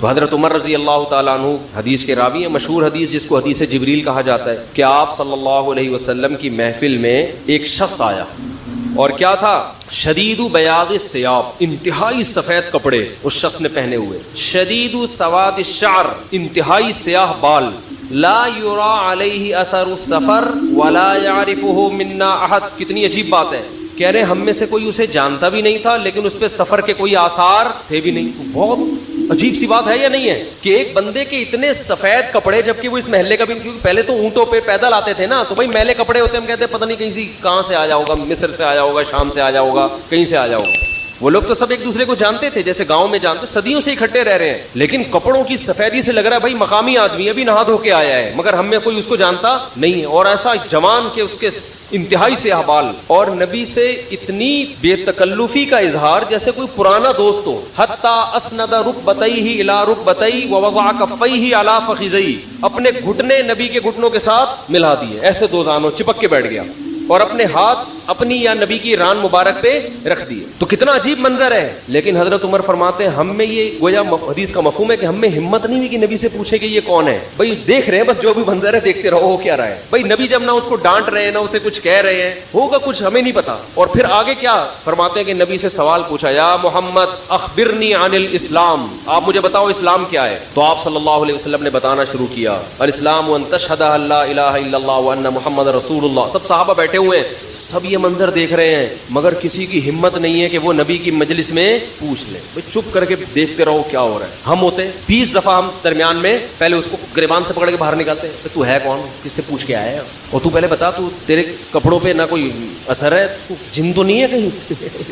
تو حضرت عمر رضی اللہ تعالیٰ عنہ حدیث کے راوی ہیں، مشہور حدیث جس کو حدیث جبریل کہا جاتا ہے، کہ آپ صلی اللہ علیہ وسلم کی محفل میں ایک شخص آیا، اور کیا تھا؟ شدید بیاض الثیاب، انتہائی سفید کپڑے اس شخص نے پہنے ہوئے، شدید سواد الشعر، انتہائی سیاہ بال، لا یرا علیہ اثر السفر ولا یعرفہ منا احد۔ کتنی عجیب بات ہے، کہہ رہے ہم میں سے کوئی اسے جانتا بھی نہیں تھا، لیکن اس پہ سفر کے کوئی آثار تھے بھی نہیں۔ بہت عجیب سی بات ہے یا نہیں ہے کہ ایک بندے کے اتنے سفید کپڑے، جبکہ وہ اس محلے کا بھی، کیونکہ پہلے تو اونٹوں پہ پیدل آتے تھے نا، تو بھائی میلے کپڑے ہوتے ہیں، ہم کہتے ہیں پتہ نہیں کہیں سے کہاں سے آیا ہوگا، مصر سے آیا ہوگا، شام سے آیا ہوگا، کہیں سے آیا ہوگا۔ وہ لوگ تو سب ایک دوسرے کو جانتے تھے، جیسے گاؤں میں جانتے، صدیوں سے اکٹھے رہ رہے ہیں، لیکن کپڑوں کی سفیدی سے لگ رہا ہے بھائی مقامی آدمی ابھی نہا دھو کے آیا ہے، مگر ہم میں کوئی اس کو جانتا نہیں ہے، اور ایسا جوان کہ اس کے انتہائی سیاہ بال، اور نبی سے اتنی بے تکلفی کا اظہار جیسے کوئی پرانا دوست ہو، حتی اسند رکبتیہ الی رکبتیہ ووضع کفیہ علی فخذیہ، اپنے گھٹنے نبی کے گھٹنوں کے ساتھ ملا دیے، ایسے دو زانوں چپک کے بیٹھ گیا، اور اپنے ہاتھ اپنی یا نبی کی ران مبارک پہ رکھ دیے۔ تو کتنا عجیب منظر ہے، لیکن حضرت عمر فرماتے ہیں ہم میں یہ گویا حدیث کا مفہوم ہے کہ ہم میں ہمت نہیں ہوئی کہ نبی سے پوچھے کہ یہ کون ہے، بھائی دیکھ رہے ہیں بس، جو بھی منظر ہے دیکھتے رہو، ہو کیا رہا ہے بھائی، نبی جب نہ اس کو ڈانٹ رہے ہیں نہ اسے کچھ کہہ رہے ہیں، ہوگا کچھ ہمیں نہیں پتا۔ اور پھر آگے کیا فرماتے ہیں کہ نبی سے سوال پوچھا، یا محمد اخبرنی عن الاسلام، آپ مجھے بتاؤ اسلام کیا ہے؟ تو آپ صلی اللہ علیہ وسلم نے بتانا شروع کیا، الاسلام ان تشہد ان لا الہ الا اللہ وان محمد رسول اللہ۔ سب صحابہ بیٹھے ہوئے ہیں، سب یہ منظر دیکھ رہے ہیں، مگر کسی کی ہمت نہیں ہے کہ وہ نبی کی مجلس میں پوچھ لے، چپ کر کے دیکھتے رہو کیا ہو رہا ہے۔ ہم ہوتے 20 دفعہ ہم درمیان میں پہلے اس کو گریبان سے پکڑ کے باہر نکالتے ہیں، تو ہے کون، کس سے پوچھ کے آیا ہے، اور تو پہلے بتا، تو تیرے کپڑوں پہ نہ کوئی اثر ہے، تو جن تو نہیں ہے کہیں؟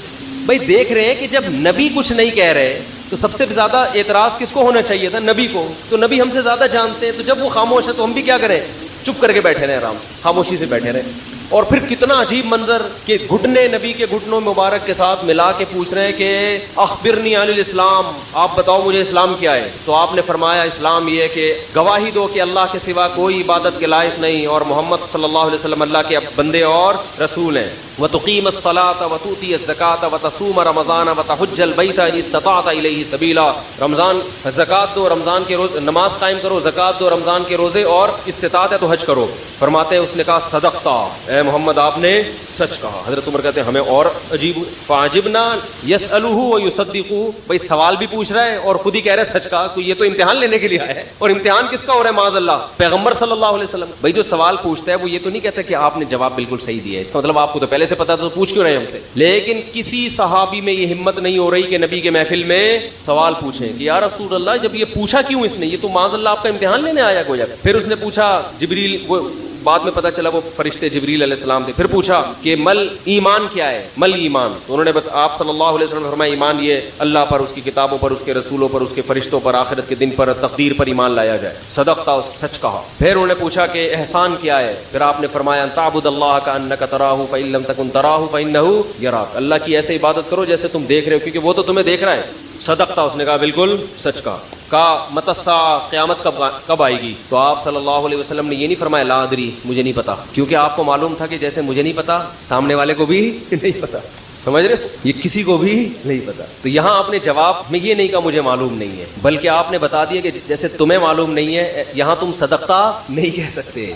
بھائی دیکھ رہے ہیں کہ جب نبی کچھ نہیں کہہ رہے تو سب سے زیادہ اعتراض کس کو ہونا چاہیے تھا؟ نبی کو، تو نبی ہم سے زیادہ جانتے ہیں، تو جب وہ خاموش ہے تو ہم بھی کیا کریں؟ چپ کر کے بیٹھے رہے، آرام سے خاموشی سے بیٹھے رہے۔ اور پھر کتنا عجیب منظر کہ گھٹنے نبی کے گھٹنوں مبارک کے ساتھ ملا کے پوچھ رہے ہیں کہ اخبرنی عن الاسلام، آپ بتاؤ مجھے اسلام کیا ہے؟ تو آپ نے فرمایا اسلام یہ کہ گواہی دو کہ اللہ کے سوا کوئی عبادت کے لائق نہیں، اور محمد صلی اللہ علیہ وسلم اللہ کے بندے اور رسول ہیں، وتقیم الصلاۃ وتؤتی الزکاۃ وتصوم رمضان وتحج البیت ان استطعت الیہ سبیلا، رمضان زکات دو، رمضان کے روز نماز قائم کرو، زکات دو، رمضان کے روزے، اور استطاعت ہے تو حج کرو۔ فرماتے ہیں اس نے کہا صدقتا، اے محمد آپ نے سچ کہا۔ حضرت عمر کہتے ہیں ہمیں اور عجیب، فعجبنا یسألہ ویصدقہ، بھائی سوال بھی پوچھ رہا ہے اور خود ہی کہہ رہا ہے سچ کہا، کوئی یہ تو امتحان لینے کے لیے آیا ہے، اور امتحان کس کا ہو رہا ہے؟ معاذ اللہ پیغمبر صلی اللہ علیہ وسلم۔ بھائی جو سوال پوچھتا ہے وہ یہ تو نہیں کہتا کہ آپ نے جواب بالکل صحیح دیا ہے، اس کا مطلب آپ کو تو پہلے سے پتا تھا، تو پوچھ کیوں رہے ہم سے؟ لیکن کسی صحابی میں یہ ہمت نہیں ہو رہی کہ نبی کے محفل میں سوال پوچھیں کہ یا رسول اللہ جب یہ پوچھا کیوں اس نے، یہ تو معاذ اللہ آپ کا امتحان لینے آیا گویا۔ پھر اس نے پوچھا، جبریل، وہ بعد میں پتہ چلا وہ فرشتے جبریل علیہ السلام تھے، پھر پوچھا کہ مل ایمان کیا ہے، مل ایمان، تو انہوں نے آپ صلی اللہ علیہ وسلم نے فرمایا ایمان یہ اللہ پر، اس کی کتابوں پر، اس کے رسولوں پر، اس کے فرشتوں پر، آخرت کے دن پر، تقدیر پر ایمان لایا جائے۔ صدقتا، سچ کہا۔ پھر انہوں نے پوچھا کہ احسان کیا ہے، پھر آپ نے فرمایا ان تعبد اللہ کأنک تراہ فإن لم تکن تراہ فإنہ یراک، اللہ کی ایسے عبادت کرو جیسے تم دیکھ رہے ہو، کیونکہ وہ تو تمہیں دیکھ رہا ہے۔ صدقتا، اس نے کہا بالکل سچ کہا۔ کہا متی الساعہ، قیامت کب آئے گی؟ تو آپ صلی اللہ علیہ وسلم نے یہ نہیں فرمایا لا ادری، مجھے نہیں پتا، کیونکہ آپ کو معلوم تھا کہ جیسے مجھے نہیں پتا سامنے والے کو بھی نہیں پتا، سمجھ رہے، یہ کسی کو بھی نہیں پتا۔ تو یہاں آپ نے جواب میں یہ نہیں کہا مجھے معلوم نہیں ہے، بلکہ آپ نے بتا دیا کہ جیسے تمہیں معلوم نہیں ہے، یہاں تم صدقتا نہیں کہہ سکتے،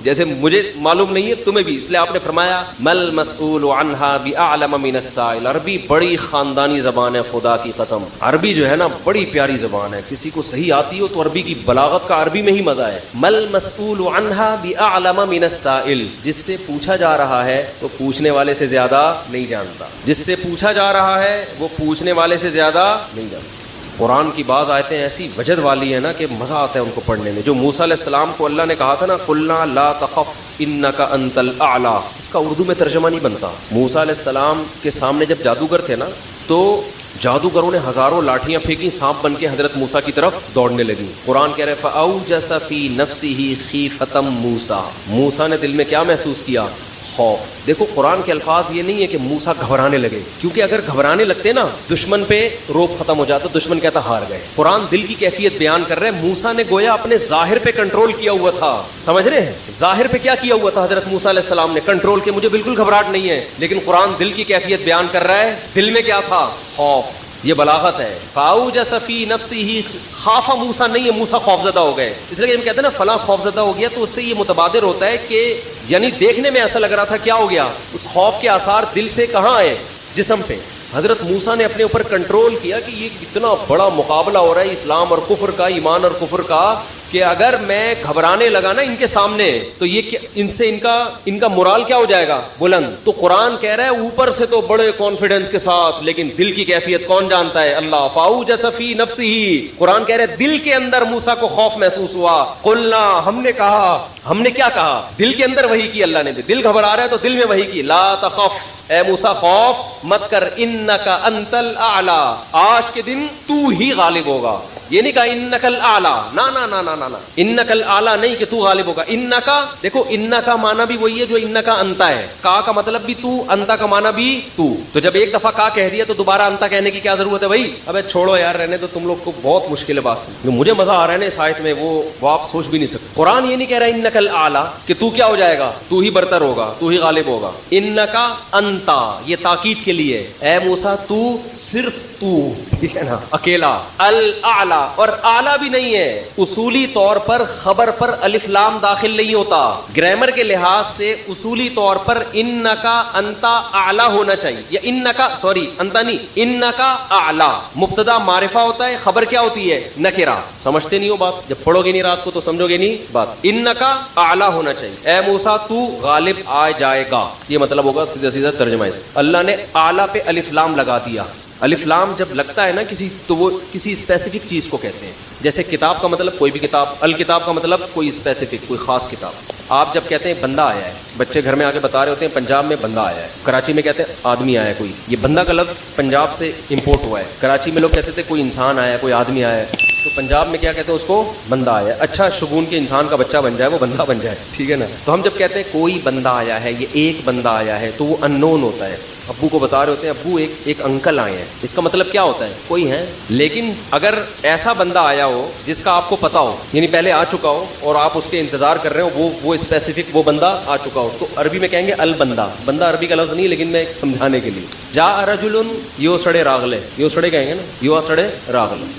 جیسے مجھے معلوم نہیں ہے تمہیں بھی، اس لیے آپ نے فرمایا مل مسئول عنہا بأعلم من السائل۔ عربی بڑی خاندانی زبان ہے، خدا کی قسم، عربی جو ہے نا بڑی پیاری زبان ہے، کسی کو صحیح آتی ہو تو عربی کی بلاغت کا عربی میں ہی مزہ ہے۔ مل مسئول عنہا بأعلم من السائل، جس سے پوچھا جا رہا ہے وہ پوچھنے والے سے زیادہ نہیں جانتا، جس سے پوچھا جا رہا ہے وہ پوچھنے والے سے زیادہ نہیں جانتا۔ قرآن کی بعض آیتیں ایسی وجد والی ہیں نا کہ مزہ آتا ہے ان کو پڑھنے میں۔ جو موسیٰ علیہ السلام کو اللہ نے کہا تھا نا قلنا لا تخف انک انت الاعلی، اس کا اردو میں ترجمہ نہیں بنتا۔ موسیٰ علیہ السلام کے سامنے جب جادوگر تھے نا تو جادوگروں نے ہزاروں لاٹھیاں پھینکی، سانپ بن کے حضرت موسیٰ کی طرف دوڑنے لگی۔ قرآن کہہ رہے فأوجس فی نفسہ خیفۃ موسیٰ، موسیٰ نے دل میں کیا محسوس کیا؟ خوف۔ دیکھو قرآن کے الفاظ یہ نہیں ہے کہ موسیٰ گھبرانے لگے، کیونکہ اگر گھبرانے لگتے نا دشمن پہ روب ختم ہو جاتا، دشمن کہتا ہار گئے۔ قرآن دل کی کیفیت بیان کر رہے ہیں، موسیٰ نے گویا اپنے ظاہر پہ کنٹرول کیا ہوا تھا، سمجھ رہے ہیں؟ ظاہر پہ کیا کیا ہوا تھا حضرت موسیٰ علیہ السلام نے؟ کنٹرول کے، مجھے بالکل گھبراہٹ نہیں ہے، لیکن قرآن دل کی کیفیت بیان کر رہا ہے، دل میں کیا تھا؟ خوف۔ یہ بلاغت ہے. فاوجس فی نفسہ خاف موسیٰ نہیں ہے موسیٰ خوفزدہ ہو گئے. اس لیے ہم کہتے ہیں نا فلاں خوفزدہ ہو گیا تو اس سے یہ متبادر ہوتا ہے کہ یعنی دیکھنے میں ایسا لگ رہا تھا کیا ہو گیا, اس خوف کے آثار دل سے کہاں آئے, جسم پہ. حضرت موسیٰ نے اپنے اوپر کنٹرول کیا کہ یہ اتنا بڑا مقابلہ ہو رہا ہے اسلام اور کفر کا, ایمان اور کفر کا, کہ اگر میں گھبرانے لگا نا ان کے سامنے تو یہ ان سے ان کا مورال کیا ہو جائے گا, بلند. تو قرآن کہہ رہا ہے اوپر سے تو بڑے کانفیڈنس کے ساتھ, لیکن دل کی کیفیت کون جانتا ہے, اللہ. فاوجس فی نفسہ, قرآن کہہ رہا ہے دل کے اندر موسیٰ کو خوف محسوس ہوا. قلنا, ہم نے کہا, ہم نے کیا کہا, دل کے اندر وحی کی اللہ نے, دل گھبرا رہا ہے تو دل میں وحی کی, لا تخف, اے موسیٰ خوف مت کر, انکا انت الاعلی, آج کے دن تو ہی غالب ہوگا. یہ نہیں کہا انک الاعلی, نا نا نا نا نا, انک الاعلی نہیں کہ تو غالب ہوگا. انکا, دیکھو انکا معنی بھی وہی ہے جو انکا انتا ہے, کا کا مطلب بھی تو, انتا کا معنی بھی تو. تو جب ایک دفعہ کا کہہ دیا تو دوبارہ انتا کہنے کی کیا ضرورت ہے بھائی. ابے چھوڑو یار, رہنے تو, تم لوگ کو بہت مشکل ہے بات سے, مجھے مزہ آ رہا ہے نا اس آیت میں, وہ آپ سوچ بھی نہیں سکتے. قرآن یہ نہیں کہہ رہا انک الاعلی کہ تو کیا ہو جائے گا, تو ہی برتر ہوگا, تو ہی غالب ہوگا. انکا انتا, یہ تاکید کے لیے, اے موسیٰ تو, صرف تو, ٹھیک ہے نا, اکیلا. الاعلی, اور اعلیٰ بھی نہیں ہے. اصولی طور پر خبر پر الف لام داخل نہیں ہوتا. گرامر کے لحاظ سے اصولی طور پر انکا انتا اعلیٰ ہونا چاہیے, یا انکا, سوری انتا نہیں, انکا اعلیٰ. مبتدا معرفہ ہوتا ہے, خبر کیا ہوتی ہے, نکرہ. سمجھتے نہیں ہو بات, جب پڑھو گے نہیں رات کو تو سمجھو گے نہیں بات. انکا اعلیٰ ہونا چاہیے, اے موسیٰ تو غالب آ جائے گا, یہ مطلب ہوگا سیدھا سیدھا ترجمہ اس. اللہ نے اعلیٰ پہ الف لام لگا دیا. الف لام جب لگتا ہے نا کسی, تو وہ کسی اسپیسیفک چیز کو کہتے ہیں. جیسے کتاب کا مطلب کوئی بھی کتاب, الکتاب کا مطلب کوئی اسپیسیفک, کوئی خاص کتاب. آپ جب کہتے ہیں بندہ آیا ہے, بچے گھر میں آ کے بتا رہے ہوتے ہیں پنجاب میں بندہ آیا ہے, کراچی میں کہتے ہیں آدمی آیا ہے کوئی. یہ بندہ کا لفظ پنجاب سے امپورٹ ہوا ہے. کراچی میں لوگ کہتے تھے کوئی انسان آیا ہے, کوئی آدمی آیا ہے, تو پنجاب میں کیا کہتے ہیں اس کو, بندہ آیا ہے. اچھا شگون کے انسان کا بچہ بن جائے, وہ بندہ بن جائے, ٹھیک ہے نا. تو ہم جب کہتے ہیں کوئی بندہ آیا ہے, یہ ایک بندہ آیا ہے, تو وہ ان نون ہوتا ہے. ابو کو بتا رہے ہوتے ہیں ابو ایک انکل آئے ہیں, اس کا مطلب کیا ہوتا ہے, کوئی ہے. لیکن اگر ایسا بندہ آیا ہو جس کا آپ کو پتا ہو, یعنی پہلے آ چکا ہو اور آپ اس کے انتظار کر رہے ہو, وہ اسپیسیفک وہ بندہ آ چکا ہو, تو عربی میں کہیں گے البندہ. بندہ عربی کا لفظ نہیں, لیکن میں سمجھانے کے لیے, جا رجل یو سڑے راغلے, یو سڑے کہیں گے نا, یو سڑے راغلے,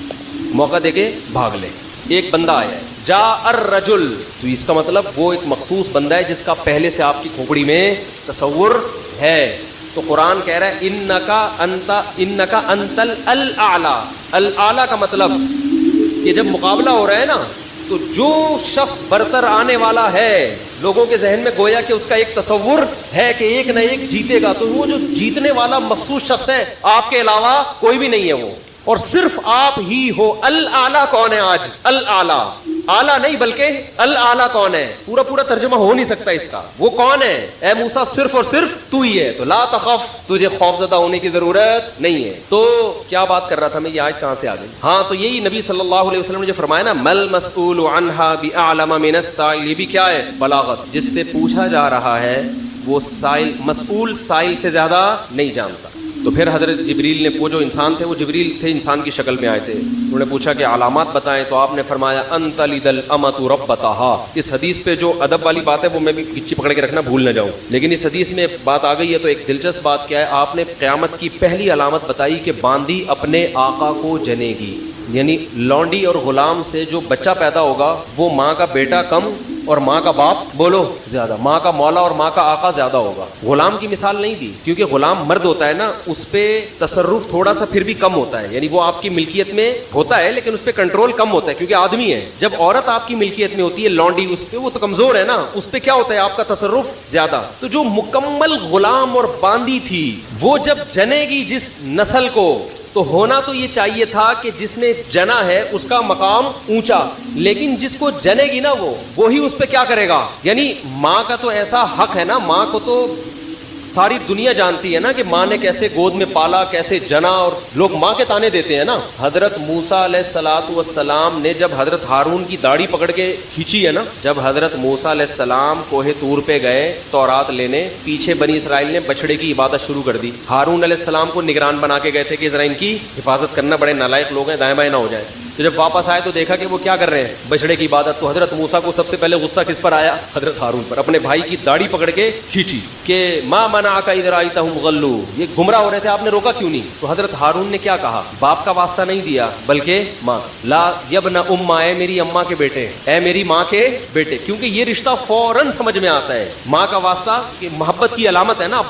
موقع دے کے بھاگ لے. ایک بندہ آیا ہے, جا الرجل, تو اس کا مطلب وہ ایک مخصوص بندہ ہے جس کا پہلے سے آپ کی کھوپڑی میں تصور ہے. تو قرآن کہہ رہا ہے انکا انت الاعلی. الاعلی کا مطلب کہ جب مقابلہ ہو رہا ہے نا, تو جو شخص برتر آنے والا ہے لوگوں کے ذہن میں گویا کہ اس کا ایک تصور ہے کہ ایک نہ ایک جیتے گا, تو وہ جو جیتنے والا مخصوص شخص ہے, آپ کے علاوہ کوئی بھی نہیں ہے وہ, اور صرف آپ ہی ہو. الاعلی کون ہے آج, الاعلی, اعلیٰ نہیں بلکہ الاعلیٰ کون ہے, پورا ترجمہ ہو نہیں سکتا اس کا. وہ کون ہے, اے موسیٰ صرف اور صرف تو ہی ہے, تو لا تخف, تجھے خوف زدہ ہونے کی ضرورت نہیں ہے. تو کیا بات کر رہا تھا میں, یہ آیت کہاں سے آ گئی. ہاں, تو یہی نبی صلی اللہ علیہ وسلم نے جو فرمایا نا, مل مسئول عنہا بأعلم من السائل, یہ بھی کیا ہے, بلاغت. جس سے پوچھا جا رہا ہے وہ سائل, مسئول سائل سے زیادہ نہیں جانتا. تو پھر حضرت جبریل نے, وہ جو انسان تھے, وہ جبریل تھے, انسان کی شکل میں آئے تھے. انہوں نے پوچھا کہ علامات بتائیں, تو آپ نے فرمایا انت تلد الامۃ ربتہا. اس حدیث پہ جو ادب والی بات ہے وہ میں بھی گچی پکڑ کے رکھنا بھول نہ جاؤں, لیکن اس حدیث میں بات آ گئی ہے. تو ایک دلچسپ بات کیا ہے, آپ نے قیامت کی پہلی علامت بتائی کہ باندی اپنے آقا کو جنے گی. یعنی لونڈی اور غلام سے جو بچہ پیدا ہوگا وہ ماں کا بیٹا کم اور ماں کا باپ بولو زیادہ, ماں کا مولا اور ماں کا آقا زیادہ ہوگا. غلام کی مثال نہیں دی, کیونکہ غلام مرد ہوتا ہے نا, اس پہ تصرف تھوڑا سا پھر بھی کم ہوتا ہے, یعنی وہ آپ کی ملکیت میں ہوتا ہے لیکن اس پہ کنٹرول کم ہوتا ہے کیونکہ آدمی ہے. جب عورت آپ کی ملکیت میں ہوتی ہے, لونڈی, اس پہ وہ تو کمزور ہے نا, اس پہ کیا ہوتا ہے, آپ کا تصرف زیادہ. تو جو مکمل غلام اور باندی تھی, وہ جب جنے گی جس نسل کو, تو ہونا تو یہ چاہیے تھا کہ جس نے جنا ہے اس کا مقام اونچا, لیکن جس کو جنے گی نا وہی اس پہ کیا کرے گا. یعنی ماں کا تو ایسا حق ہے نا, ماں کو تو ساری دنیا جانتی ہے نا کہ ماں نے کیسے گود میں پالا, کیسے جنا, اور لوگ ماں کے تانے دیتے ہیں نا. حضرت موسیٰ علیہ الصلوۃ والسلام نے جب حضرت ہارون کی داڑھی پکڑ کے کھینچی ہے نا, جب حضرت موسیٰ علیہ السلام کوہ طور پہ گئے تورات لینے, پیچھے بنی اسرائیل نے بچڑے کی عبادت شروع کر دی. ہارون علیہ السلام کو نگران بنا کے گئے تھے کہ ذرا ان کی حفاظت کرنا, بڑے نالائق لوگ ہیں, دائیں بائیں نہ ہو جائے. تو جب واپس آئے تو دیکھا کہ وہ کیا کر رہے ہیں, بچڑے کی عبادت. تو حضرت موسیٰ کو سب سے پہلے غصہ کس پر آیا؟ حضرت ہارون پر. اپنے بھائی کی داڑھی پکڑ کے کھینچی کہ ما منعک اذ رأیتہم ضلوا, یہ گمراہ ہو رہے تھے, آپ نے روکا کیوں نہیں؟ تو حضرت ہارون نے کیا کہا؟ باپ کا واسطہ نہیں دیا بلکہ ماں. لا یبن ام, اے میری اماں کے بیٹے, اے میری ماں کے بیٹے, کیونکہ یہ رشتہ فوراً سمجھ میں آتا ہے. ماں کا واسطہ کہ محبت کی علامت ہے نا.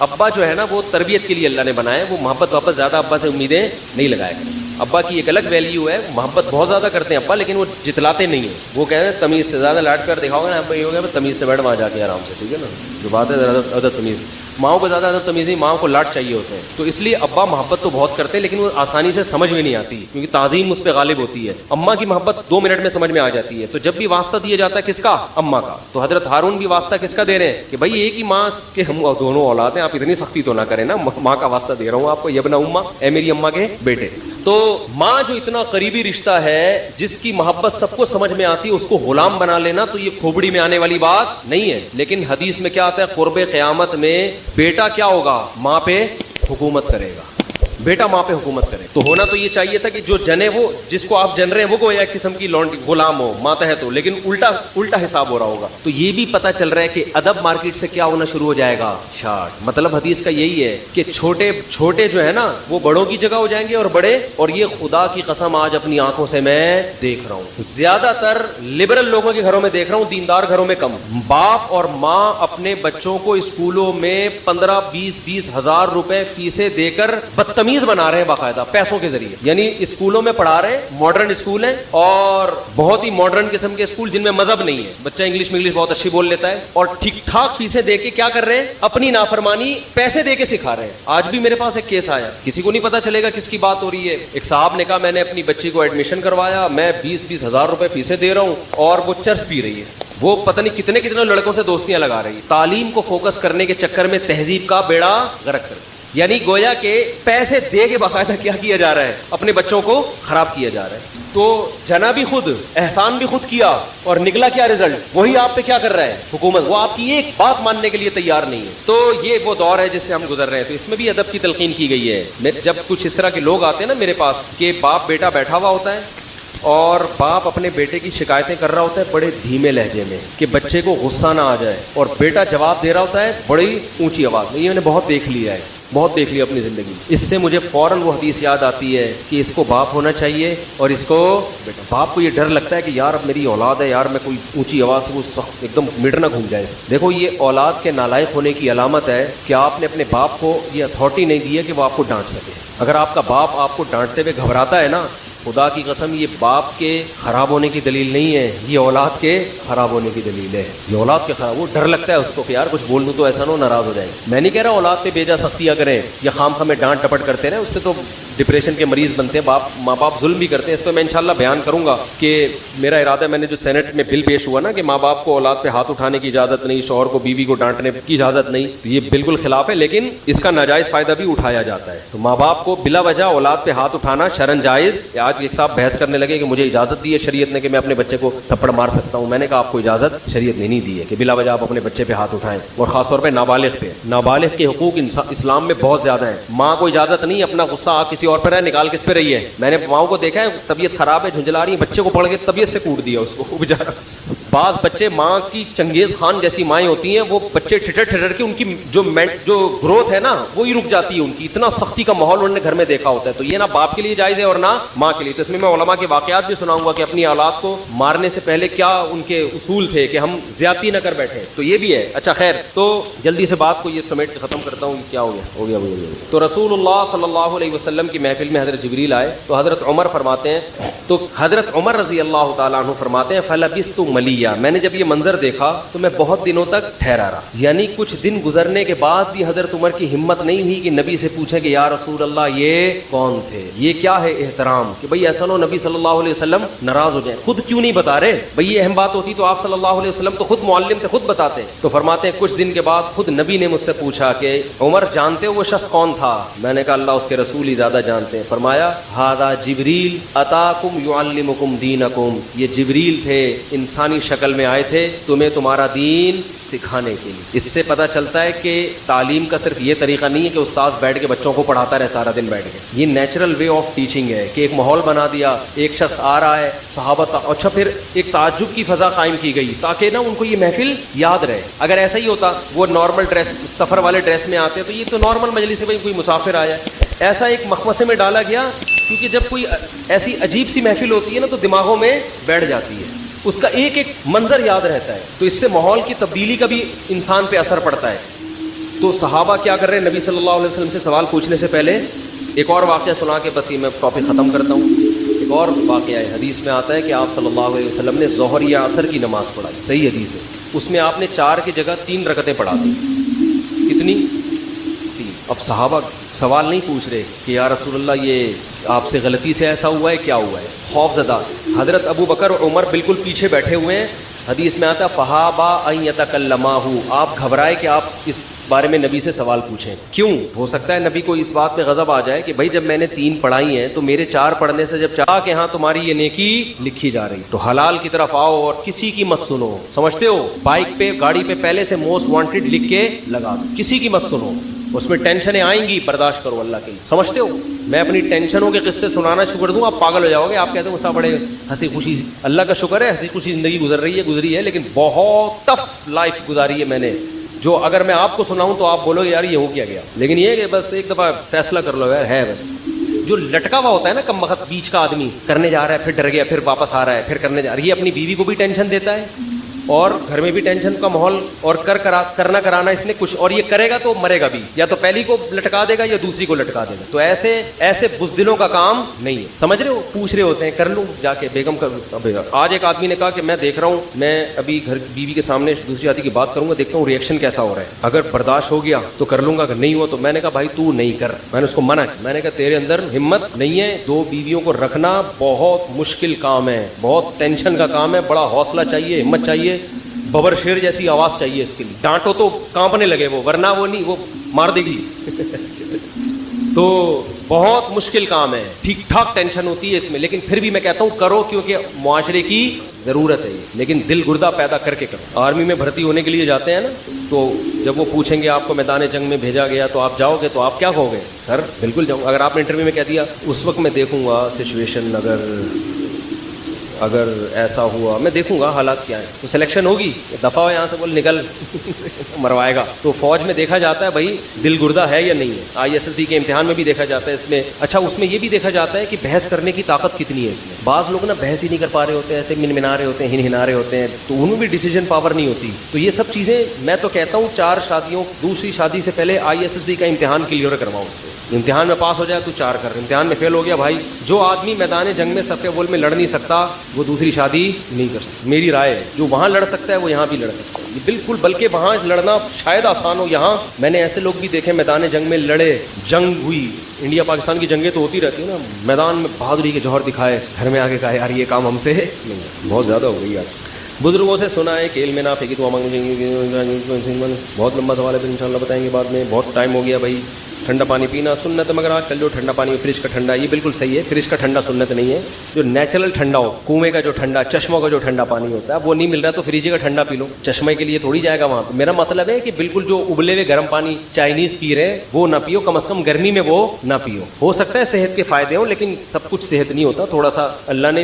ابا جو ہے نا وہ تربیت کے لیے اللہ نے بنایا, وہ محبت واپس زیادہ ابا سے امیدیں نہیں لگایا کریں. ابا کی ایک الگ ویلیو ہے, محبت بہت زیادہ کرتے ہیں ابا, لیکن وہ جتلاتے نہیں ہیں. وہ کہتے ہیں تمیز سے زیادہ لاٹ کر دکھاؤ گے نا ابا, یہ ہو گیا تمیز سے بیٹھ وہاں جا کے آرام سے, ٹھیک ہے نا, جو بات ہے ادب تمیز. ماؤں کو زیادہ ادب تمیز نہیں, ماؤں کو لاٹ چاہیے ہوتے ہیں. تو اس لیے ابا محبت تو بہت کرتے ہیں لیکن وہ آسانی سے سمجھ میں نہیں آتی, کیونکہ تعظیم اس پہ غالب ہوتی ہے. اماں کی محبت 2 منٹ میں سمجھ میں آ جاتی ہے. تو جب بھی واسطہ دیا جاتا ہے کس کا؟ اماں کا. تو حضرت ہارون بھی واسطہ کس کا دے رہے ہیں کہ بھائی ایک ہی ماں کے ہم دونوں اولاد ہیں, آپ اتنی سختی تو نہ کریں نا, ماں کا واسطہ دے رہا ہوں آپ کو, یبن اماں, اے میری اماں کے بیٹے. تو ماں جو اتنا قریبی رشتہ ہے, جس کی محبت سب کو سمجھ میں آتی ہے, اس کو غلام بنا لینا تو یہ کھوپڑی میں آنے والی بات نہیں ہے. لیکن حدیث میں کیا آتا ہے؟ قرب قیامت میں بیٹا کیا ہوگا؟ ماں پہ حکومت کرے گا. بیٹا ماں پہ حکومت کرے. تو ہونا تو یہ چاہیے تھا کہ جو جنے, وہ جس کو آپ جن رہے ہیں وہ کوئی ایک قسم کی غلام ہو, ماتحت ہو, لیکن الٹا حساب ہو رہا ہوگا. تو یہ بھی پتہ چل رہا ہے کہ ادب مارکیٹ سے کیا ہونا شروع ہو جائے گا؟ شارٹ. مطلب حدیث کا یہی ہے کہ چھوٹے جو ہے نا وہ بڑوں کی جگہ ہو جائیں گے, اور بڑے, اور یہ خدا کی قسم آج اپنی آنکھوں سے میں دیکھ رہا ہوں, زیادہ تر لبرل لوگوں کے گھروں میں دیکھ رہا ہوں, دیندار گھروں میں کم. باپ اور ماں اپنے بچوں کو اسکولوں میں 15-20 ہزار روپے فیسیں دے کر بدتمیز بنا رہے ہیں باقاعدہ پیسوں کے ذریعے. یعنی اسکولوں میں پڑھا رہے, ماڈرن اسکول ہیں, اور بہت ہی ماڈرن قسم کے اسکول جن میں مذہب نہیں ہے, بچہ انگلش بہت اچھی بول لیتا ہے, اور ٹھیک ٹھاک فیسیں دے کے کیا کر رہے ہیں؟ اپنی نافرمانی پیسے دے کے سکھا رہے ہیں. آج بھی میرے پاس ایک کیس آیا, کسی کو نہیں پتا چلے گا کس کی بات ہو رہی ہے. ایک صاحب نے کہا میں نے اپنی بچی کو ایڈمیشن کروایا, میں 20 ہزار روپے فیسیں دے رہا ہوں, اور وہ چرس پی رہی ہے, وہ پتہ نہیں کتنے لڑکوں سے دوستیاں لگا رہی ہے. تعلیم کو فوکس کرنے کے چکر میں تہذیب کا بیڑا غرق کر, یعنی گویا کہ پیسے دے کے باقاعدہ کیا جا رہا ہے, اپنے بچوں کو خراب کیا جا رہا ہے. تو جنا بھی خود, احسان بھی خود کیا, اور نکلا کیا رزلٹ؟ وہی آپ پہ کیا کر رہا ہے؟ حکومت. وہ آپ کی ایک بات ماننے کے لیے تیار نہیں ہے. تو یہ وہ دور ہے جس سے ہم گزر رہے ہیں. تو اس میں بھی ادب کی تلقین کی گئی ہے. جب کچھ اس طرح کے لوگ آتے ہیں نا میرے پاس, کہ باپ بیٹا بیٹھا ہوا ہوتا ہے, اور باپ اپنے بیٹے کی شکایتیں کر رہا ہوتا ہے بڑے دھیمے لہجے میں کہ بچے کو غصہ نہ آ جائے, اور بیٹا جواب دے رہا ہوتا ہے بڑی اونچی آواز میں. یہ میں نے بہت دیکھ لیا اپنی زندگی. اس سے مجھے فوراً وہ حدیث یاد آتی ہے کہ اس کو باپ ہونا چاہیے, اور اس کو بیٹا. باپ کو یہ ڈر لگتا ہے کہ یار اب میری اولاد ہے, یار میں کوئی اونچی آواز سے وہ ایک دم میٹر نہ گھوم جائے. دیکھو یہ اولاد کے نالائق ہونے کی علامت ہے کہ آپ نے اپنے باپ کو یہ اتھارٹی نہیں دی ہے کہ وہ آپ کو ڈانٹ سکے. اگر آپ کا باپ آپ کو ڈانٹتے ہوئے گھبراتا ہے نا, خدا کی قسم یہ باپ کے خراب ہونے کی دلیل نہیں ہے, یہ اولاد کے خراب ہونے کی دلیل ہے. یہ اولاد کے خراب, وہ ڈر لگتا ہے اس کو کہ یار کچھ بول دوں تو ایسا نہ ہو ناراض ہو جائے. میں نہیں کہہ رہا اولاد پہ بیجا سختیاں کریں یا خام خامے ڈانٹ ٹپٹ کرتے رہیں, اس سے تو ڈپریشن کے مریض بنتے ہیں. ماں باپ ظلم بھی کرتے ہیں. اس پہ میں انشاءاللہ بیان کروں گا کہ میرا ارادہ ہے, میں نے جو سینٹ میں بل پیش ہوا نا کہ ماں باپ کو اولاد پہ ہاتھ اٹھانے کی اجازت نہیں, شوہر کو بیوی کو ڈانٹنے کی اجازت نہیں, یہ بالکل خلاف ہے, لیکن اس کا ناجائز فائدہ بھی اٹھایا جاتا ہے. تو ماں باپ کو بلا وجہ اولاد پہ ہاتھ اٹھانا شرعن جائز. آج ایک صاحب بحث کرنے لگے کہ مجھے اجازت دی ہے شریعت نے کہ میں اپنے بچے کو تھپڑ مار سکتا ہوں. میں نے کہا آپ کو اجازت شریعت نے نہیں دی ہے کہ بلا وجہ آپ اپنے بچے پہ ہاتھ اٹھائیں, اور خاص طور پہ نابالغ پہ. نابالغ کے حقوق اسلام میں بہت زیادہ ہیں. ماں کو اجازت نہیں اپنا غصہ کسی اور پر ہے نکال کس پہ رہی ہے. میں نے ماؤں کو دیکھا ہے طبیعت خراب ہے, جھنجھلا رہی ہے, بچے کو پڑھ کے طبیعت سے کوٹ دیا اس کو بیچارہ. بعض بچے ماں کی چنگیز خان جیسی مائیں ہوتی ہیں, وہ بچے ٹھٹر کے ان کی جو گروتھ ہے نا وہی رک جاتی ہے ان کی. اتنا سختی کا ماحول انہوں نے گھر میں دیکھا ہوتا ہے. تو یہ نہ باپ کے لیے جائز ہے اور نہ ماں کے لیے. تو اس میں علماء کے واقعات بھی سناؤں گا کہ اپنی اولاد کو مارنے سے پہلے کیا ان کے اصول تھے کہ ہم زیادتی نہ کر بیٹھے. تو یہ بھی ہے. اچھا خیر, تو جلدی سے بات کو یہ سمیٹ کے ختم کرتا ہوں. کیا ہو گیا. تو رسول اللہ صلی اللہ علیہ وسلم کی محفل میں حضرت جبریل آئے تو حضرت عمر فرماتے ہیں, تو حضرت عمر رضی اللہ تعالیٰ عنہ فرماتے ہیں فلبثت ملیا, میں نے جب یہ منظر دیکھا تو میں بہت دنوں تک ٹھہرا رہا. یعنی کچھ دن گزرنے کے بعد بھی حضرت عمر کی ہمت نہیں ہوئی کہ نبی سے پوچھیں کہ یا رسول اللہ یہ کون تھے, یہ کیا ہے احترام, کہ بھئی ایسا نہ ہو نبی صلی اللہ علیہ وسلم ناراض ہو جائیں. خود کیوں نہیں بتا رہے بھئی, یہ اہم بات ہوتی تو آپ صلی اللہ علیہ وسلم تو خود معلم تھے, خود بتاتے. تو فرماتے ہیں کچھ دن کے بعد خود نبی نے مجھ سے پوچھا کہ عمر جانتے ہو وہ شخص کون تھا. میں نے کہا اللہ اس کے رسول ہی زیادہ جانتے ہیں. فرمایا ھذا جبریل اتاکم یعلمکم دینکم, یہ جبریل تھے, انسانی شکل میں آئے تھے تمہیں تمہارا دین سکھانے کے لیے. اس سے پتہ چلتا ہے کہ تعلیم کا صرف یہ طریقہ نہیں ہے کہ استاذ بیٹھ کے بچوں کو پڑھاتا رہے سارا دن بیٹھ کے. یہ نیچرل وے آف ٹیچنگ ہے کہ ایک ماحول بنا دیا, ایک شخص آ رہا ہے, صحابہ اچھا پھر ایک تعجب کی فضا قائم کی گئی تاکہ نا ان کو یہ محفل یاد رہے. اگر ایسا ہی ہوتا وہ نارمل ڈریس سفر والے ڈریس میں آتے تو یہ تو نارمل مجلس ہے بھائی, کوئی مسافر آیا. ایسا ایک مخمصے میں ڈالا گیا کیونکہ جب کوئی ایسی عجیب سی محفل ہوتی ہے نا تو دماغوں میں بیٹھ جاتی ہے, اس کا ایک ایک منظر یاد رہتا ہے, تو اس سے ماحول کی تبدیلی کا بھی انسان پہ اثر پڑتا ہے. تو صحابہ کیا کر رہے ہیں, نبی صلی اللہ علیہ وسلم سے سوال پوچھنے سے پہلے ایک اور واقعہ سنا کے بس یہ میں ٹاپک ختم کرتا ہوں. ایک اور واقعہ ہے, حدیث میں آتا ہے کہ آپ صلی اللہ علیہ وسلم نے ظہر یا عصر کی نماز پڑھائی, صحیح حدیث ہے. اس میں آپ نے 4 کی جگہ 3 رکعتیں پڑھا دی. کتنی؟ 3. اب صحابہ سوال نہیں پوچھ رہے کہ یا رسول اللہ یہ آپ سے غلطی سے ایسا ہوا ہے, کیا ہوا ہے, خوف زدہ. حضرت ابو بکر اور عمر بالکل پیچھے بیٹھے ہوئے ہیں. حدیث میں آتا فہابا ان یتکلماہ, آپ گھبرائے کہ آپ اس بارے میں نبی سے سوال پوچھیں. کیوں؟ ہو سکتا ہے نبی کو اس بات میں غضب آ جائے کہ بھائی جب میں نے 3 پڑھائی ہیں تو میرے 4 پڑھنے سے جب چاہا کہ ہاں تمہاری یہ نیکی لکھی جا رہی تو حلال کی طرف آؤ اور کسی کی مت سنو. سمجھتے ہو, بائک پہ گاڑی پہ پہلے سے موسٹ وانٹڈ لکھ کے لگا دو, کسی کی مت سنو. اس میں ٹینشنیں آئیں گی, برداشت کرو اللہ کے لیے. سمجھتے ہو, میں اپنی ٹینشنوں کے قصے سنانا شروع کر دوں آپ پاگل ہو جاؤ گے. آپ کہتے ہیں مسا بڑے ہنسی خوشی, اللہ کا شکر ہے ہنسی خوشی زندگی گزری ہے, لیکن بہت ٹف لائف گزاری ہے میں نے, جو اگر میں آپ کو سناؤں تو آپ بولو یار یہ ہو کیا گیا. لیکن یہ کہ بس ایک دفعہ فیصلہ کر لو یار, ہے بس. جو لٹکا ہوا ہوتا ہے نا کم وقت بیچ کا آدمی, کرنے جا رہا ہے پھر ڈر گیا, پھر واپس آ رہا ہے, پھر کرنے جا رہا ہے, یہ اپنی بیوی کو بھی ٹینشن دیتا ہے اور گھر میں بھی ٹینشن کا ماحول, اور کرنا کرانا اس نے کچھ, اور یہ کرے گا تو مرے گا بھی, یا تو پہلی کو لٹکا دے گا یا دوسری کو لٹکا دے گا. تو ایسے بزدلوں کا کام نہیں ہے. سمجھ رہے ہو, پوچھ رہے ہوتے ہیں کر لوں جا کے بیگم کر. آج ایک آدمی نے کہا کہ میں دیکھ رہا ہوں, میں ابھی گھر بیوی کے سامنے دوسری شادی کی بات کروں گا, دیکھتا ہوں ریئیکشن کیسا ہو رہا ہے, اگر برداشت ہو گیا تو کر لوں گا, اگر نہیں ہوا تو. میں نے کہا بھائی تو نہیں کر. میں نے اس کو منع کیا, میں نے کہا تیرے اندر ہمت نہیں ہے, 2 بیویوں کو رکھنا بہت مشکل کام ہے, بہت ٹینشن کا کام ہے, بڑا حوصلہ چاہیے, ہمت چاہیے, ببر شیر جیسی آواز چاہیے اس کے لیے. ڈانٹو تو کانپنے لگے وہ, ورنہ وہ نہیں, وہ مار دے گی. تو بہت مشکل کام ہے, ٹھیک ٹھاک ٹینشن ہوتی ہے اس میں, لیکن پھر بھی میں کہتا ہوں کرو کیونکہ معاشرے کی ضرورت ہے یہ, لیکن دل گردہ پیدا کر کے کرو. آرمی میں بھرتی ہونے کے لیے جاتے ہیں نا, تو جب وہ پوچھیں گے آپ کو میدان جنگ میں بھیجا گیا تو آپ جاؤ گے, تو آپ کیا کہو گے؟ سر بالکل جاؤں. اگر آپ نے انٹرویو میں کہہ دیا اس وقت میں دیکھوں گا سچویشن, اگر ایسا ہوا میں دیکھوں گا حالات کیا ہیں, تو سلیکشن ہوگی. دفعہ ہو یہاں سے, بول نکل, مروائے گا. تو فوج میں دیکھا جاتا ہے بھائی دل گردہ ہے یا نہیں ہے. ISSB کے امتحان میں بھی دیکھا جاتا ہے اس میں. اچھا اس میں یہ بھی دیکھا جاتا ہے کہ بحث کرنے کی طاقت کتنی ہے اس میں. بعض لوگ نا بحث ہی نہیں کر پا رہے ہوتے ہیں, ایسے منمنا رہے ہوتے ہیں, ہنا رہے ہوتے ہیں, تو ان میں بھی ڈیسیجن پاور نہیں ہوتی. تو یہ سب چیزیں میں تو کہتا ہوں 4 شادیوں, دوسری شادی سے پہلے ISSB کا امتحان کلیئر کرواؤ. اس سے امتحان میں پاس ہو جائے تو 4 کر, امتحان میں فیل ہو گیا بھائی, جو آدمی میدان جنگ میں صف اول میں لڑ نہیں سکتا وہ دوسری شادی نہیں کر سکتا. میری رائے ہے, جو وہاں لڑ سکتا ہے وہ یہاں بھی لڑ سکتا ہے. یہ بالکل, بلکہ وہاں لڑنا شاید آسان ہو, یہاں میں نے ایسے لوگ بھی دیکھے میدان جنگ میں لڑے, جنگ ہوئی, انڈیا پاکستان کی جنگیں تو ہوتی رہتی ہیں نا, میدان میں بہادری کے جوہر دکھائے, گھر میں آگے کہا یار یہ کام ہم سے نہیں, بہت زیادہ ہو گئی یار. بزرگوں سے سنا ہے کہ علم میں نہ پھینکی تو بہت لمبا سوال ہے, پھر انشاءاللہ بتائیں گے بعد میں, بہت ٹائم ہو گیا بھائی. ٹھنڈا پانی پینا سنت ہے, مگر آج کل جو ٹھنڈا پانی فریج کا ٹھنڈا, یہ بالکل صحیح ہے, فریج کا ٹھنڈا سنت نہیں ہے. جو نیچرل ٹھنڈا ہو, کنویں کا جو ٹھنڈا, چشموں کا جو ٹھنڈا پانی ہوتا ہے, وہ نہیں مل رہا تو فریج کا ٹھنڈا پی لو, چشمے کے لیے تھوڑی جائے گا وہاں. میرا مطلب ہے کہ بالکل جو ابلے ہوئے گرم پانی چائنیز پی رہے وہ نہ پیو, کم از کم گرمی میں وہ نہ پیو. ہو سکتا ہے صحت کے فائدے ہوں, لیکن سب کچھ صحت نہیں ہوتا, تھوڑا سا اللہ نے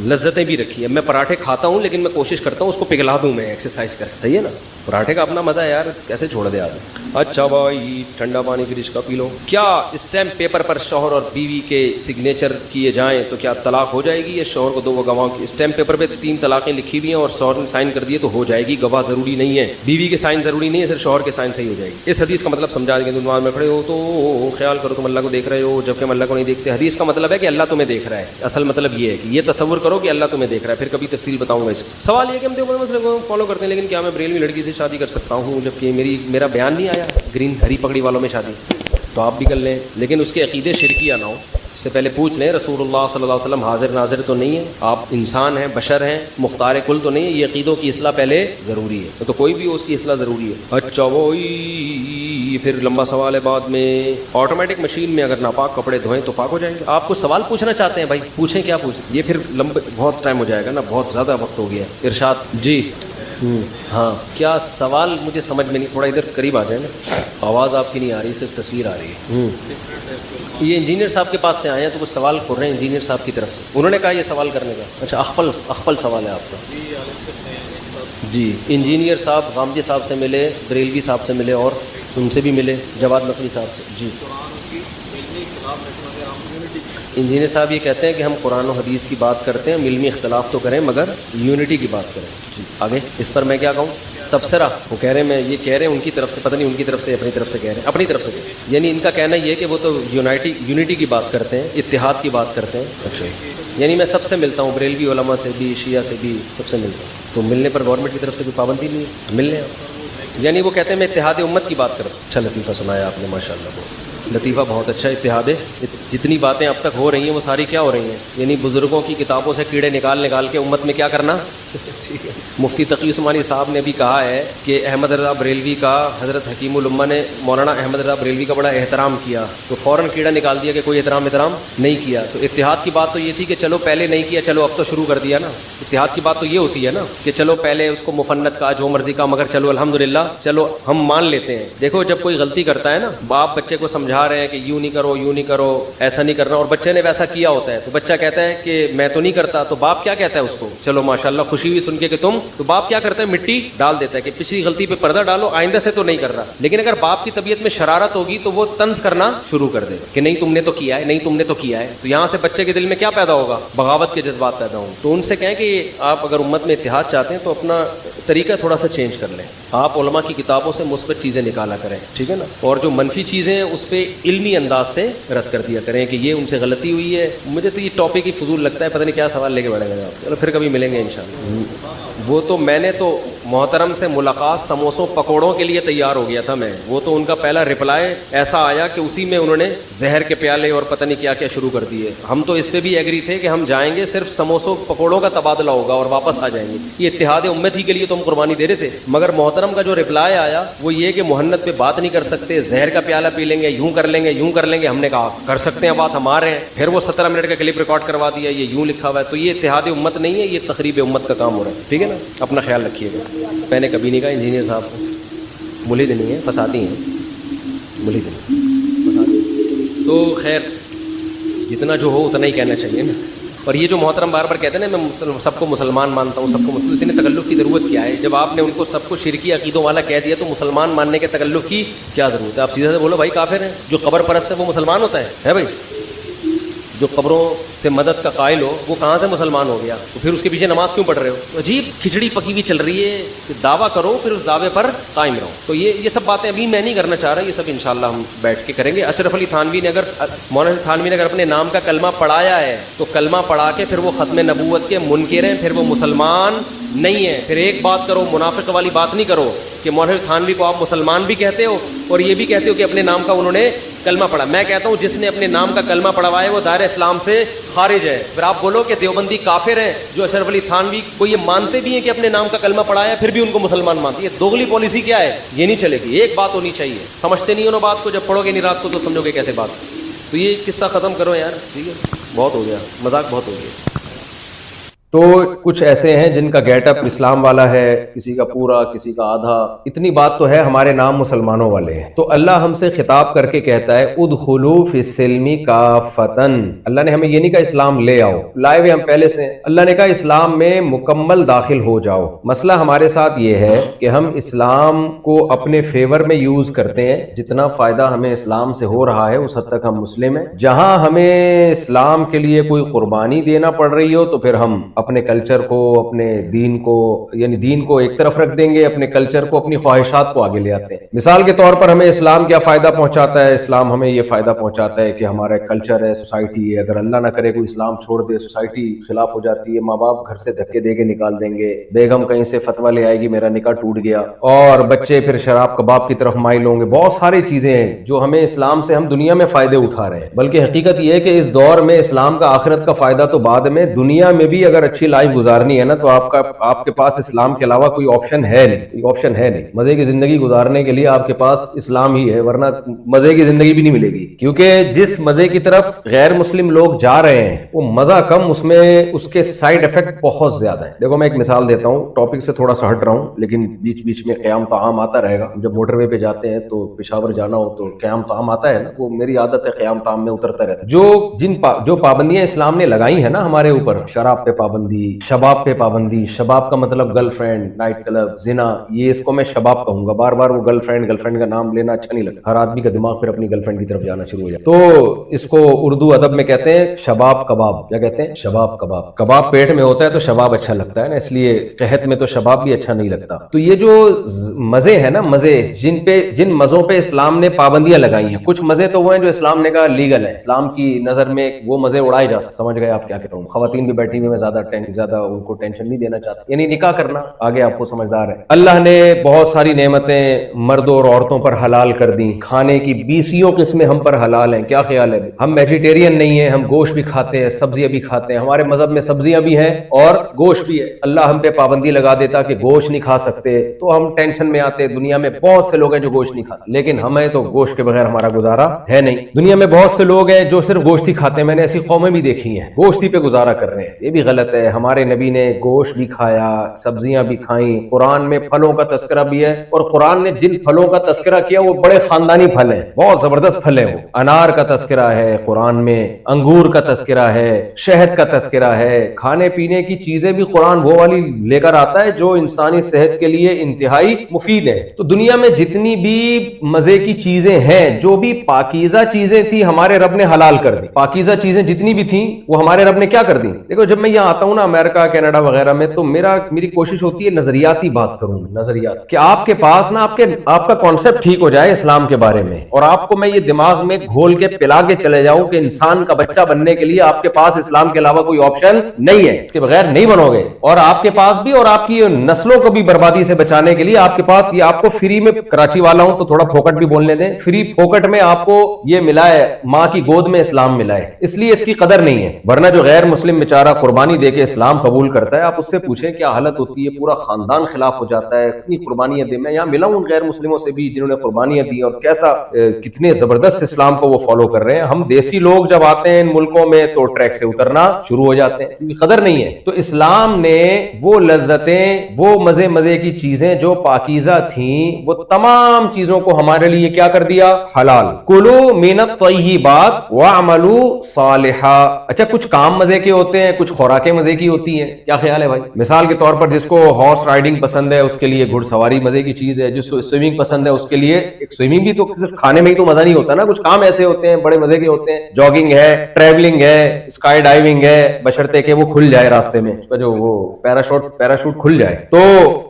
لذتیں بھی رکھی ہے. میں پراٹھے کھاتا ہوں لیکن میں کوشش کرتا ہوں اس کو پگھلا دوں میں ایکسرسائز کر, صحیح ہے نا. پراٹھے کا اپنا مزہ ہے یار, کیسے چھوڑ دے آدمی. اچھا بھائی ٹھنڈا پانی فریج کا پی لو. کیا اسٹیمپ پیپر پر شوہر اور بیوی کے سگنیچر کیے جائیں تو کیا طلاق ہو جائے گی؟ یا شوہر کو 2 گواہوں کی اسٹیمپ پیپر پہ 3 طلاقیں لکھی ہوئی ہیں اور شوہر نے سائن کر دیے تو ہو جائے گی, گواہ ضروری نہیں ہے, بیوی کے سائن ضروری نہیں ہے, صرف شوہر کے سائن سے ہی ہو جائے گی. اس حدیث کا مطلب سمجھا دیں گے. نماز میں کھڑے ہو تو خیال کرو تم اللہ کو دیکھ رہے ہو جبکہ ہم اللہ کو نہیں دیکھتے. حدیث کا مطلب ہے کہ اللہ تمہیں دیکھ رہا ہے, اصل مطلب یہ ہے کہ یہ تصور کرو کہ اللہ تمہیں دیکھ رہا ہے. پھر کبھی تفصیل بتاؤں گا اس کا. سوال یہ کہ ہم دیوبند مسئلے کو فالو کرتے ہیں, لیکن کیا میں بریلوی لڑکی سے شادی کر سکتا ہوں جبکہ میرا بیان نہیں آیا گرین ہری پگڑی والوں میں شادی؟ تو آپ بھی کر لیں, لیکن اس کے عقیدے شرکیہ نہ ہو. اس سے پہلے پوچھ لیں رسول اللہ صلی اللہ علیہ وسلم حاضر ناظر تو نہیں ہے, آپ انسان ہیں, بشر ہیں, مختار کل تو نہیں ہے. یہ عقیدوں کی اصلاح پہلے ضروری ہے, تو کوئی بھی اس کی اصلاح ضروری ہے. اچھا وہی یہ پھر لمبا سوال ہے بعد میں، آٹومیٹک مشین میں اگر ناپاک کپڑے دھوئیں تو پاک ہو جائیں گے؟ آپ کچھ سوال پوچھنا چاہتے ہیں بھائی، پوچھیں، کیا پوچھیں؟ یہ پھر لمبے بہت ٹائم ہو جائے گا نا، بہت زیادہ وقت ہو گیا ہے۔ ارشاد جی ہاں، کیا سوال مجھے سمجھ میں نہیں، تھوڑا ادھر قریب آ جائیں نا، آواز آپ کی نہیں آ رہی، صرف تصویر آ رہی ہے۔ یہ انجینئر صاحب کے پاس سے آئے ہیں تو کچھ سوال کر رہے ہیں انجینئر صاحب کی طرف سے، انہوں نے کہا یہ سوال کرنے کا۔ اچھا، اخپل سوال ہے آپ کا جی۔ انجینئر صاحب غامدی صاحب سے ملے، بریلوی صاحب سے ملے، اور ان سے بھی ملے، جواد نقوی صاحب سے جی۔ انجینئر صاحب یہ کہتے ہیں کہ ہم قرآن و حدیث کی بات کرتے ہیں، علمی اختلاف تو کریں مگر یونٹی کی بات کریں جی۔ آگے اس پر میں کیا کہوں؟ تبصرہ، وہ کہہ رہے ہیں، میں یہ کہہ رہے ہیں ان کی طرف سے، پتہ نہیں ان کی طرف سے اپنی طرف سے کہہ رہے ہیں، اپنی طرف سے، یعنی ان کا کہنا یہ ہے کہ وہ تو یونٹی کی بات کرتے ہیں، اتحاد کی بات کرتے ہیں۔ اچھا، یعنی میں سب سے ملتا ہوں، بریلوی علماء سے بھی، شیعہ سے بھی، سب سے ملتا ہوں، تو ملنے پر گورنمنٹ کی طرف سے کوئی پابندی نہیں ہے، مل لیں آپ۔ یعنی وہ کہتے ہیں میں اتحاد امت کی بات کرتا ہوں۔ اچھا لطیفہ سنایا آپ نے، ماشاء اللہ، لطیفہ بہت اچھا۔ اتحاد، جتنی باتیں اب تک ہو رہی ہیں وہ ساری کیا ہو رہی ہیں؟ یعنی بزرگوں کی کتابوں سے کیڑے نکال کے امت میں کیا کرنا۔ مفتی تقی عثمانی صاحب نے بھی کہا ہے کہ احمد رضا بریلوی کا، حضرت حکیم الامہ نے مولانا احمد رضا بریلوی کا بڑا احترام کیا، تو فوراً کیڑا نکال دیا کہ کوئی احترام نہیں کیا۔ تو اتحاد کی بات تو یہ تھی کہ چلو پہلے نہیں کیا، چلو اب تو شروع کر دیا نا۔ اتحاد کی بات تو یہ ہوتی ہے نا کہ چلو پہلے اس کو مفنت کا، جو مرضی کا، مگر چلو الحمدللہ، چلو ہم مان لیتے ہیں۔ دیکھو جب کوئی غلطی کرتا ہے نا، باپ بچے کو سمجھا رہے ہیں کہ یوں نہیں کرو، یوں نہیں کرو، ایسا نہیں کرنا، اور بچے نے ویسا کیا ہوتا ہے، تو بچہ کہتا ہے کہ میں تو نہیں کرتا، تو باپ کیا کہتا ہے اس کو؟ چلو ماشاءاللہ، خوشی ہوئی سن کے کہ تم، تو باپ کیا کرتا ہے؟ مٹی ڈال دیتا ہے کہ پچھلی غلطی پہ پردہ ڈالو، آئندہ سے تو نہیں کر رہا۔ لیکن اگر باپ کی طبیعت میں شرارت ہوگی تو وہ طنز کرنا شروع کر دے گا کہ نہیں تم نے تو کیا ہے، نہیں تم نے تو کیا ہے، تو یہاں سے بچے کے دل میں کیا پیدا ہوگا؟ بغاوت کے جذبات پیدا ہوں۔ تو ان سے کہیں کہ آپ اگر امت میں اتحاد چاہتے ہیں تو اپنا طریقہ تھوڑا سا چینج کر لیں، آپ علماء کی کتابوں سے مثبت چیزیں نکالا کریں، ٹھیک ہے نا، اور جو منفی چیزیں ہیں اس پہ علمی انداز سے رد کر دیا کریں کہ یہ ان سے غلطی ہوئی ہے۔ مجھے تو یہ ٹاپک ہی فضول لگتا ہے، پتہ نہیں کیا سوال لے کے بیٹھیں گے آپ، چلو پھر کبھی ملیں گے انشاءاللہ۔ وہ تو میں نے تو محترم سے ملاقات سموسوں پکوڑوں کے لیے تیار ہو گیا تھا میں، وہ تو ان کا پہلا رپلائی ایسا آیا کہ اسی میں انہوں نے زہر کے پیالے اور پتہ نہیں کیا کیا شروع کر دیے۔ ہم تو اس پہ بھی ایگری تھے کہ ہم جائیں گے، صرف سموسوں پکوڑوں کا تبادلہ ہوگا اور واپس آ جائیں گے، یہ اتحاد امت ہی کے لیے تو ہم قربانی دے رہے تھے۔ مگر محترم کا جو رپلائی آیا وہ یہ کہ محنت پہ بات نہیں کر سکتے، زہر کا پیالہ پی لیں گے، یوں کر لیں گے، یوں کر لیں گے۔ ہم نے کہا کر سکتے ہیں بات، ہمارے ہیں۔ پھر وہ 17 منٹ کا کلپ ریکارڈ کروا دیا، یہ یوں لکھا ہوا ہے، تو یہ اتحاد امت نہیں ہے، یہ تخریب امت کا کام ہو رہا ہے، ٹھیک ہے نا، اپنا خیال رکھیے گا۔ میں نے کبھی نہیں کہا انجینئر صاحب کو ملید نہیں ہے، فسادی ہیں، ملید نہیں فسادی۔ تو خیر جتنا جو ہو اتنا ہی کہنا چاہیے نا۔ اور یہ جو محترم بار بار کہتے ہیں نا میں سب کو مسلمان مانتا ہوں، سب کو مسلم، اتنے تکلف کی ضرورت کیا ہے؟ جب آپ نے ان کو سب کو شرکی عقیدوں والا کہہ دیا تو مسلمان ماننے کے تکلف کی کیا ضرورت ہے؟ آپ سیدھا سے بولو بھائی کافر ہیں، جو قبر پرست ہے وہ مسلمان ہوتا ہے بھائی؟ جو قبروں سے مدد کا قائل ہو وہ کہاں سے مسلمان ہو گیا؟ تو پھر اس کے پیچھے نماز کیوں پڑھ رہے ہو؟ تو عجیب کھچڑی پکی ہوئی چل رہی ہے کہ دعویٰ کرو پھر اس دعوے پر قائم رہو۔ تو یہ سب باتیں ابھی میں نہیں کرنا چاہ رہا، یہ سب انشاءاللہ ہم بیٹھ کے کریں گے۔ اشرف علی تھانوی نے مولانا تھانوی نے اگر اپنے نام کا کلمہ پڑھایا ہے تو کلمہ پڑھا کے پھر وہ ختم نبوت کے منکر ہیں، پھر وہ مسلمان نہیں ہے۔ پھر ایک بات کرو، منافق والی بات نہیں کرو کہ مولانا تھانوی کو آپ مسلمان بھی کہتے ہو اور یہ بھی کہتے ہو کہ اپنے نام کا انہوں نے کلمہ پڑھا۔ میں کہتا ہوں جس نے اپنے نام کا کلمہ پڑھوایا وہ دائرہ اسلام سے خارج ہے۔ پھر آپ بولو کہ دیوبندی کافر ہیں جو اشرف علی تھانوی کو یہ مانتے بھی ہیں کہ اپنے نام کا کلمہ پڑھایا پھر بھی ان کو مسلمان مانتے ہیں۔ یہ دوغلی پالیسی کیا ہے؟ یہ نہیں چلے گی، ایک بات ہونی چاہیے۔ سمجھتے نہیں ہو نا بات کو، جب پڑھو گے نہیں رات کو تو سمجھو گے کیسے بات۔ تو یہ قصہ ختم کرو یار، ٹھیک ہے، بہت ہو گیا، مذاق بہت ہو گیا۔ تو کچھ ایسے ہیں جن کا گیٹ اپ اسلام والا ہے، کسی کا پورا، کسی کا آدھا۔ اتنی بات تو ہے ہمارے نام مسلمانوں والے ہیں، تو اللہ ہم سے خطاب کر کے کہتا ہے ادخلوا فی السلم کافۃ۔ اللہ نے ہمیں یہ نہیں کہا اسلام لے آؤ، لائے ہوئے ہم پہلے سے، اللہ نے کہا اسلام میں مکمل داخل ہو جاؤ۔ مسئلہ ہمارے ساتھ یہ ہے کہ ہم اسلام کو اپنے فیور میں یوز کرتے ہیں، جتنا فائدہ ہمیں اسلام سے ہو رہا ہے اس حد تک ہم مسلم ہیں۔ جہاں ہمیں اسلام کے لیے کوئی قربانی دینا پڑ رہی ہو تو پھر ہم اپنے کلچر کو، اپنے دین کو، یعنی دین کو ایک طرف رکھ دیں گے، اپنے کلچر کو، اپنی خواہشات کو آگے لے آتے ہیں۔ مثال کے طور پر ہمیں اسلام کیا فائدہ پہنچاتا ہے؟ اسلام ہمیں یہ فائدہ پہنچاتا ہے کہ ہمارا کلچر ہے، سوسائٹی ہے، اگر اللہ نہ کرے کوئی اسلام چھوڑ دے سوسائٹی خلاف ہو جاتی ہے، ماں باپ گھر سے دھکے دے کے نکال دیں گے، بیگم کہیں سے فتویٰ لے آئے گی میرا نکاح ٹوٹ گیا، اور بچے پھر شراب کباب کی طرف مائل ہوں گے۔ بہت ساری چیزیں ہیں جو ہمیں اسلام سے ہم دنیا میں فائدے اٹھا رہے ہیں، بلکہ حقیقت یہ ہے کہ اس دور میں اسلام کا آخرت کا فائدہ تو بعد میں، دنیا میں بھی اگر اچھی لائف گزارنی ہے نا تو آپ کے پاس اسلام کے علاوہ کوئی آپشن ہے نہیں. مزے کی زندگی گزارنے کے لیے آپ کے پاس اسلام ہی ہے, ورنہ مزے کی زندگی بھی نہیں ملے گی. کیونکہ جس مزے کی طرف غیر مسلم لوگ جا رہے ہیں وہ مزہ کم, اس کے سائیڈ افیکٹ بہت زیادہ ہیں. دیکھو میں ایک مثال دیتا ہوں, ٹاپک سے تھوڑا سا ہٹ رہا ہوں لیکن بیچ بیچ میں قیام طعام آتا رہے گا. جب موٹر وے پہ جاتے ہیں تو پشاور جانا ہو تو قیام طعام آتا ہے نا, وہ میری عادت ہے قیام طعام میں اترتا رہتا ہے. جو پابندیاں اسلام نے لگائی ہیں نا ہمارے اوپر, شراب پہ پابندی, شباب پہ پابندی. شباب کا مطلب گرل فرینڈ, نائٹ کلب, زنا, یہ اس کو میں شباب کہوں گا. بار بار وہ گرل فرینڈ کا نام لینا اچھا نہیں لگتا. ہر آدمی کا دماغ پھر اپنی گرل فرینڈ کی طرف جانا شروع ہو جائے. تو اس کو اردو ادب میں کہتے ہیں شباب کباب. کیا کہتے ہیں؟ شباب کباب. کباب پیٹ میں ہوتا ہے تو شباب اچھا لگتا ہے نا, اس لیے قحط میں تو شباب بھی اچھا نہیں لگتا. تو یہ جو مزے ہیں نا, مزے جن مزوں پہ اسلام نے پابندیاں لگائی ہیں, کچھ مزے تو وہ ہیں جو اسلام نے کہا لیگل ہے, اسلام کی نظر میں وہ مزے اڑائے جا سکتے. سمجھ گئے آپ کیا کہتا ہوں؟ خواتین بھی بیٹھی ہوئی, میں زیادہ ان کو ٹینشن نہیں دینا چاہتا, یعنی نکاح کرنا آگے آپ کو سمجھدار ہے. اللہ نے بہت ساری نعمتیں مردوں اور عورتوں پر حلال کر دی. کھانے کی 20 قسمیں ہم پر حلال ہیں. کیا خیال ہے؟ ہم ویجیٹیرین نہیں ہیں, ہم گوشت بھی کھاتے ہیں, سبزیاں بھی کھاتے ہیں. ہمارے مذہب میں سبزیاں بھی ہیں اور گوشت بھی ہے. اللہ ہم پہ پابندی لگا دیتا کہ گوشت نہیں کھا سکتے تو ہم ٹینشن میں آتے. دنیا میں بہت سے لوگ ہیں جو گوشت نہیں کھاتے, لیکن ہمیں تو گوشت کے بغیر ہمارا گزارا ہے نہیں. دنیا میں بہت سے لوگ ہیں جو صرف گوشت ہی کھاتے ہیں. میں نے ایسی قومیں بھی دیکھی ہیں گوشت ہی پہ گزارا کر رہے ہیں. یہ بھی غلط ہے. ہمارے نبی نے گوشت بھی کھایا, سبزیاں بھی کھائیں. قرآن میں پھلوں کا تذکرہ بھی ہے, اور قرآن نے جن پھلوں کا تذکرہ کیا وہ بڑے خاندانی پھل ہیں, بہت زبردست پھل ہیں. وہ انار کا تذکرہ ہے قرآن میں, انگور کا تذکرہ ہے, شہد کا تذکرہ ہے. کھانے پینے کی چیزیں بھی قرآن وہ والی لے کر آتا ہے جو انسانی صحت کے لیے انتہائی مفید ہے. تو دنیا میں جتنی بھی مزے کی چیزیں ہیں, جو بھی پاکیزہ چیزیں تھی ہمارے رب نے حلال کر دی. پاکیزہ چیزیں جتنی بھی تھیں وہ ہمارے رب نے کیا کر دی. دیکھو جب میں یہاں آتا ہوں نا امریکہ, کینیڈا وغیرہ میں, تو میری کوشش ہوتی ہے نظریاتی بات کروں, نظریات, کہ آپ کے پاس نا آپ کا کانسیپٹ ٹھیک ہو جائے اسلام کے بارے میں, اور آپ کو میں یہ دماغ میں گھول کے پلا کے چلے جاؤں کہ انسان کا بچہ بننے کے لیے آپ کے پاس اسلام کے علاوہ کوئی آپشن نہیں ہے, اس کے بغیر نہیں بنو گے. اور آپ کے پاس بھی, اور آپ کی نسلوں کو بھی بربادی سے بچانے کے لیے آپ کے پاس یہ آپ کو فری میں, کراچی والا ہوں تو تھوڑا پھوکٹ بھی بولنے دیں, فری پھوکٹ میں آپ کو یہ ملا ہے, ماں کی گود میں اسلام ملا ہے, اس لیے اس کی قدر نہیں ہے. ورنہ جو غیر مسلم بیچارہ قربانی دے کے اسلام قبول کرتا ہے, آپ اس سے پوچھیں کیا حالت ہوتی ہے, پورا خاندان خلاف ہو جاتا ہے. اتنی قربانیاں دے, میں یہاں ملا ہوں ان غیر مسلموں سے بھی جنہوں نے قربانیاں دی, اور کیسا کتنے زبردست اسلام کو وہ فالو کر رہے ہیں. ہم دیسی لوگ جب آتے ہیں ان ملکوں میں تو ٹریک سے اترنا شروع ہو جاتے ہیں, کیونکہ قدر نہیں ہے. تو اسلام نے وہ لذتیں, وہ مزے کی چیزیں جو پاکیزہ تھیں, وہ تمام چیزوں کو ہمارے لیے کیا کر دیا, حلال. کلو من الطیبات واعملوا صالحا. اچھا کچھ کام مزے کے ہوتے ہیں, کچھ خوراکیں مزے کی ہوتی ہیں. کیا خیال ہے بھائی؟ مثال کے طور پر جس کو ہارس رائڈنگ پسند ہے اس کے لیے گھڑ سواری مزے کی چیز ہے, جس کو سوئمنگ پسند ہے اس کے لیے, ایک سوئمنگ بھی تو صرف کھانے میں ہی تو مزہ نہیں ہوتا نا, کچھ کام ایسے ہوتے ہیں بڑے مزے کے ہوتے ہیں. جاگنگ ہے, ٹریولنگ ہے, اسکائی ڈائیونگ ہے, بشرطے کہ وہ کھل جائے راستے میں, اس کا جو وہ پیراشوٹ کھل جائے. تو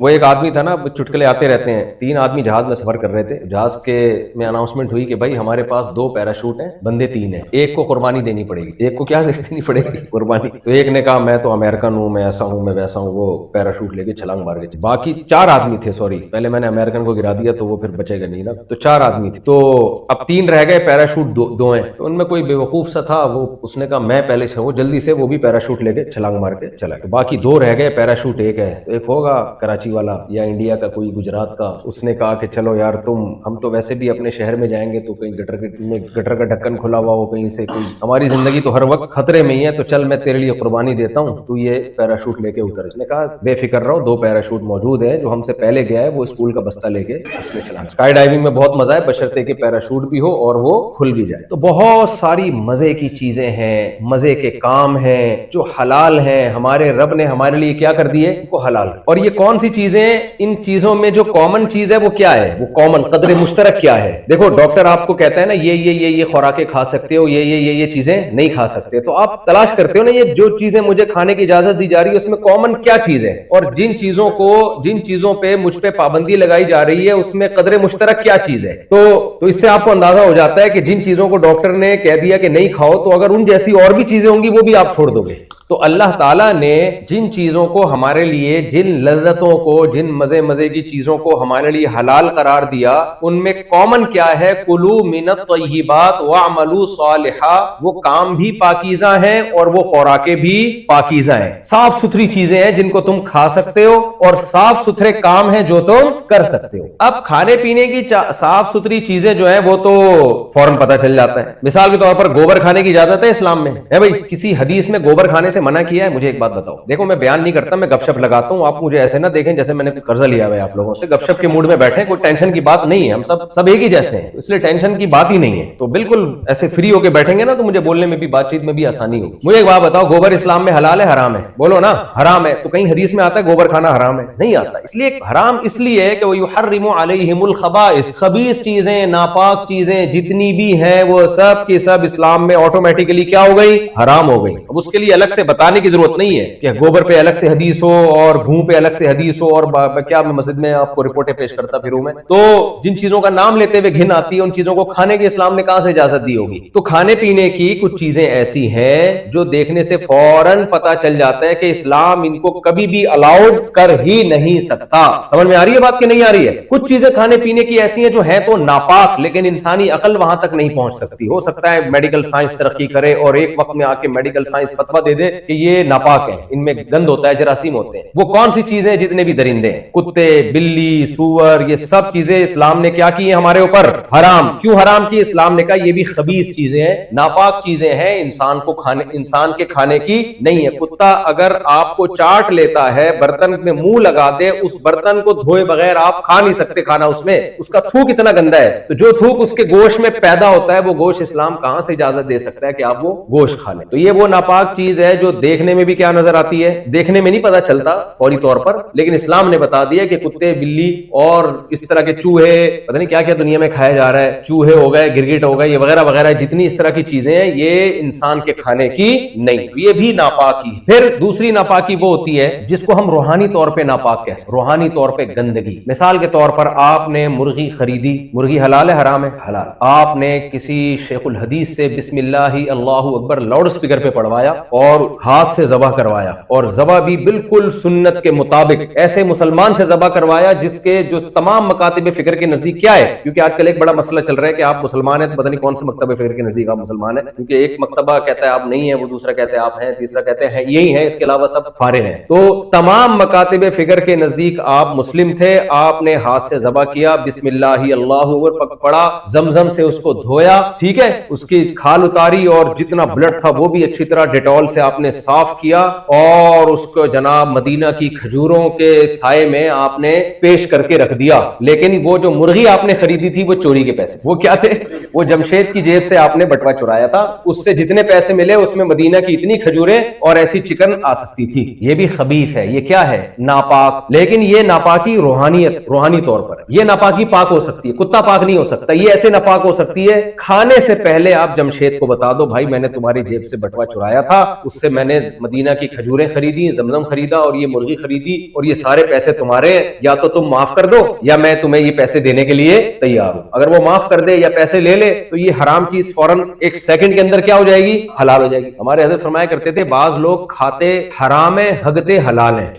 وہ ایک آدمی تھا نا, چٹکلے آتے رہتے ہیں, 3 آدمی جہاز میں سفر کر رہے تھے. جہاز کے میں اناؤنسمنٹ ہوئی کہ بھائی ہمارے پاس 2 پیراشوٹ ہیں, بندے 3 ہیں, ایک کو قربانی دینی پڑے گی. ایک کو کیا دینی پڑے گی؟ قربانی. تو ایک نے کہا میں تو امریکن ہوں, میں ایسا ہوں, میں ویسا ہوں, وہ پیراشوٹ لے کے چھلانگ مار گئے. باقی 4 آدمی تھے, سوری پہلے میں نے امریکن کو گرا دیا تو وہ پھر بچے گا نہیں نا, تو 4 آدمی تھے. تو اب 3 رہ گئے, پیراشوٹ 2 ہیں. تو ان میں کوئی بے وقوف سا تھا, وہ اس نے کہا میں پہلے سے, وہ جلدی سے وہ بھی پیراشوٹ لے کے چھلانگ مار کے چلا گیا. باقی 2 رہ گئے, پیراشوٹ ایک ہے. ایک ہوگا کراچی والا یا انڈیا کا کوئی, گجرات کا, اس نے کہا کہ چلو یار ہم تو ویسے بھی اپنے شہر میں جائیں گے تو کہیں گٹر کا ڈھکن کھلا ہوا ہو کہیں سے, کوئی ہماری زندگی تو ہر وقت خطرے میں ہی ہے, تو چل میں تیرے لیے قربانی دیتا ہوں, تو یہ پیراشوٹ لے کے اتر. اس نے کہا بے فکر رہو, 2 پیراشوٹ موجود ہیں, جو ہم سے پہلے گیا ہے وہ اسکول کا بستہ لے کے اس نے چلا. اسکائی ڈائیونگ میں بہت مزہ ہے, بشرطے کہ پیراشوٹ بھی ہو اور وہ کھل بھی جائے. تو بہت ساری مزے کی چیزیں ہیں, مزے کے کام ہیں جو حلال ہیں, ہمارے رب نے ہمارے لیے کیا کر دیے, وہ حلال. اور یہ کون سی چیزیں, ان چیزوں میں جو کامن چیز ہے وہ کیا ہے, وہ کامن قدر مشترک کیا ہے. دیکھو ڈاکٹر آپ کو کہتا ہے نا یہ خوراکیں کھا سکتے ہو, یہ چیزیں نہیں کھا سکتے, تو آپ تلاش کرتے ہو نا یہ جو چیزیں مجھے کھانے کی اجازت دی جا رہی ہے اس میں کامن کیا چیز ہے, اور جن چیزوں پہ مجھ پہ پابندی لگائی جا رہی ہے اس میں قدر مشترک کیا چیز ہے. تو اس سے آپ کو اندازہ ہو جاتا ہے کہ جن چیزوں کو ڈاکٹر نے کہہ دیا کہ نہیں کھاؤ, تو اگر ان جیسی اور بھی چیزیں ہوں گی وہ بھی آپ چھوڑ دو گے. تو اللہ تعالیٰ نے جن چیزوں کو ہمارے لیے، جن لذتوں کو، جن مزے کی چیزوں کو ہمارے لیے حلال قرار دیا، ان میں کامن کیا ہے؟ کلوا من الطیبات واعملوا صالحا، وہ کام بھی پاکیزہ ہیں اور وہ خوراکیں بھی پاکیزہ ہیں، صاف ستھری چیزیں ہیں جن کو تم کھا سکتے ہو، اور صاف ستھرے کام ہیں جو تم کر سکتے ہو۔ اب کھانے پینے کی صاف ستھری چیزیں جو ہیں وہ تو فوراً پتہ چل جاتا ہے۔ مثال کے طور پر گوبر کھانے کی اجازت ہے اسلام میں؟ ہے بھائی، کسی حدیث میں گوبر کھانے سے منع کیا ہے؟ مجھے ایک بات بتاؤ۔ دیکھو میں بیان نہیں کرتا، میں گپ شپ لگاتا ہوں، آپ مجھے ایسے نہ دیکھیں جیسے میں نے قرضہ لیا ہوا ہے آپ لوگوں سے، گپ شپ کے موڈ میں بیٹھے، کوئی ٹینشن کی بات نہیں ہے، ہم سب ایک ہی جیسے ہیں، اس لیے ٹینشن کی بات ہی نہیں ہے، تو بالکل ایسے فری ہو کے بیٹھیں گے نا تو مجھے بولنے میں بھی، بات چیت میں بھی آسانی ہوگی۔ مجھے ایک بات بتاؤ، گوبر اسلام میں حلال ہے حرام ہے؟ بولو نا، حرام ہے۔ تو کہیں حدیث میں آتا ہے گوبر کھانا حرام ہے؟ نہیں آتا۔ اس لیے حرام اس لیے ہے کہ وَيُحَرِّمُ عَلَيْهِمُ الْخَبَائِثَ، خبیث چیزیں، ناپاک چیزیں جتنی بھی ہیں وہ سب کی سب اسلام میں آٹومیٹکلی کیا ہو گئی؟ حرام ہو گئی۔ اب اس کے لیے الگ سے بتانے کی ضرورت نہیں ہے کہ گوبر پہ الگ سے حدیث ہو اور بھوں پہ الگ سے حدیث ہو، اور کیا میں مسجد میں آپ کو رپورٹیں پیش کرتا پھروں میں، تو جن چیزوں کا نام لیتے ہوئے گھن آتی ہے ان چیزوں کو کھانے کی اسلام نے کہاں سے اجازت دی ہوگی؟ تو کھانے پینے کی کچھ چیزیں ایسی ہیں جو دیکھنے سے فوراً پتہ چل جاتا ہے کہ اسلام ان کو کبھی بھی الاؤڈ کر ہی نہیں سکتا۔ سمجھ میں آ رہی ہے بات کہ نہیں آ رہی ہے؟ کچھ چیزیں کھانے پینے کی ایسی ہیں جو ہیں تو ناپاک، لیکن انسانی عقل وہاں تک نہیں پہنچ سکتی۔ ہو سکتا ہے میڈیکل سائنس ترقی کرے اور ایک وقت میں آ کے میڈیکل سائنس فتویٰ دے دے کہ یہ ناپاک ہے، ان میں گند ہوتا ہے، جراثیم ہوتے ہیں۔ وہ کون سی چیزیں؟ جتنے بھی درندے ہیں، کتے، بلی، سور، یہ سب چیزیں اسلام نے کیا کی ہیں ہمارے اوپر؟ حرام۔ کیوں حرام کی؟ اسلام نے کہا یہ بھی خبیث چیزیں ہیں، ناپاک چیزیں ہیں، انسان کے کھانے کی نہیں ہے۔ کتا اگر آپ کو چاٹ لیتا ہے، برتن میں منہ لگا دے، اس برتن کو دھوئے بغیر آپ کھا نہیں سکتے کھانا، اس میں اس کا تھوک اتنا گندا ہے، تو جو تھوک اس کے گوشت میں پیدا ہوتا ہے وہ گوشت اسلام کہاں سے اجازت دے سکتا ہے کہ آپ وہ گوشت کھا لیں؟ تو یہ وہ ناپاک چیز ہے جو دیکھنے میں بھی کیا نظر آتی ہے؟ دیکھنے میں نہیں پتا چلتا فوری طور پر، لیکن اسلام نے بتا دیا کہ کتے، بلی اور اس طرح کے چوہے، پتہ نہیں کیا کیا دنیا میں کھایا جا رہا ہے، چوہے ہو گئے، گرگٹ ہو گئے، یہ وغیرہ وغیرہ جتنی اس طرح کی چیزیں ہیں یہ انسان کے کھانے کی نہیں، تو یہ بھی ناپاکی۔ پھر دوسری ناپاکی وہ ہوتی ہے جس کو ہم روحانی طور پہ ناپاک کہتے ہیں، روحانی طور پہ گندگی۔ مثال کے طور پر آپ نے مرغی خریدی، مرغی حلال ہے حرام ہے؟ حلال۔ آپ نے کسی شیخ الحدیث سے بسم اللہ اللہ اکبر لاؤڈ سپیکر پہ پڑھوایا اور ہاتھ سے ذبح کروایا، اور ذبح بھی بالکل سنت کے مطابق، ایسے مسلمان سے ذبح کروایا جس کے جو تمام مکاتب فکر کے نزدیک کیا ہے، کیونکہ آج کل ایک بڑا مسئلہ چل رہا ہے کہ آپ مسلمان ہیں تو پتہ نہیں کون سے مکتبہ فکر کے نزدیک آپ مسلمان ہیں، کیونکہ ایک مکتبہ کہتا ہے آپ نہیں ہیں، وہ دوسرا کہتا ہے آپ ہیں، تیسرا کہتے ہیں یہی ہیں، اس کے علاوہ سب فارغ ہیں۔ تو تمام مکاتب فکر کے نزدیک آپ مسلم تھے، آپ نے ہاتھ سے ذبح کیا، بسم اللہ اللہ اکبر پڑھا، زمزم سے اس کو دھویا، ٹھیک ہے، اس کی کھال اتاری اور جتنا بلڈ تھا وہ بھی اچھی طرح ڈیٹول سے آپ نے صاف کیا، اور اس کو جناب مدینہ کی کھجوروں کے سائے میں آپ نے پیش کر کے رکھ دیا۔ لیکن وہ جو مرغی آپ نے خریدی تھی وہ چوری کے پیسے، وہ کیا تھے؟ وہ جمشید کی جیب سے آپ نے بٹوا چرایا تھا، اس سے جتنے پیسے ملے اس میں مدینہ کی اتنی کھجوریں اور ایسی چکن آ سکتی تھی۔ یہ بھی خبیث ہے، یہ کیا ہے؟ ناپاک۔ لیکن یہ ناپاکی روحانی طور پر ہے، یہ ناپاکی پاک ہو سکتی ہے، کتا پاک نہیں ہو سکتا، یہ ایسے ناپاک ہو سکتی ہے کھانے سے پہلے آپ جمشید کو بتا دو بھائی میں نے تمہاری جیب سے بٹوا چرایا تھا، اس سے میں نے مدینہ کی کھجوریں خریدی، زمزم خریدا اور یہ مرغی خریدی، اور یہ سارے پیسے تمہارے، یا تو تم معاف کر دو یا میں تمہیں یہ پیسے دینے کے لیے تیار ہوں۔ اگر وہ معاف کر دے یا پیسے لے لے تو یہ حرام چیز فوراً ایک سیکنڈ کے اندر کیا ہو جائے گی؟ حلال ہو جائے گی۔ ہمارے حضرت فرمایا کرتے تھے بعض لوگ کھاتے حرام ہے ہگتے حلال ہیں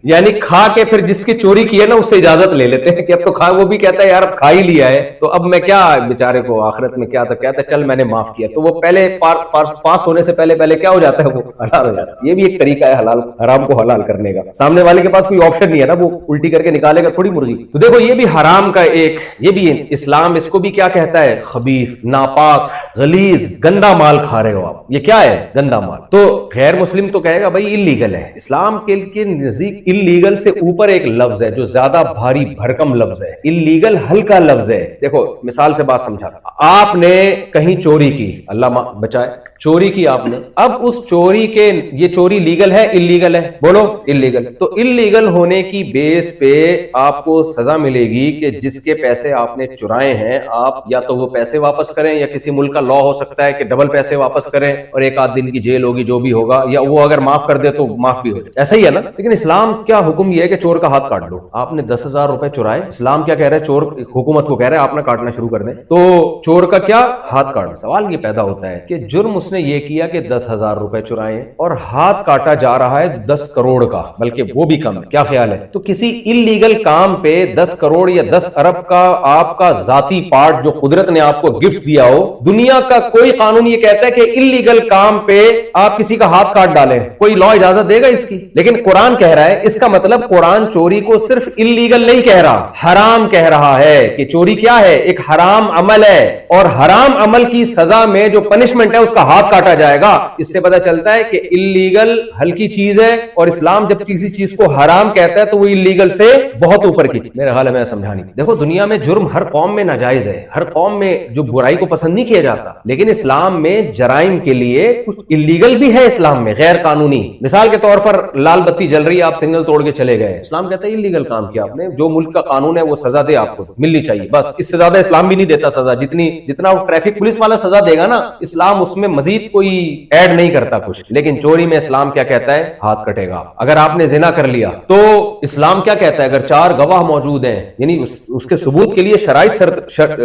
یعنی کھا کے پھر جس کی چوری کی ہے نا اس سے اجازت لے لیتے ہیں کہ اب تو کھا، وہ بھی کہتا ہے یار اب کھا ہی لیا ہے تو اب میں کیا، بیچارے کو آخرت میں کیا تھا، کہتا ہے چل میں نے معاف کیا، تو وہ پہلے پاس ہونے سے پہلے کیا ہو جاتا ہے؟ وہ حلال ہو جاتا ہے۔ یہ بھی ایک طریقہ ہے حلال حرام کو حلال کرنے کا، سامنے والے کے پاس کوئی آپشن نہیں ہے نا، وہ الٹی کر کے نکالے گا تھوڑی مرغی۔ تو دیکھو یہ بھی حرام کا ایک، یہ بھی اسلام اس کو بھی کیا کہتا ہے؟ خبیث، ناپاک، غلیظ، گندا مال کھا رہے ہو آپ، یہ کیا ہے؟ گندا مال۔ تو غیر مسلم تو کہے گا بھائی اللیگل ہے، اسلام کے نزدیک اللیگل سے اوپر ایک لفظ ہے جو زیادہ بھاری بھرکم لفظ ہے، اللیگل ہلکا لفظ ہے۔ دیکھو مثال سے بات سمجھا، آپ نے کہیں چوری کی، اللہ بچائے، چوری کی آپ نے، اب اس چوری کے، یہ چوری لیگل ہے اللیگل ہے؟ بولو اللیگل۔ تو اللیگل ہونے کی بیس پہ آپ کو سزا ملے گی کہ جس کے پیسے آپ نے چرائے ہیں آپ یا تو وہ پیسے واپس کریں، یا کسی ملک کا لا ہو سکتا ہے کہ ڈبل پیسے واپس کریں اور 1 آدھ دن کی جیل ہوگی جو بھی ہوگا، یا وہ اگر معاف کر دے تو معاف بھی ہو جائے، ایسا ہی ہے نا۔ لیکن اسلام کیا حکم یہ ہے کہ چور کا ہاتھ کاٹ دو. آپ نے 10,000 روپے چرائے, اسلام کیا کہہ رہا ہے؟ چور حکومت کو کہہ رہا ہے آپ نہ کاٹنا شروع کر دیں, تو چور کا کیا ہاتھ کاٹ. سوال یہ پیدا ہوتا ہے کہ جرم اس نے یہ کیا کہ 10,000 روپے چرائے اور ہاتھ کاٹا جا رہا ہے 10 کروڑ کا, بلکہ وہ بھی کم ہے. کیا خیال ہے؟ تو کسی انلیگل کام پہ 10 کروڑ یا 10 ارب کا آپ کا ذاتی پارٹ جو قدرت نے آپ کو گفٹ دیا ہو, دنیا کا کوئی قانون یہ کہتا ہے کہ انلیگل کام پہ آپ کسی کا ہاتھ کاٹ ڈالیں؟ کوئی لا اجازت دے گا اس کی؟ لیکن قرآن کہہ رہا ہے, اس کا مطلب قرآن چوری کو صرف انلیگل نہیں کہہ رہا, حرام کہہ رہا ہے کہ چوری کیا ہے؟ ایک حرام عمل ہے, اور حرام عمل کی سزا میں جو پنشمنٹ ہے اس کا ہاتھ کاٹا جائے گا. اس سے پتہ چلتا ہے کہ انلیگل ہلکی چیز ہے, اور اسلام جب کسی چیز کو حرام کہتا ہے تو وہ انلیگل سے بہت اوپر کی. میرے خیال میں سمجھانی, دیکھو دنیا میں جرم ہر قوم میں ناجائز ہے, ہر قوم میں جو برائی کو پسند نہیں کیا جاتا, لیکن اسلام میں جرائم کے لیے کچھ انلیگل بھی ہے. اسلام میں غیر قانونی, مثال کے طور پر لال بتی جل رہی ہے, آپ سگنل توڑ کے چلے گئے, اسلام کہتا ہے انلیگل کام کیا آپ نے, جو ملک کا قانون ہے وہ سزا دے, آپ کو ملنی چاہیے, بس اس سے زیادہ اسلام بھی نہیں دیتا سزا. جتنا وہ ٹریفک پولیس والا سزا دے گا نا, اسلام اس میں مزید کوئی ایڈ نہیں کرتا کچھ. لیکن چوری میں اسلام کیا کہتا ہے؟ ہاتھ کٹے گا. اگر آپ نے زنا کر لیا تو اسلام کیا کہتا ہے؟ اگر 4 گواہ موجود ہیں, یعنی اس کے ثبوت کے لیے شرائط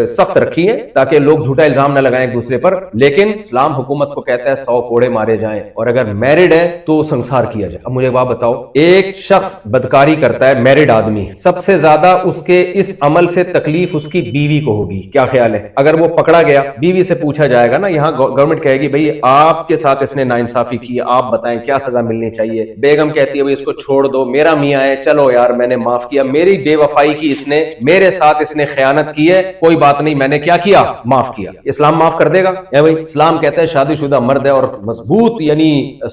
سخت رکھی ہیں تاکہ لوگ جھوٹا الزام نہ لگائیں ایک دوسرے پر, لیکن اسلام حکومت کو کہتا ہے 100 کوڑے مارے جائیں, اور اگر میرڈ ہے تو سنسار کیا جائے. اب مجھے بات بتاؤ, ایک شخص بدکاری کرتا ہے, میرڈ آدمی, سب سے زیادہ اس کے اس عمل سے تکلیف اس کی بیوی کو ہوگی. کیا خیال ہے؟ اگر وہ پکڑا گیا, بیوی سے پوچھا جائے گا نا, یہاں گورنمنٹ کہے گی بھئی آپ کے ساتھ اس نے ناانصافی کی, آپ بتائیں کیا سزا ملنی چاہیے. بیگم کہتی ہے بھئی اس کو چھوڑ دو, میرا میاں ہے, چلو یار میں نے معاف کیا, میری بے وفائی کی اس نے, میرے ساتھ اس نے خیانت کی ہے, کوئی بات نہیں, میں نے کیا کیا؟ معاف کیا. اسلام معاف کر دے گا؟ بھئی اسلام کہتا ہے شادی شدہ مرد ہے اور مضبوط یعنی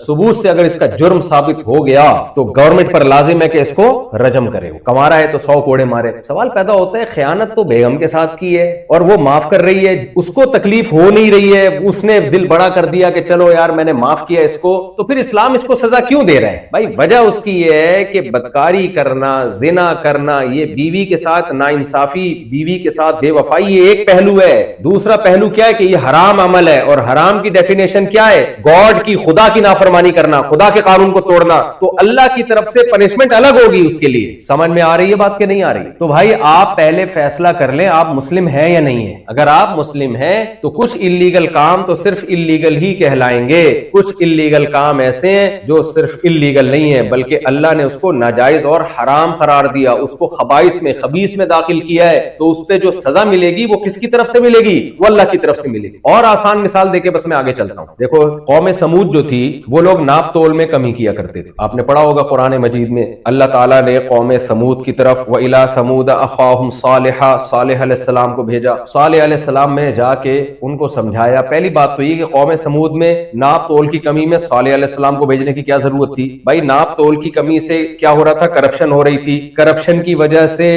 ثبوت سے اگر اس کا جرم ثابت ہو گیا تو گورنمنٹ پر لازم ہے کہ اس کو رجم کرے. کما رہا ہے تو 100 کوڑے مارے. سوال پیدا ہوتا ہے, خیانت تو بیگم کے ساتھ کی ہے اور وہ معاف کر رہی ہے, اس کو تکلیف ہو نہیں رہی ہے, اس نے دل بڑا کر دیا کہ چلو یار میں نے معاف کیا اس کو, تو پھر اسلام اس کو سزا کیوں دے رہا ہے؟ بھائی وجہ اس کی یہ ہے کہ بدکاری کرنا, زنا کرنا, یہ بیوی کے ساتھ ناانصافی, بیوی کے ساتھ بے وفائی, یہ ایک پہلو ہے. دوسرا پہلو کیا ہے کہ یہ حرام عمل ہے, اور حرام کی ڈیفینیشن کیا ہے؟ گاڈ کی, خدا کی نافرمانی کرنا, خدا کے قانون کو توڑنا. تو اللہ کی طرف سے پنشمنٹ الگ ہوگی اس کے لیے. سمجھ میں آ رہی ہے بات کہ نہیں آ رہی؟ تو بھائی آپ پہلے فیصلہ کر لیں آپ مسلم ہیں یا نہیں ہیں. اگر آپ مسلم ہیں تو کچھ انلیگل کام تو صرف انلیگل ہی کہلائیں گے, کچھ انلیگل کام ایسے ہیں جو صرف انلیگل نہیں ہیں بلکہ اللہ نے اس کو ناجائز اور حرام قرار دیا, اس کو خبائث میں, خبیث میں داخل کیا ہے. تو اس پہ جو سزا ملے گی وہ کس کی طرف سے ملے گی؟ وہ اللہ کی طرف سے ملے گی. اور آسان مثال دے کے بس میں آگے چلتا ہوں. دیکھو قوم سمود جو تھی وہ لوگ ناپ تول میں کمی کیا کرتے تھے. آپ نے پڑھا ہوگا قرآن مجید میں اللہ تعالیٰ نے قوم سمود کی طرف وَإِلَىٰ ثَمُودَ أَخَاهُمْ صَالِحًا, صالح علیہ السلام کو بھیجا. صالح علیہ السلام میں جا کے ان کو سمجھایا. پہلی بات تو یہ کہ قوم سمود میں ناپ تول کی کمی میں صالح علیہ السلام کو بھیجنے کی کیا ضرورت تھی؟ بھائی ناپ تول کی کمی سے کیا ہو رہا تھا؟ کرپشن ہو رہی تھی, کرپشن کی وجہ سے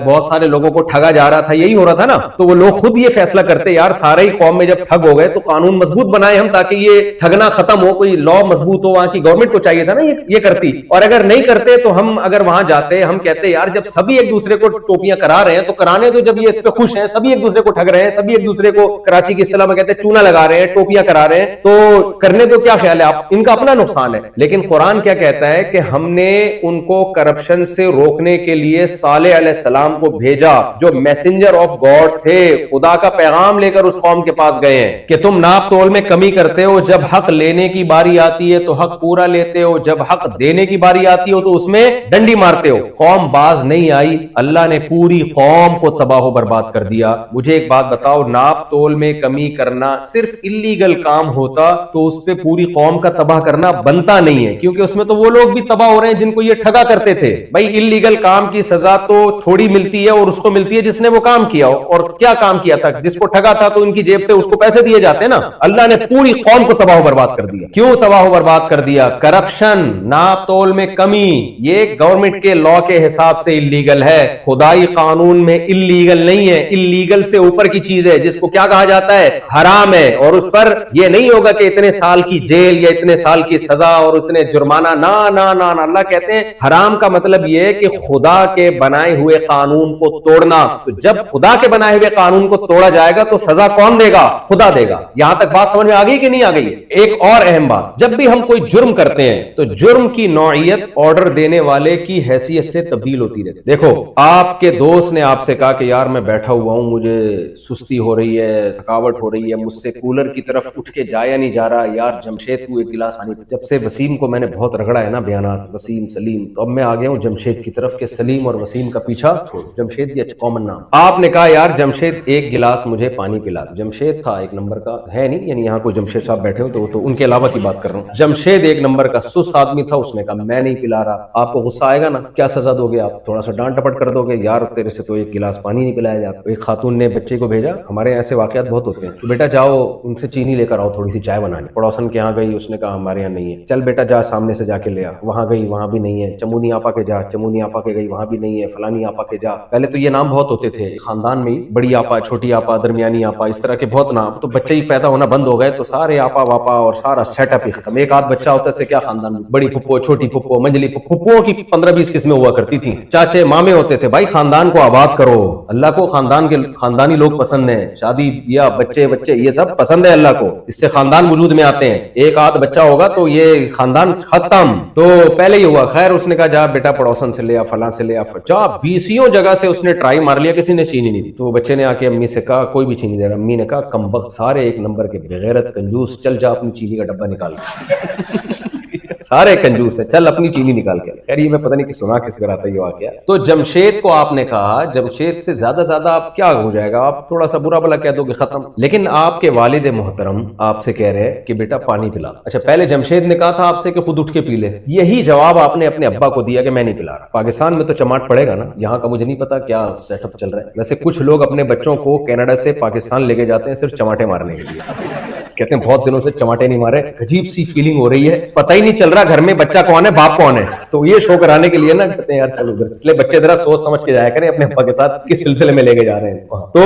بہت سارے لوگوں کو ٹھگا جا رہا تھا, یہی ہو رہا تھا نا. تو وہ لوگ خود یہ فیصلہ کرتے یار سارے ہی قوم میں جب ٹھگ ہو گئے تو قانون مضبوط بنائے ہم تاکہ یہ ٹھگنا ختم ہو, کوئی لا مضبوط ہو. وہاں کی گورنمنٹ کو چاہیے تھا نا یہ کرتی, اور اگر نہیں کرتے تو ہم اگر وہاں جاتے ہم کہتے یار جب سبھی ایک دوسرے کو ٹوپیاں کرا رہے ہیں تو کرانے تو, جب یہ اس پہ خوش ہیں, سبھی ایک دوسرے کو ٹھگ رہے ہیں, سبھی ایک دوسرے کو کراچی کی اصطلاح میں کہتے ہیں چونا لگا رہے ہیں, ٹوپیاں کرا رہے ہیں, تو کرنے تو کیا خیال ہے آپ, ان کا اپنا نقصان ہے. لیکن قرآن کیا کہتا ہے کہ ہم نے ان کو کرپشن سے روکنے کے لیے صالح علیہ السلام کو بھیجا جو میسنجر آف گاڈ تھے, خدا کا پیغام لے کر اس قوم کے پاس گئے ہیں کہ تم ناپ تول میں کمی کرتے ہو, جب حق لینے کی باری آتی ہے تو حق پورا لیتے ہو, جب حق دینے کی باری آتی ہو تو اس میں ڈنڈی مارتے ہو. قوم باز نہیں آئی, اللہ نے پوری قوم کو تباہ و برباد کر دیا. مجھے ایک بات بتاؤ, ناپ تول میں کمی کرنا صرف انلیگل کام ہوتا تو اس پہ پوری قوم کا تباہ کرنا بنتا نہیں ہے, کیونکہ اس میں تو وہ لوگ بھی تباہ ہو رہے ہیں جن کو یہ ٹھگا کرتے تھے. بھائی انلیگل کام کی سزا تو تھوڑی ملتی ہے, اور اس کو ملتی ہے جس نے وہ کام کیا ہو. اور کیا کام کیا تھا؟ جس کو ٹھگا تھا تو ان کی جیب سے اس کو پیسے دیے جاتے ہیں نا. اللہ نے پوری قوم کو تباہ و برباد کر دیا. کیوں تباہ و برباد کر دیا؟ کرپشن, ناپ تول میں کمی, یہ گورنمنٹ کے لا کے حساب سے انلیگل ہے, خدائی قانون میں انلیگل نہیں ہے. انلیگل سے اوپر کی چیز ہے جس کو کیا کہا جاتا ہے؟ حرام ہے. اور اس پر یہ نہیں ہوگا کہ اتنے سال کی جیل یا اتنے سال کی سزا اور اتنے جرمانہ, نا نا نا. اللہ کہتے ہیں حرام کا مطلب یہ ہے کہ خدا کے بنائے ہوئے قانون کو توڑنا. تو جب خدا کے بنائے ہوئے قانون کو توڑا جائے گا تو سزا کون دے گا؟ خدا دے گا. یہاں تک بات سمجھ میں آ گئی کہ نہیں آ گئی؟ ایک اور اہم بات, جب بھی ہم کوئی جرم کرتے ہیں تو جرم کی نوعیت نوعیت آرڈر دینے والے کی حیثیت سے تبدیل ہوتی رہتی. دیکھو آپ کے دوست نے آپ سے کہا کہ یار میں بیٹھا ہوا ہوں, مجھے سستی ہو رہی ہے, تھکاوٹ ہو رہی ہے, مجھ سے کولر کی طرف اٹھ کے جایا نہیں جا رہا, یار جمشید تو ایک گلاس پانی. جب سے وسیم کو میں نے بہت رگڑا ہے نا بیانات, وسیم سلیم, تو اب میں آ گیا ہوں جمشید کی طرف کہ سلیم اور وسیم کا پیچھا چھوڑ. جمشید یہ کامن نام. آپ نے کہا یار جمشید ایک گلاس مجھے پانی پلا. جمشید تھا ایک نمبر کا, ہے نہیں یعنی یہاں کوئی جمشید صاحب بیٹھے ہو تو ان کے علاوہ کی بات کر رہا ہوں. جمشید ایک نمبر کا سست آدمی تھا, اس نے کہا میں نہیں پلا رہا. آپ کو غصہ آئے گا نا, کیا سزا دو گے آپ؟ تھوڑا سا ڈانٹ ٹپٹ کر دو گے, یار تیرے سے تو ایک گلاس پانی نہیں پلایا جاتا. ایک خاتون نے بچے کو بھیجا, ہمارے ایسے واقعات بہت ہوتے ہیں, کہ بیٹا جاؤ ان سے چینی لے کر آؤ, تھوڑی سی چائے بنانی. پڑوسن کے یہاں گئی, اس نے کہا ہمارے یہاں نہیں ہے. چل بیٹا جا سامنے سے جا کے لے آ. وہاں گئی, وہاں بھی نہیں ہے. چمونی آپا کے جا, چمونی آپا کے گئی, وہاں بھی نہیں ہے. فلانی آپا کے جا. پہلے تو یہ نام بہت ہوتے تھے خاندان میں, بڑی آپا, چھوٹی آپا, درمیانی آپا, اس طرح کے بہت نام. تو بچے ہی پیدا ہونا بند ہو گئے تو سارے آپا واپا اور سارا سیٹ اپ ہی ختم. ایک آدھ بچہ ہوتا سے کیا خاندان میں, بڑی پھپھو, چھوٹی پھپھو, منجلی پھپھو. پھپھوؤں کی 15-20 قسمیں ہوا کرتی تھیں. چاچے مامے ہوتے تھے. بھائی خاندان کو آباد کرو, اللہ کو خاندانی لوگ پسند ہیں. شادی یا بچے یہ سب پسند ہے اللہ کو, اس سے خاندان وجود میں آتے ہیں. ایک آدھ بچہ ہوگا تو یہ خاندان ختم. تو پہلے ہی ہوا. خیر اس نے کہا جا بیٹا پڑوسن سے لے آ, فلاں سے لے آ. جا 20 جگہ سے اس نے ٹرائی مار لیا, کسی نے چینی نہیں دی. تو بچے نے آ کے امی سے کہا کوئی بھی چینی دے رہا. امی نے کہا کمبخت, سارے ایک نمبر کے بغیرت کنجوس, چل جا اپنی چینی کا ڈبہ نکال. سارے کنجوس ہے, چل اپنی چینی نکال کے. خیر یہ میں پتہ نہیں کہ سنا کس طرح آتا یہ واقعہ. تو جمشید کو آپ نے کہا, جمشید سے زیادہ آپ کیا ہو جائے گا, آپ تھوڑا سا برا بلا کہہ دو گے ختم. لیکن آپ کے والد محترم آپ سے کہہ رہے کہ بیٹا پانی پلا. اچھا پہلے جمشید نے کہا تھا آپ سے کہ خود اٹھ کے پی لے, یہی جواب آپ نے اپنے ابا کو دیا کہ میں نہیں پلا رہا. پاکستان میں تو چماٹ پڑے گا نا, یہاں کا مجھے نہیں پتا کیا سیٹ اپ چل رہا ہے. ویسے کچھ لوگ اپنے بچوں کو کینیڈا سے پاکستان لے کے جاتے ہیں صرف چماٹے مارنے کے لیے. کہتے ہیں بہت دنوں سے چماٹے نہیں مارے, عجیب سی فیلنگ ہو رہی ہے, پتہ ہی نہیں چل رہا گھر میں بچہ کون ہے باپ کون ہے. تو یہ شو کرانے کے لیے نا کہتے ہیں یار چلو ادھر, اس لیے بچے ذرا سوچ سمجھ کے جایا کریں اپنے ابا کے ساتھ کس سلسلے میں لے کے جا رہے ہیں. تو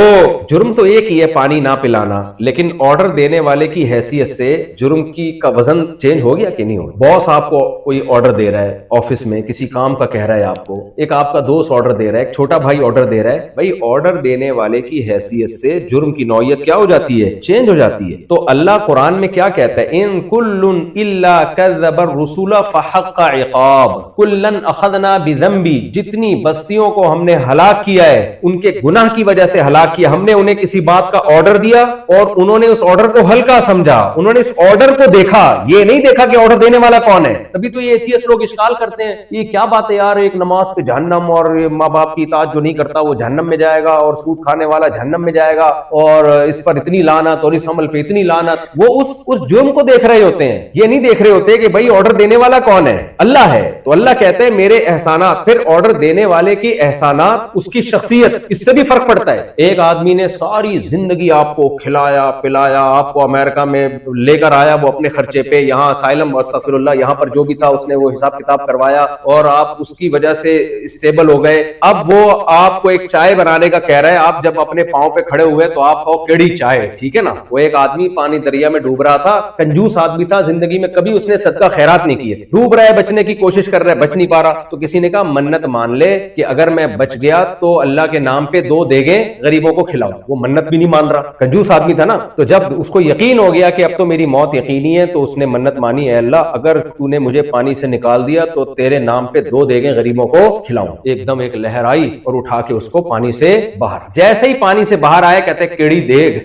جرم تو ایک ہی ہے, پانی نہ پلانا, لیکن آرڈر دینے والے کی حیثیت سے جرم کا وزن چینج ہو گیا کہ نہیں ہو گیا. باس آپ کو کوئی آرڈر دے رہا ہے آفس میں, کسی کام کا کہہ رہا ہے آپ کو, ایک آپ کا دوست آرڈر دے رہا ہے, ایک چھوٹا بھائی آرڈر دے رہا ہے. بھائی آرڈر دینے والے کی حیثیت سے جرم کی نوعیت کیا ہو جاتی ہے, چینج ہو جاتی ہے. تو اللہ قرآن میں کیا کہتا ہے, ان کل الا کذب الرسول فحق عقاب کلن اخذنا بذنبی, جتنی بستیوں کو ہم نے ہلاک کیا ہے ان کے گناہ کی وجہ سے ہلاک کیا. ہم نے انہیں کسی بات کا آرڈر دیا اور انہوں نے اس آرڈر کو ہلکا سمجھا, انہوں نے اس آرڈر کو دیکھا, یہ نہیں دیکھا کہ آرڈر دینے والا کون ہے. تبھی تو یہ ایتھیسٹ لوگ اشکال کرتے ہیں, یہ کیا بات ہے یار, ایک نماز پہ جہنم, اور ماں باپ کی اطاعت جو نہیں کرتا وہ جہنم میں جائے گا, اور سود کھانے والا جہنم میں جائے گا, اور اس پر اتنی لعنت اور اس عمل پہ اتنی لعنت. وہ اس جرم کو دیکھ رہے ہوتے ہیں, یہ نہیں دیکھ رہے ہوتے کہ بھائی آرڈر دینے والا کون ہے, اللہ ہے. تو اللہ کہتے ہیں میرے احسانات, پھر آرڈر دینے والے کے احسانات, اس کی شخصیت, اس سے بھی فرق پڑتا ہے. ایک آدمی نے ساری زندگی آپ کو کھلایا پلایا, آپ کو امریکہ میں لے کر آیا وہ اپنے خرچے پہ, یہاں اسائلم استغفر اللہ, یہاں پر جو بھی تھا اس نے وہ حساب کتاب کروایا, اور آپ اس کی وجہ سے اسٹیبل ہو گئے. اب وہ آپ کو ایک چائے بنانے کا کہہ رہا ہے, آپ جب اپنے پاؤں پہ کھڑے ہوئے تو آپ کو کیڑی چائے, ٹھیک ہے نا. وہ ایک آدمی پانی دریا میں ڈوب رہا تھا, کنجوس آدمی تھا, زندگی میں کبھی اس نے صدقہ خیرات نہیں کیے, ڈوب رہا ہے, بچنے کی کوشش کر رہا ہے, بچ نہیں پا رہا. تو کسی نے کہا منت مان لے کہ اگر میں بچ گیا تو اللہ کے نام پہ 2 دیگیں غریبوں کو کھلاؤ. وہ منت بھی نہیں مان رہا, کنجوس آدمی تھا نا. تو جب اس کو یقین ہو گیا کہ اب تو میری موت یقینی ہے, تو اس نے منت مانی, اے اللہ اگر تو نے مجھے پانی سے نکال دیا تو تیرے نام پہ 2 دیگیں غریبوں کو کھلاؤں. ایک دم ایک لہر آئی اور اٹھا کے اس کو پانی سے باہر, جیسے ہی پانی سے باہر آیا کہتے ہیں کیڑی دیگ,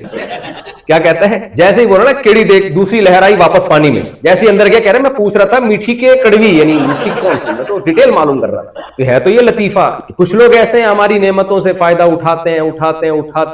کیا کہتا ہے, جیسے ہی بول رہا نا کیڑی دیکھ, دوسری لہر آئی واپس پانی میں, جیسے ہی اندر گیا کہہ رہے میں پوچھ رہا تھا میٹھی کے کڑوی, یعنی میٹھی کون سی, میں تو ڈیٹیل معلوم کر رہا تھا. تو ہے تو یہ لطیفہ, کچھ لوگ ایسے ہیں ہماری نعمتوں سے فائدہ اٹھاتے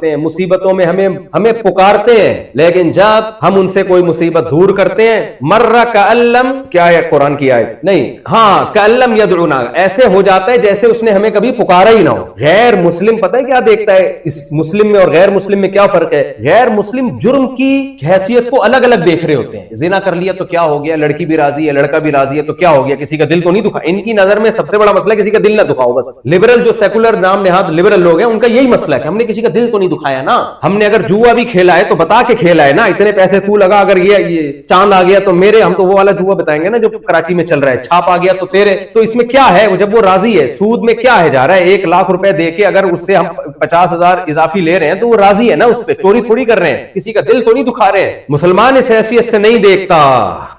ہیں, مصیبتوں میں ہمیں پکارتے ہیں, لیکن جب ہم ان سے کوئی مصیبت دور کرتے ہیں, مرہ کألم, کیا ہے قرآن کی آیت نہیں, ہاں کألم یدعونا, ایسے ہو جاتا ہے جیسے اس نے ہمیں کبھی پکارا ہی نہ ہو. غیر مسلم پتہ ہے کیا دیکھتا ہے, اس مسلم میں اور غیر مسلم میں کیا فرق ہے. غیر مسلم جرم کی حیثیت کو الگ الگ دیکھ رہے ہوتے ہیں. زنا کر لیا تو کیا ہو گیا, لڑکی بھی راضی ہے, لڑکا بھی راضی ہے تو کیا ہو گیا, کسی کا دل تو نہیں دکھا. ان کی نظر میں سب سے بڑا مسئلہ کسی کا دل نہ دکھاؤ. بس لبرل جو سیکولر نام نہاد لبرل لوگ ہیں ان کا یہی مسئلہ ہے کہ ہم نے کسی کا دل تو نہیں دکھایا نا. ہم نے اگر جوا بھی کھیلا ہے تو بتا کے کھیلا ہے نا, اتنے پیسے تو لگا, اگر یہ چاند آ گیا تو میرے, ہم تو وہ والا جوا بتائیں گے نا جو کراچی میں چل رہا ہے, چھاپ آ گیا تو تیرے. تو اس میں کیا ہے, جب وہ راضی ہے, سود میں کیا ہے جا رہا ہے, 1 لاکھ روپے دے کے اگر اس سے ہم 50,000 اضافی لے رہے ہیں تو وہ راضی ہے نا, اس پہ چوری تھوڑی کر رہے ہیں. کسی کا دل تو نہیں دکھا رہے ہیں. مسلمان اس حیثیت سے نہیں دیکھتا,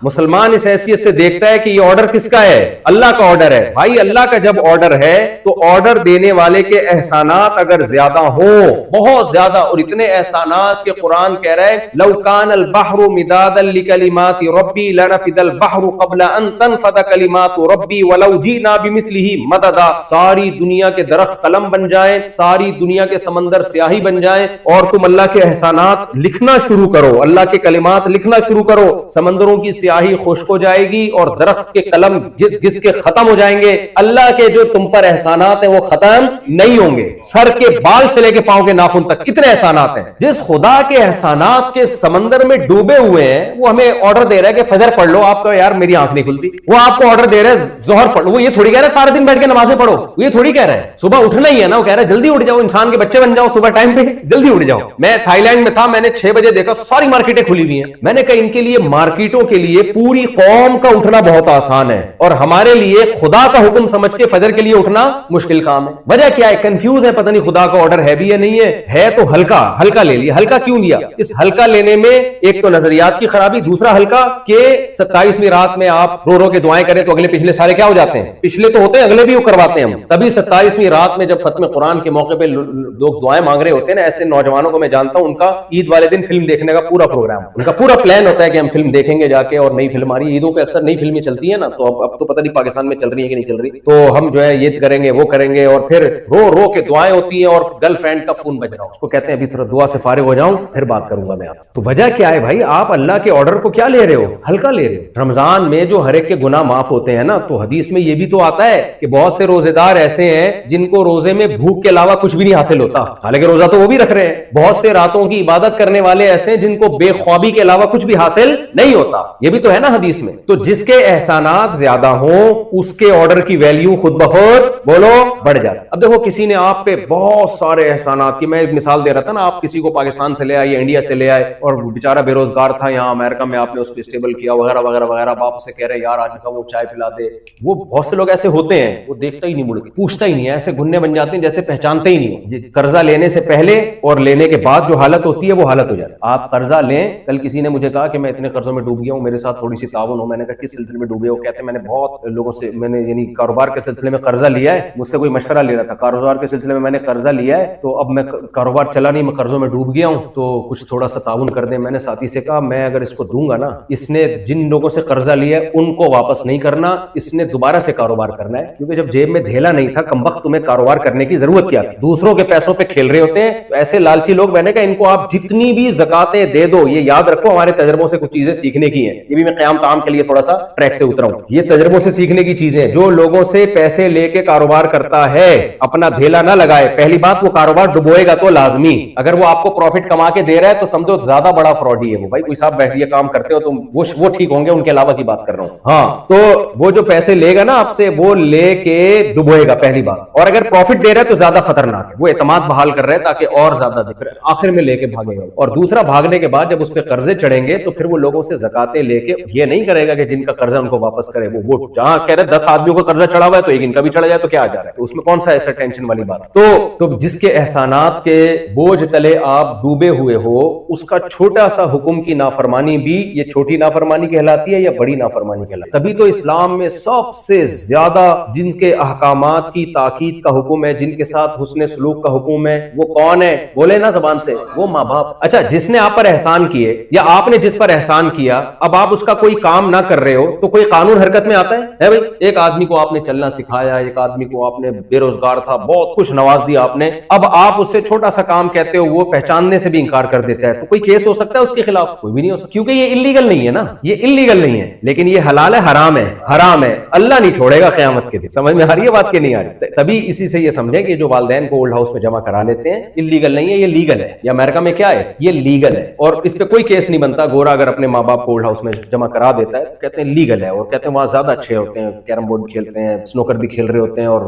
مسلمان اس حیثیت سے دیکھتا ہے کہ یہ آرڈر کس کا ہے, اللہ کا آرڈر ہے. بھائی اللہ کا جب آرڈر ہے تو آرڈر دینے والے کے احسانات اگر زیادہ ہوں, بہت زیادہ, اور اتنے احسانات کہ قرآن کہہ رہا ہے لو کان البحر مدادا لکلمات ربی لنفد البحر قبل ان تنفد کلمات ربی ولو جئنا بمثلہ مددا. ساری دنیا کے درخت قلم بن جائیں, ساری دنیا کے سمندر سیاہی بن جائیں, اور تم اللہ کے احسانات لکھنا شروع کرو, اللہ کے کلمات لکھنا شروع کرو, سمندروں کی سیاہی خشک ہو جائے گی اور درخت کے قلم گھس گھس کے ختم ہو جائیں گے. اللہ کے جو تم پر احسانات ہیں وہ ختم نہیں ہوں گے. سر کے بال سے لے کے پاؤں کے ناخن تک اتنے احسانات ہیں. جس خدا کے احسانات کے سمندر میں ڈوبے ہوئے ہیں وہ ہمیں آرڈر دے رہا ہے کہ فجر پڑھ لو. آپ کا یار میری آنکھ نہیں کھلتی. وہ آپ کو آرڈر دے رہا ہے ظہر پڑھ لو. وہ یہ تھوڑی کہہ رہا ہے سارے دن بیٹھ کے نمازیں پڑھو. وہ یہ تھوڑی کہہ رہا ہے صبح اٹھنا ہی ہے نا. وہ کہہ رہا ہے جلدی اٹھ جاؤ, انسان کے بچے بن جاؤ, صبح ٹائم پہ جلدی اٹھ جاؤ. میں تھائی لینڈ میں تھا, میں نے 6 بجے دیکھا ساری مارکیٹیں کھلی ہوئی ہیں. میں نے کہا ان کے لیے, مارکیٹوں کے لیے پوری قوم کا اٹھنا بہت آسان ہے, اور ہمارے لیے خدا کا حکم سمجھ کے فجر کے لیے اٹھنا مشکل کام ہے. وجہ کیا ہے؟ کنفیوز ہے, پتہ نہیں خدا کا آرڈر ہے بھی یا نہیں ہے تو ہلکا لے لیا. ہلکا کیوں لیا؟ اس ہلکا لینے میں ایک تو نظریات کی خرابی, دوسرا ہلکا کہ 27ویں رات میں آپ رو کے دعائیں کریں تو اگلے پچھلے سارے کیا ہو جاتے ہیں, پچھلے تو ہوتے ہیں اگلے بھی وہ کرواتے ہیں ہم. تبھی 27ویں رات میں جب ختم قرآن کے موقع پہ لوگ دعائیں مانگ رہے ہوتے ہیں نا, ایسے نوجوانوں کو میں جانتا ہوں, ان کا عید والے دن فلم دیکھنے کا پورا پروگرام, ان کا پورا پلان ہوتا ہے کہ ہم فلم دیکھیں گے جا کے, اور نئی فلم آ رہی ہے عیدوں پہ اکثر نئی فلمیں چلتی ہیں نا, تو اب تو پتہ نہیں پاکستان میں چل رہی ہے کہ نہیں چل رہی, تو ہم جو ہے یہ کریں گے وہ کریں گے, اور پھر رو کے دعائیں ہوتی ہیں, اور گرل فرینڈ کا فون بج رہا, اس کو کہتے ہیں ابھی تھوڑا دعا سے فارغ ہو جاؤں پھر بات کروں گا میں آپ. تو وجہ کیا ہے بھائی؟ آپ اللہ کے آرڈر کو کیا لے رہے ہو؟ ہلکا لے رہے ہو. رمضان میں جو ہر ایک کے گناہ معاف ہوتے ہیں نا, تو حدیث میں یہ بھی تو آتا ہے کہ بہت سے روزے دار ایسے ہیں جن کو روزے میں بھوک کے علاوہ کچھ بھی نہیں حاصل ہوتا, حالانکہ روزہ تو وہ بھی رکھ رہے ہیں. بہت سے راتوں کی عبادت کرنے والے ایسے ہیں جن کو بے خوابی کے علاوہ کچھ بھی حاصل نہیں ہوتا, یہ بھی تو ہے نا حدیث میں. تو جس کے احسانات زیادہ ہوں اس کے آرڈر کی ویلیو خود بخود بولو بڑھ جاتی. اب دیکھو کسی نے آپ پہ بہت سارے احسانات کی, میں ایک مثال دے رہا تھا نا, آپ کسی کو پاکستان سے لے آئے, انڈیا سے لے آئے, اور بیچارہ بے روزگار تھا یہاں امریکہ میں, آپ نے اس کو اسٹیبل کیا وغیرہ وغیرہ وغیرہ, اب آپ اسے کہہ رہے یار آج کا وہ چائے پلا دے. وہ بہت سے لوگ ایسے ہوتے ہیں, وہ دیکھتا ہی نہیں, مڑ کے پوچھتا ہی نہیں, ایسے گھننے بن جاتے ہیں جیسے پہچانتے ہی نہیں. قرضہ لینے سے پہلے اور لینے کے بعد جو حالت ہوتی ہے وہ حالت ہو جاتی ہے. آپ قرضہ لیں, کل کسی نے مجھے کہا کہ میں اتنے قرضوں میں ڈوب گیا ہوں, میرے ساتھ تھوڑی سی تعاون ہو. میں نے کہا کس سلسلے میں ڈوبے ہو؟ کہتے ہیں میں نے بہت لوگوں سے, میں نے یعنی کاروبار کے سلسلے میں قرضہ لیا ہے, مجھ سے کوئی مشورہ لے رہا تھا, کاروبار کے سلسلے میں نے قرضہ لیا ہے, تو اب میں کاروبار چلا نہیں, میں قرضوں میں ڈوب گیا ہوں, تو کچھ تھوڑا سا تعاون کر دیں. میں نے ساتھی سے کہا میں اگر اس کو دوں گا نا, اس نے جن لوگوں سے قرضہ لیا ہے ان کو واپس نہیں کرنا, اس نے دوبارہ سے کاروبار کرنا ہے, کیونکہ جب جیب میں دھیلا نہیں تھا کم وقت تمہیں کاروبار کرنے کی ضرورت کیا تھی؟ دوسروں کے پیسوں پہ کھیل رہے ہوتے ہیں. تو ایسے لالچی لوگ, میں نے کہا ان کو آپ جتنی بھی زکاتیں دے دو, یہ یاد رکھو ہمارے تجربوں سے کچھ چیزیں سیکھنے کی ہیں. یہ بھی میں قیام تام کے لیے تھوڑا سا ٹریک سے اترا ہوں, یہ تجربوں سے سیکھنے کی چیزیں. جو لوگوں سے پیسے لے کے کاروبار کرتا ہے اپنا دھیلا نہ لگائے. پہلی بات, وہ کاروبار ڈبوئے گا تو لازمی. اگر وہ آپ کو پروفٹ کما کے دے رہا ہے تو سمجھو زیادہ بڑا فراڈ ہی ہے وہ. بھائی کوئی صاحب بیٹھ یہ کام کرتے ہو تو وہ ٹھیک ہوں گے, ان کے علاوہ کی بات کر رہا ہوں. ہاں, تو وہ جو پیسے لے گا نا آپ سے, وہ لے کے ڈبوئے گا پہلی بات, اور اگر پروفٹ دے رہا ہے تو زیادہ خطرناک ہے. وہ اعتماد بحال کر رہے ہیں تاکہ اور زیادہ دکھ رہے, آخر میں لے کے بھاگے گا. اور دوسرا, بھاگنے کے بعد جب اس پہ قرضے چڑھیں گے تو پھر وہ لوگوں سے زکاتیں لے کے یہ نہیں کرے گا کہ جن کا قرضہ ان کو واپس کرے. وہ جہاں کہہ رہے 10 آدمیوں کا قرضہ چڑھا ہوا ہے تو ایک ان کا بھی چڑھ جائے تو کیا آ جا رہا ہے, تو اس میں کون سا ایسا ٹینشن والی بات. تو جس کے احسانات کے بوجھ تلے آپ ڈوبے ہوئے ہو, اس کا چھوٹا سا حکم کی نافرمانی بھی یہ چھوٹی نافرمانی کہلاتی ہے یا بڑی نافرمانی کہلاتی ہے؟ تبھی تو اسلام میں سب سے زیادہ جن کے احکامات کی تاکید کا حکم ہے, جن کے ساتھ حسن سلوک کا حکم ہے, وہ کون ہے؟ بولے نا زبان سے, وہ ماں باپ. اچھا, جس نے آپ پر احسان کیے یا آپ نے جس پر احسان کیا, اب آپ اس کا کوئی کام نہ کر رہے ہو تو کوئی قانون حرکت میں آتا ہے بھائی؟ ایک آدمی کو آپ نے چلنا سکھایا, ایک آدمی کو آپ نے بے روزگار تھا, بہت کچھ نواز دیا آپ نے, اب آپ اس سے چھوٹا سا کام کہتے ہو, وہ پہچاننے سے بھی انکار کر دیتا ہے, تو کوئی کیس ہو سکتا ہے اس کے خلاف؟ کوئی بھی نہیں ہو سکتا, کیونکہ یہ انلیگل نہیں ہے نا, یہ انلیگل نہیں ہے. لیکن یہ حلال ہے, حرام ہے, حرام ہے, اللہ نہیں چھوڑے گا قیامت کے دن. سمجھ میں آ رہی ہے بات کہ نہیں آ رہی؟ تبھی اسی سے یہ سمجھیں کہ جو والدین کو اولڈ ہاؤس میں جمع کرا لیتے ہیں, انلیگل نہیں ہے, یہ لیگل ہے. یا امریکہ میں کیا ہے, یہ لیگل ہے, اور اس پہ کوئی کیس نہیں بنتا. گورا اگر اپنے ماں باپ کو اولڈ ہاؤس میں جمع کرا دیتا ہے کہتے ہیں لیگل ہے, اور کہتے ہیں وہاں زیادہ اچھے ہوتے ہیں, کیرم بورڈ کھیلتے ہیں, سنوکر بھی کھیل رہے ہوتے ہیں, اور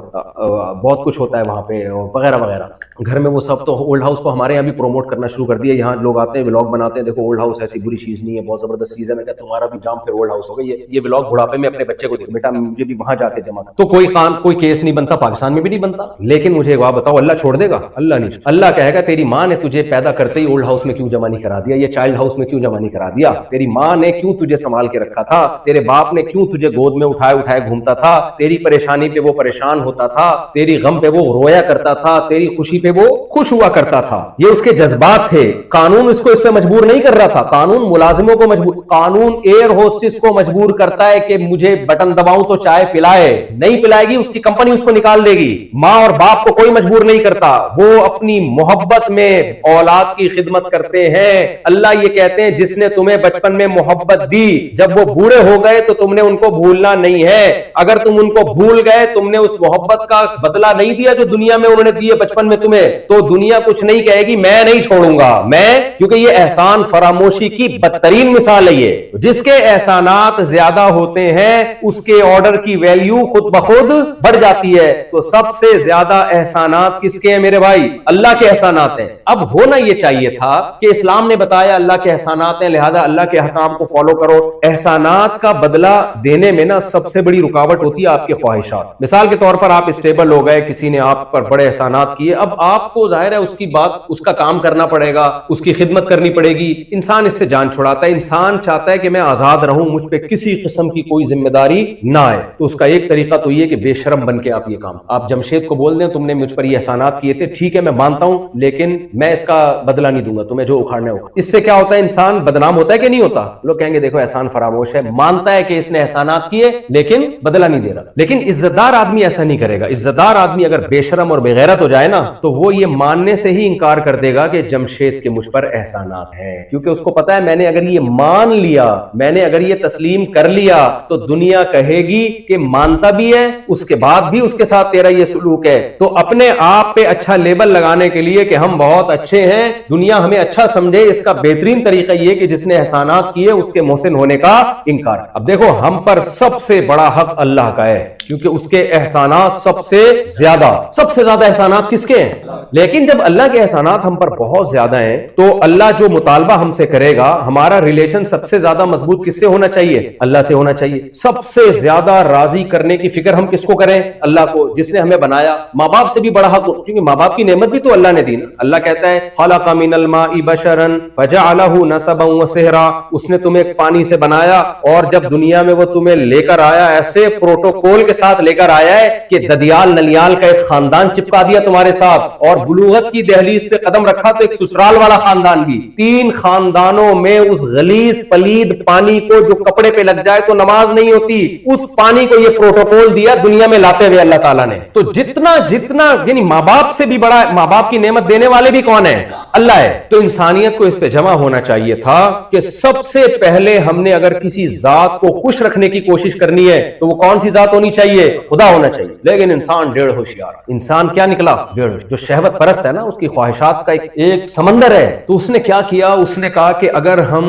بہت کچھ ہوتا ہے وہاں پہ, اور وغیرہ وغیرہ. گھر میں وہ سب تو اولڈ ہاؤس کو ہمارے یہاں بھی پروموٹ کرنا شروع کر دیا. یہاں لوگ آتے ہیں, ولاگ بناتے ہیں, دیکھو اولڈ ہاؤس ایسی بری چیز نہیں ہے, بہت زبردست چیز ہے. میں کہتا ہوں تمہارا بھی جام پھر اولڈ ہاؤس ہوگا. یہ ولاگ بڑھاپے میں اپنے بچے کو دیکھ, بیٹا مجھے بھی وہاں جا کے جمع کر. تو کوئی کیس نہیں بنتا, پاکستان میں بھی نہیں بنتا. لیکن مجھے ایک بات بتاؤ, اللہ چھوڑ دے گا؟ اللہ نہیں. اللہ کہے گا تیری ماں نے تجھے پیدا کرتے ہی اولڈ ہاؤس میں کیوں جمع نہیں کرا دیا, یہ چائلڈ ہاؤس میں کیوں جمع نہیں کرا دیا, تیری ماں نے کیوں تجھے سنبھال کے رکھا تھا, تیرے باپ نے کیوں تجھے گود میں اٹھائے اٹھائے گھومتا تھا, تیری پریشانی پہ وہ پریشان ہوتا تھا, تیری غم پہ وہ رویا کرتا تھا, تیری خوشی پہ وہ خوش ہوا کرتا تھا. یہ اس کے جذبات تھے. قانون اس کو اس پہ مجبور نہیں کر رہا تھا. قانون ملازموں کو مجبور, قانون ایئر ہوسٹس کو مجبور کرتا ہے کہ مجھے بٹن دباؤں تو چائے پلائے, نہیں پلائے گی اس کی کمپنی اس کو نکال دے گی. ماں اور باپ کو کوئی مجبور نہیں کرتا, وہ اپنی محبت میں اولاد کی خدمت کرتے ہیں. اللہ یہ کہتے ہیں جس نے تمہیں بچپن میں محبت دی, جب وہ بوڑھے ہو گئے تو تم نے ان کو بھولنا نہیں ہے. اگر تم ان کو بھول گئے, تم نے اس محبت کا بدلہ نہیں دیا جو دنیا میں انہوں نے دیے بچپن میں تمہیں, تو دنیا کچھ نہیں کہے گی میں نہیں چھوڑوں گا میں, کیونکہ یہ احسان فراموشی کی بدترین مثال ہے. یہ جس کے احسانات زیادہ ہوتے ہیں اس کے آرڈر کی ویلیو خود بخود بڑھ جاتی ہے. تو سب سے زیادہ احسانات کس کے ہیں میرے بھائی؟ اللہ کے احسانات ہیں. اب ہونا یہ چاہیے تھا کہ اسلام نے بتایا اللہ کے احسانات ہیں, لہذا اللہ کے احکام کو فالو کرو. احسانات کا بدلہ دینے میں نا سب سے بڑی رکاوٹ ہوتی ہے آپ کے خواہشات. مثال کے طور پر آپ اسٹیبل ہو گئے, کسی نے آپ پر بڑے احسانات کیے, اب آپ کو ظاہر ہے اس کی بات, اس کا کام کرنا پڑے گا, اس کی خدمت کرنی پڑے گی. انسان اس سے جان چھڑاتا ہے. انسان چاہتا ہے کہ میں آزاد رہوں, مجھ پہ کسی قسم کی کوئی ذمہ داری نہ آئے. تو اس کا ایک طریقہ تو یہ کہ بے شرم بن کے آپ یہ کام, آپ جمشید کو بول دیں تم نے مجھ پر یہ احسانات کیے تھے, ٹھیک ہے میں مانتا ہوں, لیکن میں اس کا بدلہ نہیں دوں گا, تمہیں جو اکھاڑنا ہوگا. اس سے کیا ہوتا ہے, انسان بدنام ہوتا ہے کہ نہیں ہوتا؟ لوگ کہیں گے دیکھو احسان فراموش ہے, مانتا ہے کہ اس نے احسانات کیے لیکن بدلہ نہیں دے رہا. لیکن عزت دار آدمی ایسا نہیں کرے گا. عزت دار آدمی اگر بے شرم اور بے غیرت ہو جائے نا, تو وہ یہ ماننے سے ہی انکار کر دے گا کہ جمشید کے مجھ پر احسانات ہیں, کیونکہ اس کو پتا ہے میں نے اگر یہ مان لیا, میں نے اگر یہ تسلیم کر لیا, تو دنیا کہے گی کہ مانتا بھی ہے, اس کے بعد بھی اس کے ساتھ تیرا یہ سلوک ہے. تو اپنے آپ پہ اچھا لیبل لگانے کے لیے کہ ہم بہت اچھے ہیں, دنیا ہمیں اچھا سمجھے, اس کا بہترین طریقہ یہ کہ جس نے احسانات کیے اس کے محسن ہونے کا انکار. اب دیکھو ہم پر سب سے بڑا حق اللہ کا ہے, کیونکہ اس کے احسانات سب سے زیادہ احسانات کس کے ہیں. لیکن جب اللہ کے احسانات ہم پر بہت زیادہ ہیں, تو اللہ جو مطالبہ ہم سے کرے گا, ہمارا ریلیشن سب سے زیادہ مضبوط کس سے ہونا چاہیے؟ اللہ سے ہونا چاہیے. سب سے زیادہ راضی کرنے کی فکر ہم کس کو کریں؟ اللہ کو, جس نے ہمیں بنایا. ماں باپ سے بھی بڑا حق, کیونکہ ماں باپ کی نعمت بھی تو اللہ نے دی نا. اللہ کہتا ہے خلق من الماء بشرا فجعله نسبا وصهرا, اس نے تمہیں پانی سے بنایا, اور جب دنیا میں وہ تمہیں لے کر آیا, ایسے پروٹوکول کے ساتھ لے کر آیا ہے کہ ددیال نلیال کا ایک خاندان چپکا دیا تمہارے ساتھ, اور بلوغت کی دہلیز پہ قدم رکھا تو ایک سسرال والا خاندان بھی. 3 خاندانوں میں اس غلیظ پلید پانی کو جو کپڑے پہ لگ جائے تو نماز نہیں ہوتی, اس پانی کو یہ پروٹوکول دیا دنیا میں لاتے ہوئے اللہ تعالیٰ نے. تو جتنا یعنی ماں باپ سے بھی بڑا, ماں باپ کی نعمت دینے والے بھی کون ہیں؟ اللہ ہے. تو انسانیت کو اس پہ جمع ہونا چاہیے تھا کہ سب سے پہلے ہم نے اگر کسی ذات کو خوش رکھنے کی کوشش کرنی ہے تو وہ کون سی ذات ہونی چاہیے؟ خدا ہونا چاہیے. لیکن انسان ڈیڑھ ہوشیار, انسان کیا نکلا؟ ڈیڑھ. جو شہوت پرست ہے نا, اس کی خواہشات کا ایک سمندر ہے. تو اس نے کیا کیا, اس نے کہا کہ اگر ہم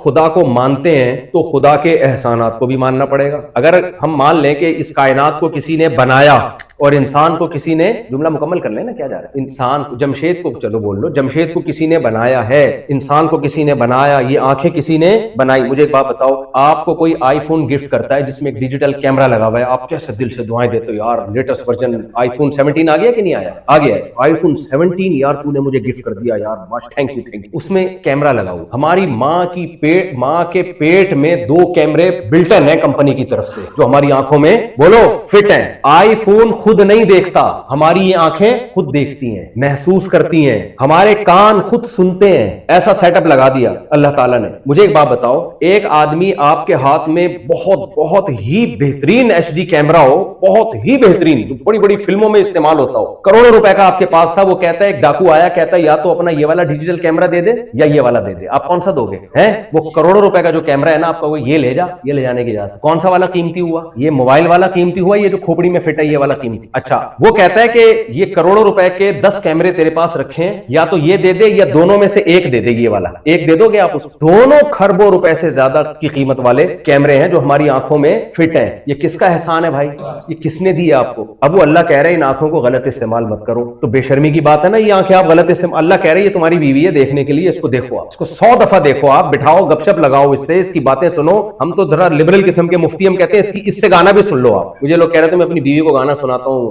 خدا کو مانتے ہیں تو خدا کے احسانات کو بھی ماننا پڑے گا. اگر ہم مان لیں کہ اس کائنات کو کسی نے بنایا اور انسان کو کسی نے, جملہ مکمل کر لینا کیا جا رہا ہے, انسان کو, جمشید کو, چلو بول لو, جمشید کو کسی نے بنایا ہے, انسان کو کسی نے بنایا, یہ آنکھیں کسی نے بنائی. مجھے ایک بات بتاؤ, آپ کو کوئی آئی فون گفٹ کرتا ہے جس میں ایک ڈیجیٹل کیمرہ لگا ہوا ہے, آپ کیسے دل سے دعائیں دیتے ہو یار لیٹسٹ ورژن آئی فون 17 آ گیا کہ نہیں آیا؟ آ گیا ہے آئی فون 17 یار, تو نے مجھے گفٹ کر دیا یار, تھینک یو. اس میں کیمرہ لگا ہوا. ہماری ماں کے پیٹ میں 2 کیمرے بلٹن ہیں کمپنی کی طرف سے, جو ہماری آنکھوں میں بولو فٹ ہیں. آئی فون خود نہیں دیکھتا, ہماری یہ آنکھیں خود دیکھتی ہیں, محسوس کرتی ہیں, ہمارے کان خود سنتے ہیں. ایسا سیٹ اپ لگا دیا اللہ تعالیٰ نے. مجھے ایک بات بتاؤ, ایک آدمی آپ کے ہاتھ میں بہت ہی بہترین HD کیمرہ ہو, بہت ہی بہترین, جو بڑی بڑی فلموں میں استعمال ہوتا ہو, کروڑوں روپے کا آپ کے پاس تھا, وہ کہتا ہے, ایک ڈاکو آیا, کہتا ہے یا تو اپنا یہ والا ڈیجیٹل کیمرہ دے دے یا یہ والا دے دے, آپ کون سا دو گے؟ وہ کروڑوں روپے کا جو کیمرہ ہے نا آپ کا, وہ یہ لے جا, یہ لے جانے کی اجازت. کون سا والا قیمتی ہوا؟ یہ موبائل والا قیمتی ہوا, یہ جو کھوپڑی میں فٹ ہے یہ والا قیمتی. اچھا, وہ کہتا ہے کہ یہ کروڑوں روپے کے 10 کیمرے تیرے پاس رکھیں, یا تو یہ دے دے یا دونوں میں سے ایک دے دے, یہ والا ایک دے دو گے آپ. اس دونوں خربوں روپے سے زیادہ کی قیمت والے کیمرے ہیں جو ہماری آنکھوں میں فٹ ہیں. یہ کس کا احسان ہے بھائی؟ یہ کس نے دیا آپ کو؟ اب وہ اللہ کہہ رہے ہیں ان آنکھوں کو غلط استعمال مت کرو. تو بے شرمی کی بات ہے نا, یہ آنکھیں آپ غلط استعمال, اللہ کہہ رہے ہیں یہ تمہاری بیوی ہے دیکھنے کے لیے, اس کو دیکھو, آپ اس کو 100 دفعہ دیکھو, آپ بٹھاؤ, گپ شپ لگاؤ اس سے, اس کی باتیں سنو. ہم تو ذرا لبرل قسم کے مفتی, ہم کہتے ہیں اس سے گانا بھی سن لو آپ. مجھے لوگ کہہ رہے تھے میں اپنی بیوی کو گانا سناتا ہوں,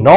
9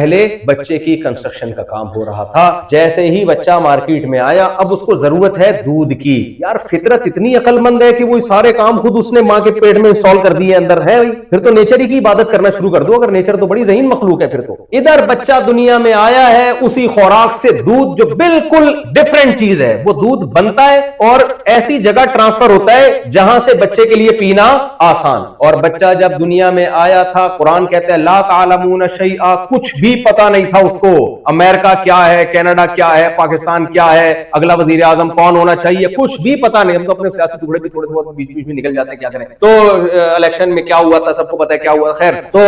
پہلے بچے کی کنسٹرکشن کا کام ہو رہا تھا. جیسے ہی بچہ مارکیٹ میں آیا اب اس کو ضرورت ہے دودھ کی. یار فطرت اتنی عقل مند ہے کہ وہ سارے کام خود اس نے ماں کے پیٹ میں انسٹال کر دیے اندر ہے. پھر تو نیچر ہی کی عبادت کرنا شروع کر دو, اگر نیچر تو بڑی ذہین مخلوق ہے. پھر تو ادھر بچہ دنیا میں آیا ہے اسی خوراک سے دودھ جو بالکل ڈفرینٹ چیز ہے وہ دودھ بنتا ہے اور ایسی جگہ ٹرانسفر ہوتا ہے جہاں سے بچے کے لیے پینا آسان. اور بچہ جب دنیا میں آیا تھا قرآن کہتا ہے لا تعلمون شیئا, کچھ بھی پتا نہیں تھا اس کو. امریکہ کیا ہے, کینیڈا کیا ہے, پاکستان کیا ہے, اگلا وزیر اعظم کون ہونا چاہیے, کچھ بھی پتا نہیں. ہم تو اپنے سیاسی ٹکڑے بھی تھوڑے تھوڑے بیچ بیچ میں نکل جاتے ہیں, کیا کریں. تو الیکشن میں کیا ہوا تھا سب کو پتا ہے کیا ہوا. خیر تو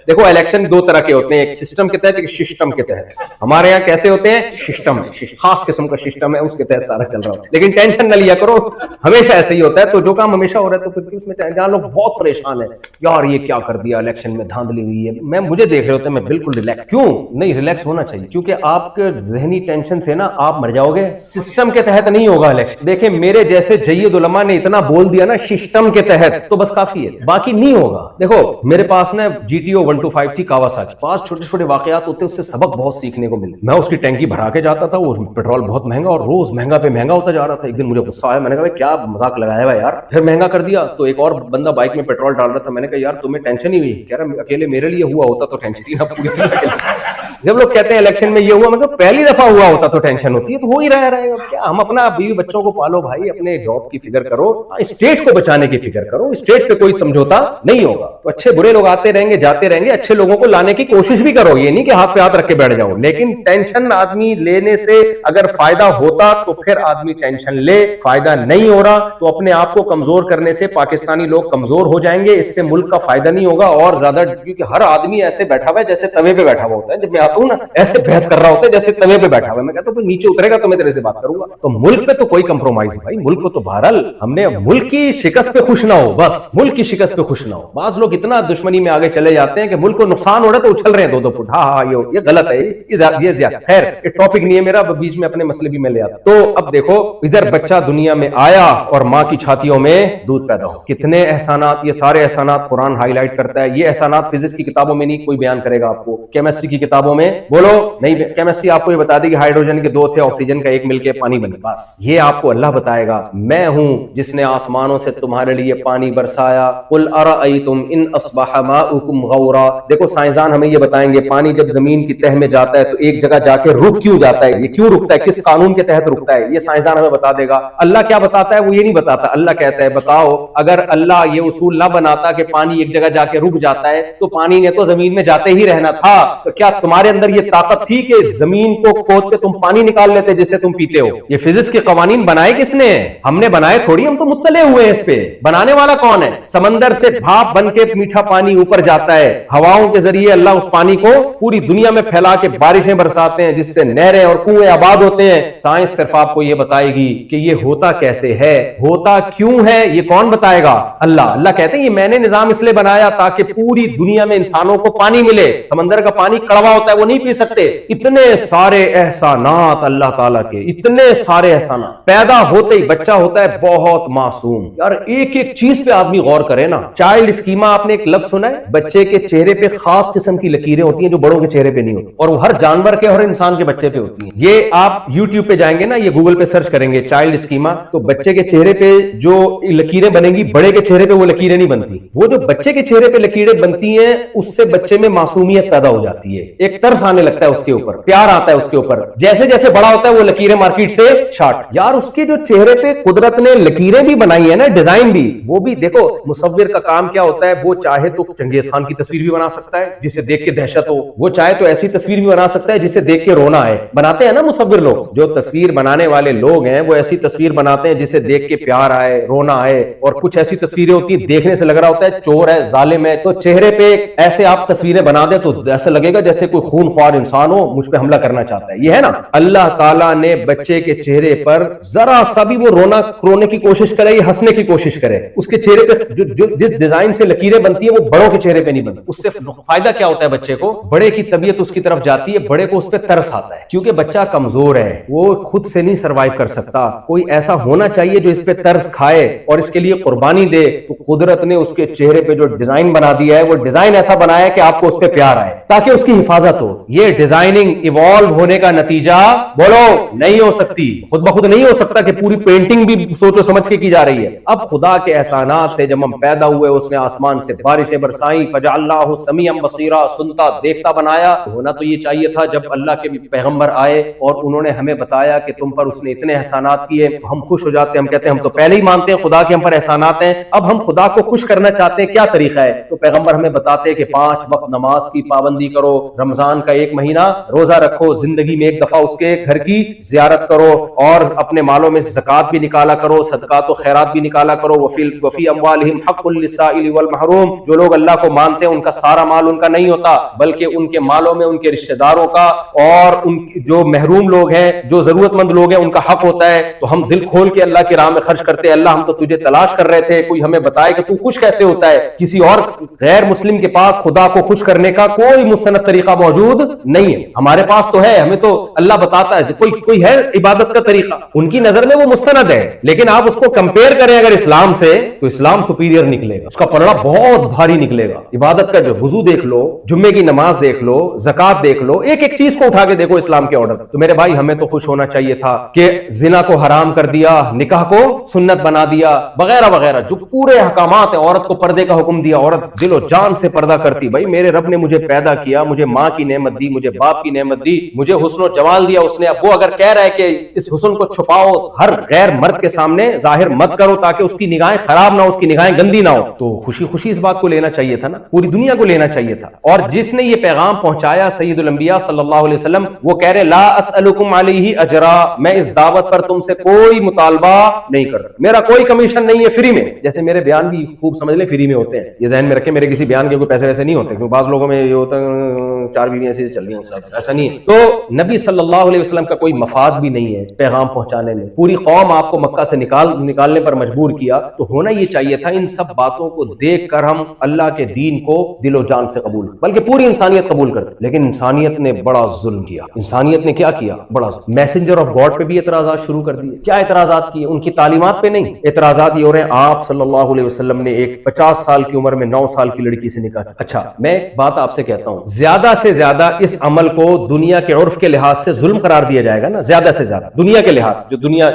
دیکھو الیکشن دو طرح کے ہوتے ہیں, ایک سسٹم کے تحت ایک سسٹم کے تحت. ہمارے یہاں کیسے ہوتے ہیں, سسٹم خاص قسم کا سسٹم ہے اس کے تحت سارا چل رہا ہے. لیکن ٹینشن نہ لیا کرو, ہمیشہ ایسا ہی ہوتا ہے. تو جو کام ہمیشہ ہو رہا ہے تو پھر اس میں جہاں لوگ بہت پریشان ہیں یار یہ کیا کر دیا الیکشن میں دھاندلی ہوئی ہے, میں مجھے دیکھ رہے ہوتے ہیں میں بالکل ریلیکس. کیوں نہیں ریلیکس ہونا چاہیے, کیونکہ آپ کے ذہنی ٹینشن سے نا آپ مر جاؤ گے. سسٹم کے تحت نہیں ہوگا الیکشن. دیکھیں میرے جیسے جید علماء نے اتنا بول دیا نا سسٹم کے تحت تو بس کافی ہے, باقی نہیں ہوگا. دیکھو میرے پاس نا GTO 125 تھی کاواساکی, 5 چھوٹے چھوٹے واقعات ہوتے اس سے سبق بہت سیکھنے کو ملے. میں اس کی ٹینکی بھرا کے جاتا تھا, وہ پیٹرول بہت مہنگا اور روز مہنگا پہ مہنگا ہوتا جا رہا تھا. ایک دن مجھے غصہ آیا, میں نے کہا کیا مذاق لگایا ہوا یار, پھر مہنگا کر دیا. تو ایک اور بندہ بائک میں پیٹرول ڈال رہا تھا, میں نے کہا یار تمہیں ٹینشن ہی ہوئی, کہہ رہا اکیلے میرے لیے ہوا ہوتا تو ٹینشن ہی نہ پوری تھی. جب لوگ کہتے ہیں الیکشن میں یہ ہوا, مطلب پہلی دفعہ ہوا ہوتا تو ٹینشن ہوتی ہے, تو ہو ہی رہے گا کیا. ہم اپنا بیوی بچوں کو پالو بھائی, اپنے جاب کی فکر کرو, اسٹیٹ کو بچانے کی فکر کرو. اسٹیٹ پہ کوئی سمجھوتا نہیں ہوگا. تو اچھے برے لوگ آتے رہیں گے جاتے رہیں گے, اچھے لوگوں کو لانے کی کوشش بھی کرو, یہ نہیں کہ ہاتھ پہ ہاتھ رکھ کے بیٹھ جاؤ. لیکن ٹینشن آدمی لینے سے اگر فائدہ ہوتا تو پھر آدمی ٹینشن لے, فائدہ نہیں ہو رہا تو اپنے آپ کو کمزور کرنے سے پاکستانی لوگ کمزور ہو جائیں گے. اس سے ملک کا فائدہ نہیں ہوگا اور زیادہ, کیونکہ ہر آدمی ایسے بیٹھا ہوا ہے جیسے توے پہ بیٹھا ہوا ہوتا ہے. جب میں آتا ہوں نا ایسے بحث کر رہا ہوتا ہے جیسے توے پہ بیٹھا ہوا ہے. میں کہتا ہوں نیچے اترے گا تو میں تیرے سے بات کروں گا. تو ملک پہ تو کوئی کمپرومائز بھائی, ملک کو تو بہرحال ہم نے ملک کی شکست پہ خوش نہ ہو, بس ملک کی شکست پہ خوش نہ ہو. بعض لوگ اتنا دشمنی میں آگے چلے جاتے ہیں کہ ملک کو نقصان ہو رہا ہے تو اچھل رہے ہیں 2-2 فٹ. ہاں یہ غلط ہے, یہ زیادہ. خیر یہ ٹاپک نہیں ہے میرا, بیچ میں اپنے مسئلے بھی میں لے آتا. تو اب دیکھو ادھر بچہ دنیا میں آیا اور ماں کی چھاتیوں میں دودھ پیدا ہو. کتنے احسانات, یہ سارے احسانات قرآن ہائی لائٹ کرتا ہے. یہ احسانات فزکس کی کتابوں میں نہیں کوئی بیان کرے گا آپ کو, کیمسٹری کی کتابوں میں بولو نہیں. کیمسٹری آپ کو یہ بتا دے کہ ہائیڈروجن کے 2 تھے, آکسیجن کا 1 مل کے پانی بنے, بس یہ آپ کو اللہ بتائے گا. میں ہوں جس نے آسمانوں سے تمہارے لیے پانی برسایا. قل ارأیتم ان اصبح ماؤکم غورا. دیکھو سائنسدان ہمیں یہ بتائیں گے پانی جب زمین کی تہ میں جاتا ہے تو ایک جگہ جا کے رک کیوں جاتا ہے, یہ کیوں رکتا ہے, کس قانون کے تحت رکتا ہے, یہ سائنسدان ہمیں بتا دے گا. اللہ کیا بتاتا ہے وہ یہ نہیں بتاتا. اللہ کہتا ہے بتاؤ اگر اللہ یہ اصول نہ بناتا کہ پانی ایک جگہ جا کے رک جاتا ہے تو پانی نے تو زمین میں جاتے ہی رہنا تھا. تو کیا تمہارے اندر یہ طاقت تھی کہ زمین کو کھود کے تم پانی نکال لیتے جسے تم پیتے ہو؟ یہ فزکس کے قوانین بنائے کس نے؟ ہم نے بنائے تھوڑی, ہم تو مطلع ہوئے ہیں اس پہ. بنانے والا کون ہے؟ سمندر سے بھاپ بن کے میٹھا پانی اوپر جاتا ہے, ہواؤں کے ذریعے اللہ اس پانی کو پوری دنیا میں پھیلا کے بارشیں برساتے ہیں جس سے نہریں اور کنویں آباد ہوتے ہیں. سائنس صرف آپ کو یہ بتائے گی کہ یہ ہوتا کیسے ہے, ہوتا کیوں ہے, یہ کون بتائے گا؟ اللہ. اللہ کہتے ہیں یہ میں نے نظام اس لیے بنایا تاکہ پوری دنیا میں انسانوں کو پانی ملے. سمندر کا پانی کڑوا ہوتا ہے, وہ نہیں پی سکتے. اتنے سارے احسانات اللہ تعالیٰ کے, اتنے سارے احسانات. پیدا ہوتے ہی بچہ ہوتا ہے بہت معصوم. یار ایک ایک چیز پہ آدمی غور کرے نا. چائلڈ اسکیما آپ نے ایک لفظ سنا ہے؟ بچے کے چہرے پہ خاص قسم کی لکیریں ہوتی ہیں جو بڑوں کے چہرے پہ نہیں ہوتی, اور وہ ہر جانور کے اور انسان کے بچے پہ ہوتی ہیں. یہ آپ یوٹیوب پہ جائیں گے نا, یہ گوگل پہ سرچ کریں گے چائلڈ اسکیما, تو بچے کے چہرے پہ جو لکیریں بنیں گی بڑے کے چہرے پہ وہ لکیریں نہیں بنتی. وہ جو بچے کے چہرے پہ لکیریں بنتی ہیں اس سے بچے میں معصومیت پیدا ہو جاتی ہے, ایک ترس آنے لگتا ہے اس کے اوپر, پیار آتا ہے اس کے اوپر. جیسے جیسے بڑا ہوتا ہے وہ لکیریں مارکیٹ سے شارٹ. یار اس کے جو چہرے پہ قدرت نے لکیریں بھی بنائی ہیں نا, ڈیزائن بھی, وہ بھی دیکھو. مصور کا کام کیا ہوتا ہے, وہ چاہے تو چنگیز خان کی تصویر بھی بنا سکتا ہے جسے دیکھ کے دہشت ہو, وہ چاہے تو ایسی تصویر بھی بنا سکتا ہے جسے دیکھ کے رونا آئے. بناتے ہیں نا مصور لوگ, جو تصویر بنانے والے لوگ ہیں وہ ایسی تصویر بناتے ہیں جسے دیکھ کے پیار آئے, رونا آئے. اور کچھ ایسی تصویریں ہوتی ہیں دیکھنے سے لگ رہا ہوتا ہے چور ہے, ظالم ہے, تو چہرے پہ ایسے آپ تصویریں بنا دیں تو ایسا لگے گا جیسے کوئی خون خوار انسان ہو, مجھ پہ حملہ کرنا چاہتا ہے. یہ ہے نا, اللہ تعالیٰ نے بچے کے چہرے پر ذرا سا بھی وہ رونے کی کوشش کرے یا ہنسنے کی کوشش کرے, اس کے چہرے پہ جس ڈیزائن سے لکیریں بنتی ہیں وہ بڑوں کے چہرے پہ نہیں بنتی. اس سے فائدہ کیا ہوتا ہے بچے کو؟ بڑے کی طبیعت اس کی طرف جاتی ہے, بڑے کو اس پہ ترس آتا ہے, کیونکہ بچہ کمزور ہے, وہ خود سے نہیں سروائیو کر سکتا. کوئی ایسا ہونا چاہیے جو اس پہ ترس کھائے اور اس کے لیے قربانی دے. تو قدرت نے اس کے چہرے پہ جو ڈیزائن بنا دیا ہے وہ ڈیزائن ایسا بنایا ہے کہ آپ کو اس پہ پیار آئے تاکہ اس کی حفاظت ہو. یہ ڈیزائننگ ایوالو ہونے کا نتیجہ بولو نہیں ہو سکتی, خود بخود نہیں ہو سکتا کہ پوری پینٹنگ بھی سوچ و سمجھ کے کی جا رہی ہے. اب خدا کے احسانات تھے, جب ہم پیدا ہوئے اس نے آسمان سے بارشیں برسائیں, فجعلناہ سمیعا بصیرا, سنتا دیکھتا بنایا. ہونا تو یہ چاہیے تھا جب اللہ کے پیغمبر آئے اور انہوں نے ہمیں بتایا کہ تم پر اس نے اتنے احسانات کیے, ہم خوش ہو جاتے ہیں, ہم کہتے ہیں ہم تو پہلے ہی مانتے ہیں خدا کے ہم پر احسانات ہیں, اب ہم خدا کو خوش کرنا چاہتے ہیں, کیا طریقہ ہے؟ تو پیغمبر ہمیں بتاتے کہ 5 وقت نماز کی پابندی کرو, رمضان کا 1 مہینہ روزہ رکھو, زندگی میں 1 دفعہ اس کے گھر کی زیارت کرو, اور اپنے مالوں میں زکات بھی نکالا کرو, صدقات و خیرات بھی نکالا کرو. وفی اموالہم حق للسائل والمحروم, جو لوگ اللہ کو مانتے ہیں ان کا سارا مال ان کا نہیں ہوتا, بلکہ ان کے مالوں میں ان کے رشتہ داروں کا اور ان جو محروم لوگ ہیں, جو ضرورت مند لوگ ہیں, ان کا حق ہوتا ہے. تو ہم دل کھول کے اللہ کی راہ میں خرچ کرتے ہیں. اللہ ہم تو تجھے تلاش کر رہے تھے, کوئی ہمیں بتائے کہ تو خوش کیسے ہوتا ہے. کسی اور غیر مسلم کے پاس خدا کو خوش کرنے کا کوئی مستند طریقہ موجود نہیں ہے. ہمارے پاس تو ہے, ہمیں تو اللہ بتاتا ہے کوئی ہے عبادت کا طریقہ, ان کی نظر میں وہ مستند ہے, لیکن آپ اس کو کمپیئر کریں اگر اسلام سے تو اسلام سپیریئر نکلے گا, اس کا پلڑا بہت بھاری نکلے گا. عبادت کا جو وضو دیکھ لو, جمعے کی نماز دیکھ لو, زکات دیکھ لو, ایک ایک چیز کو اٹھا کے دیکھو اسلام کے آرڈر. تو میرے بھائی ہمیں تو خوش ہونا چاہیے تھا کہ زنا کو حرام کر دیا, نکاح کو سنت بنا دیا, وغیرہ وغیرہ, جو پورے احکامات ہیں. عورت کو پردے کا حکم دیا, عورت دل و جان سے پردہ کرتی. بھائی میرے رب نے مجھے پیدا کیا, مجھے ماں کی نعمت دی, مجھے باپ کی نعمت دی, مجھے حسن و جمال دیا اس نے. اب وہ اگر کہہ رہا ہے کہ اس حسن کو چھپاؤ, ہر غیر مرد کے سامنے ظاہر مت کرو تاکہ اس کی نگاہیں خراب نہ ہو, اس کی نگاہیں گندی نہ ہو, تو خوشی خوشی اس بات کو لینا چاہیے تھا نا, پوری دنیا کو لینا چاہیے تھا. اور جس نے یہ پیغام پہنچایا سید الانبیاء صلی اللہ علیہ وسلم, وہ کہہ رہے لا اسألکم علیہ اجرا, میں اس دعوت پر تم سے کوئی مطالبہ نہیں کرتا, میرا کوئی کمیشن نہیں ہے, فری میں. جیسے میرے بیان بھی خوب سمجھ لیں فری میں ہوتے ہیں, یہ ذہن میں رکھیں, میرے کسی بیان کے کوئی پیسے ویسے نہیں ہوتے, کیونکہ بعض لوگوں میں یہ ہوتا ہے 4 بیویاں ایسے چل رہی ہیں, صاحب ایسا نہیں ہے. تو نبی صلی اللہ علیہ وسلم کا کوئی مفاد بھی نہیں ہے پیغام پہنچانے میں, پوری قوم آپ کو مکہ سے نکالنے پر مجبور کیا, تو ہونا یہ چاہیے تھا ان سب باتوں کو دیکھ کر ہم اللہ کے دین کو دل و جان سے قبول, بلکہ پوری انسانیت قبول کرتے. لیکن انسانیت نے بڑا ظلم کیا. انسانیت نے کیا کیا؟ بڑا ظلم. میسنجر آف گاڈ پہ بھی اعتراضات شروع کر دیے. کیا اعتراضات کیے؟ ان کی تعلیمات پہ نہیں, اعتراضات یہ ہو رہے ہیں آپ صلی اللہ علیہ وسلم نے ایک 50 سال کی عمر میں 9 سال کی لڑکی سے نکاح. اچھا میں بات آپ سے کہتا ہوں, زیادہ سے زیادہ اس عمل کو دنیا کے عرف کے لحاظ سے ظلم قرار دیا جائے گا نا, زیادہ سے زیادہ دنیا کے لحاظ,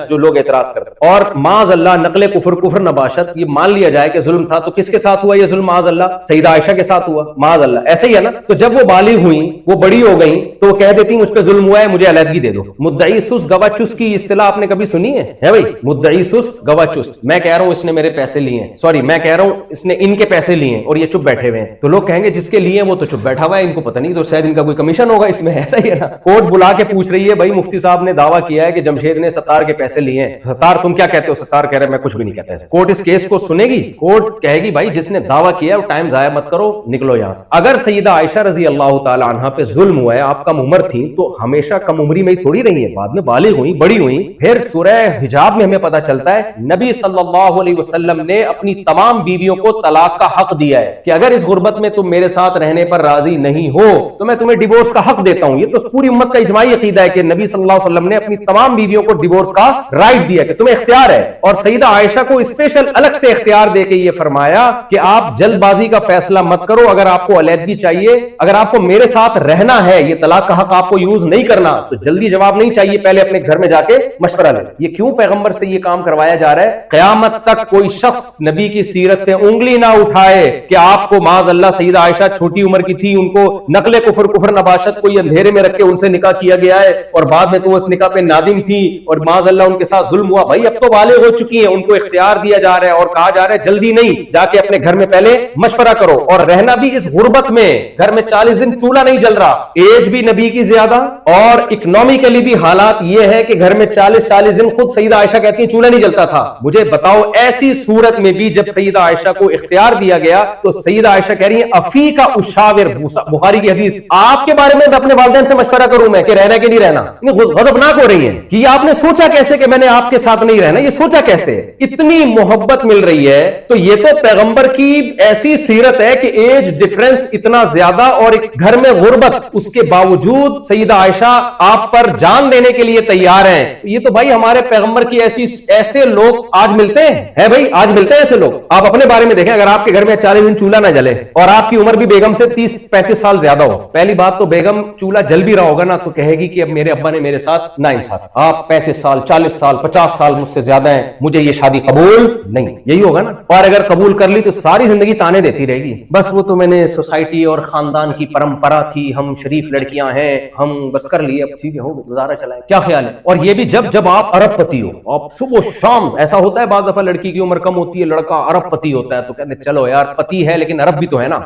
جو لوگ اعتراض کرتے ہیں, اور معاذ اللہ نقل کفر نباشت, یہ مان لیا جائے کہ ظلم تھا, تو کس کے ساتھ ہوا یہ ظلم؟ معاذ اللہ سیدہ عائشہ کے ساتھ ہوا, معاذ اللہ. ایسے ہی ہے نا. تو جب وہ بالغ ہوئیں, وہ بڑی ہو گئیں, تو وہ کہہ دیتی مجھ پہ ظلم ہوا ہے, مجھے علیحدگی دے دو. مدعی سست گواہ چست کی اصطلاح آپ نے کبھی سنی ہے بھائی؟ مدعی سست گواہ چست, میں کہہ رہا ہوں اس نے میرے پیسے لیے ہیں, سوری میں کہہ رہا ہوں اس نے ان کے پیسے لیے ہیں اور یہ چپ بیٹھے ہوئے ہیں, تو لوگ کہیں گے جس کے لیے وہ تو چپ بیٹھا ہوا ہے, ان کو پتہ نہیں, تو شاید ان کا کوئی کمیشن ہوگا اس میں. ایسا ہی ہے نا. کورٹ بلا کے پوچھ رہی ہے بھائی مفتی صاحب نے دعویٰ کیا ہے کہ جمشید نے ستار کے پیسے لیے ہیں, ستار تم کیا کہتے ہو؟ ستار کہہ رہے میں کچھ بھی نہیں کہتا. کورٹ اس کیس کو سنے گی, کورٹ کہے گی بھائی جس نے دعویٰ کیا وہ ٹائم ضائع مت کرو, نکلو یہاں سے. اگر سیدہ عائشہ رضی اللہ تعالی عنہا پہ ظلم ہوا ہے, آپ کم عمر تھی, تو ہمیشہ کم عمری میں ہی تھوڑی رہی ہیں, بعد میں بالغ ہوئی, بڑی ہوئی. پھر سورہ حجاب میں ہمیں پتہ چلتا ہے نبی صلی اللہ علیہ وسلم نے اپنی تمام بیویوں کو طلاق کا حق دیا ہے کہ اگر اس غربت میں تم میرے ساتھ رہنے پر راضی نہیں ہو تو میں تمہیں ڈیورس کا حق دیتا ہوں. یہ تو پوری امت کا اجماعی عقیدہ ہے کہ نبی صلی اللہ علیہ وسلم نے اپنی تمام بیویوں کو ڈیورس کا رائٹ دیا کہ تمہیں اختیار ہے. اور سیدہ عائشہ کو اسپیشل الگ سے اختیار دے کے یہ فرمایا کہ آپ جلد بازی کا فیصلہ مت کرو, اگر آپ کو علیحدگی چاہیے, اگر آپ کو میرے ساتھ رہنا ہے, یہ طلاق کا حق آپ کو یوز نہیں کرنا, تو جلدی جواب نہیں چاہیے, پہلے اپنے گھر میں جا کے مشورہ لیں. یہ کیوں پیغمبر سے یہ کام کروایا جا رہا ہے؟ قیامت تک کوئی شخص نبی کی سیرت پہ انگلی نہ اٹھائے کہ آپ کو معاذ اللہ سیدہ عائشہ چھوٹی عمر کی تھی, ان کو نقل کفر نباشت کوئی اندھیرے میں رکھ کے ان سے نکاح کیا گیا ہے, اور بعد میں تو اس نکاح پہ نادم تھی اور معاذ اللہ ان کے ساتھ ظلم ہوا. بھائی اب تو بالغ ہو چکی ہیں, ان کو اختیار دیا جا رہا ہے اور کہا جا رہا ہے جلدی نہیں, جا کے اپنے گھر میں پہلے مشورہ کرو. اور رہنا بھی اس غربت میں, گھر میں 40 دن چولہا نہیں جل رہا, ایج بھی نبی کی زیادہ, اور اکنومیکلی بھی حالات یہ ہے کہ گھر میں 40 دن خود سیدہ عائشہ کہتی ہیں چولہا نہیں جلتا تھا. مجھے بتاؤ ایسی صورت میں بھی جب سیدہ عائشہ کو اختیار دیا گیا تو سیدہ عائشہ کہہ رہی ہیں افی کا اشاور, بخاری کی حدیث, آپ کے بارے میں اپنے والدین سے مشورہ کروں میں کہ رہنا کہ نہیں رہنا. غضبناک ہو رہی ہیں کہ آپ نے سوچا کیسے کہ میں نے آپ کے ساتھ نہیں رہنا, یہ سوچا کیسے؟ اتنی محبت مل رہی ہے. تو یہ تو پیغمبر کی ایسی سیرت ہے کہ ایج ڈفرنس اتنا زیادہ اور ایک گھر میں غربت, اس کے باوجود سیدہ عائشہ آپ پر جان دینے کے لیے تیار ہیں. یہ تو بھائی ہمارے پیغمبر کی ایسے لوگ آج ملتے ہیں بھائی, آج ملتے ہیں ایسے لوگ. آپ اپنے بارے میں دیکھیں, اگر آپ کے گھر میں 40 دن چولہا نہ جلے اور آپ کی عمر بھی بیگم سے 30-35 سال زیادہ ہو, پہلی بات تو بیگم چولہا جل بھی رہا ہوگا نا تو کہے گی کہ اب میرے ابا نے میرے ساتھ ناانصافی, آپ 35 سال 40 سال 50 سال مجھ سے زیادہ ہیں, مجھے یہ شادی قبول نہیں, یہی ہوگا نا. اور اگر قبول کر لی تو ساری زندگی تانے دیتی رہے گی, بس وہ تو میں نے سوسائٹی اور خاندان کی پرمپرا تھی, ہم شریف لڑکیاں ہیں, ہم بس کر لیے, اب ٹھیک ہے, ہو گزارا چلائے. کیا خیال ہے؟ اور یہ بھی جب آپ ارب پتی ہو, آپ صبح شام, ایسا ہوتا ہے بعض دفعہ لڑکی کی عمر کم ہوتی ہے, لڑکا ارب پتی ہوتا ہے, تو کہتے ہیں چلو یار پتی ہے لیکن ارب بھی تو ہے نا,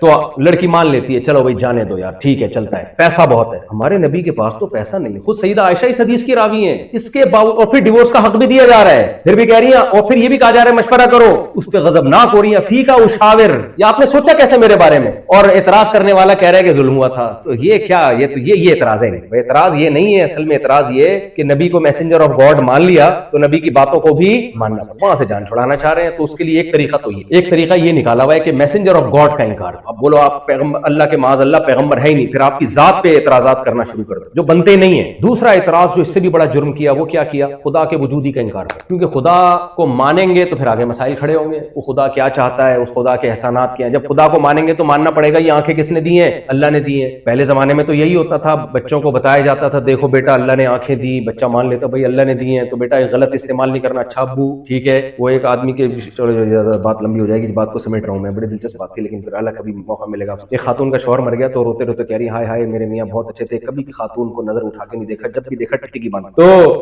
تو لڑکی مان لیتی ہے, چلو بھائی جانے دو یار, ٹھیک ہے چلتا ہے, پیسہ بہت ہے. ہمارے نبی کے پاس تو پیسہ نہیں ہے, خود سیدہ عائشہ اس حدیث کی راوی ہیں, اس کے باوجود اور پھر ڈیورس کا حق بھی دیا جا رہا ہے, پھر بھی کہہ رہی ہیں, اور پھر یہ بھی کہا جا رہا ہے مشورہ کرو, اس پہ غضبناک ہو رہی ہیں, فی کا اشاور, یا آپ نے سوچا کیسے میرے بارے میں, اور اعتراض کرنے والا کہہ رہا ہے کہ ظلم ہوا تھا. تو یہ کیا, یہ اعتراض ہے نہیں, اعتراض یہ نہیں ہے, اصل میں اعتراض یہ کہ نبی کو میسنجر آف گاڈ مان لیا تو نبی کی باتوں کو بھی ماننا پڑا, وہاں سے جان چھڑانا چاہ رہے ہیں. تو اس کے لیے ایک طریقہ تو ایک طریقہ یہ نکالا ہوا ہے کہ میسنجر آف گاڈ کا انکار. اب بولو آپ پیغمبر اللہ کے معاذ اللہ پیغمبر ہے ہی نہیں, پھر آپ کی ذات پہ اعتراضات کرنا شروع کر دو جو بنتے نہیں ہیں. دوسرا اعتراض جو اس سے بھی بڑا جرم کیا وہ کیا کیا, خدا کے وجودی کا انکار کر, کیونکہ خدا کو مانیں گے تو پھر آگے مسائل کھڑے ہوں گے, وہ خدا کیا چاہتا ہے, اس خدا کے احسانات کیا ہیں. جب خدا کو مانیں گے تو ماننا پڑے گا یہ آنکھیں کس نے دی ہیں, اللہ نے دی ہیں. پہلے زمانے میں تو یہی ہوتا تھا, بچوں کو بتایا جاتا تھا دیکھو بیٹا اللہ نے آنکھیں دی, بچہ مان لیتا بھائی اللہ نے دی ہیں, تو بیٹا غلط استعمال نہیں کرنا. اچھا ابو ٹھیک ہے. وہ ایک آدمی کے, چلو بات لمبی ہو جائے گی, بات کو سمیٹ رہا ہوں میں, بڑی دلچسپ بات تھی لیکن پھر اللہ کبھی موقع ملے گا. ایک خاتون کا شوہر مر گیا تو روتے روتے کہہ رہی ہائے ہائے میرے میاں بہت اچھے تھے, کبھی خاتون کو نظر اٹھا کے نہیں دیکھا, جب بھی دیکھا ٹٹی کی باندھ.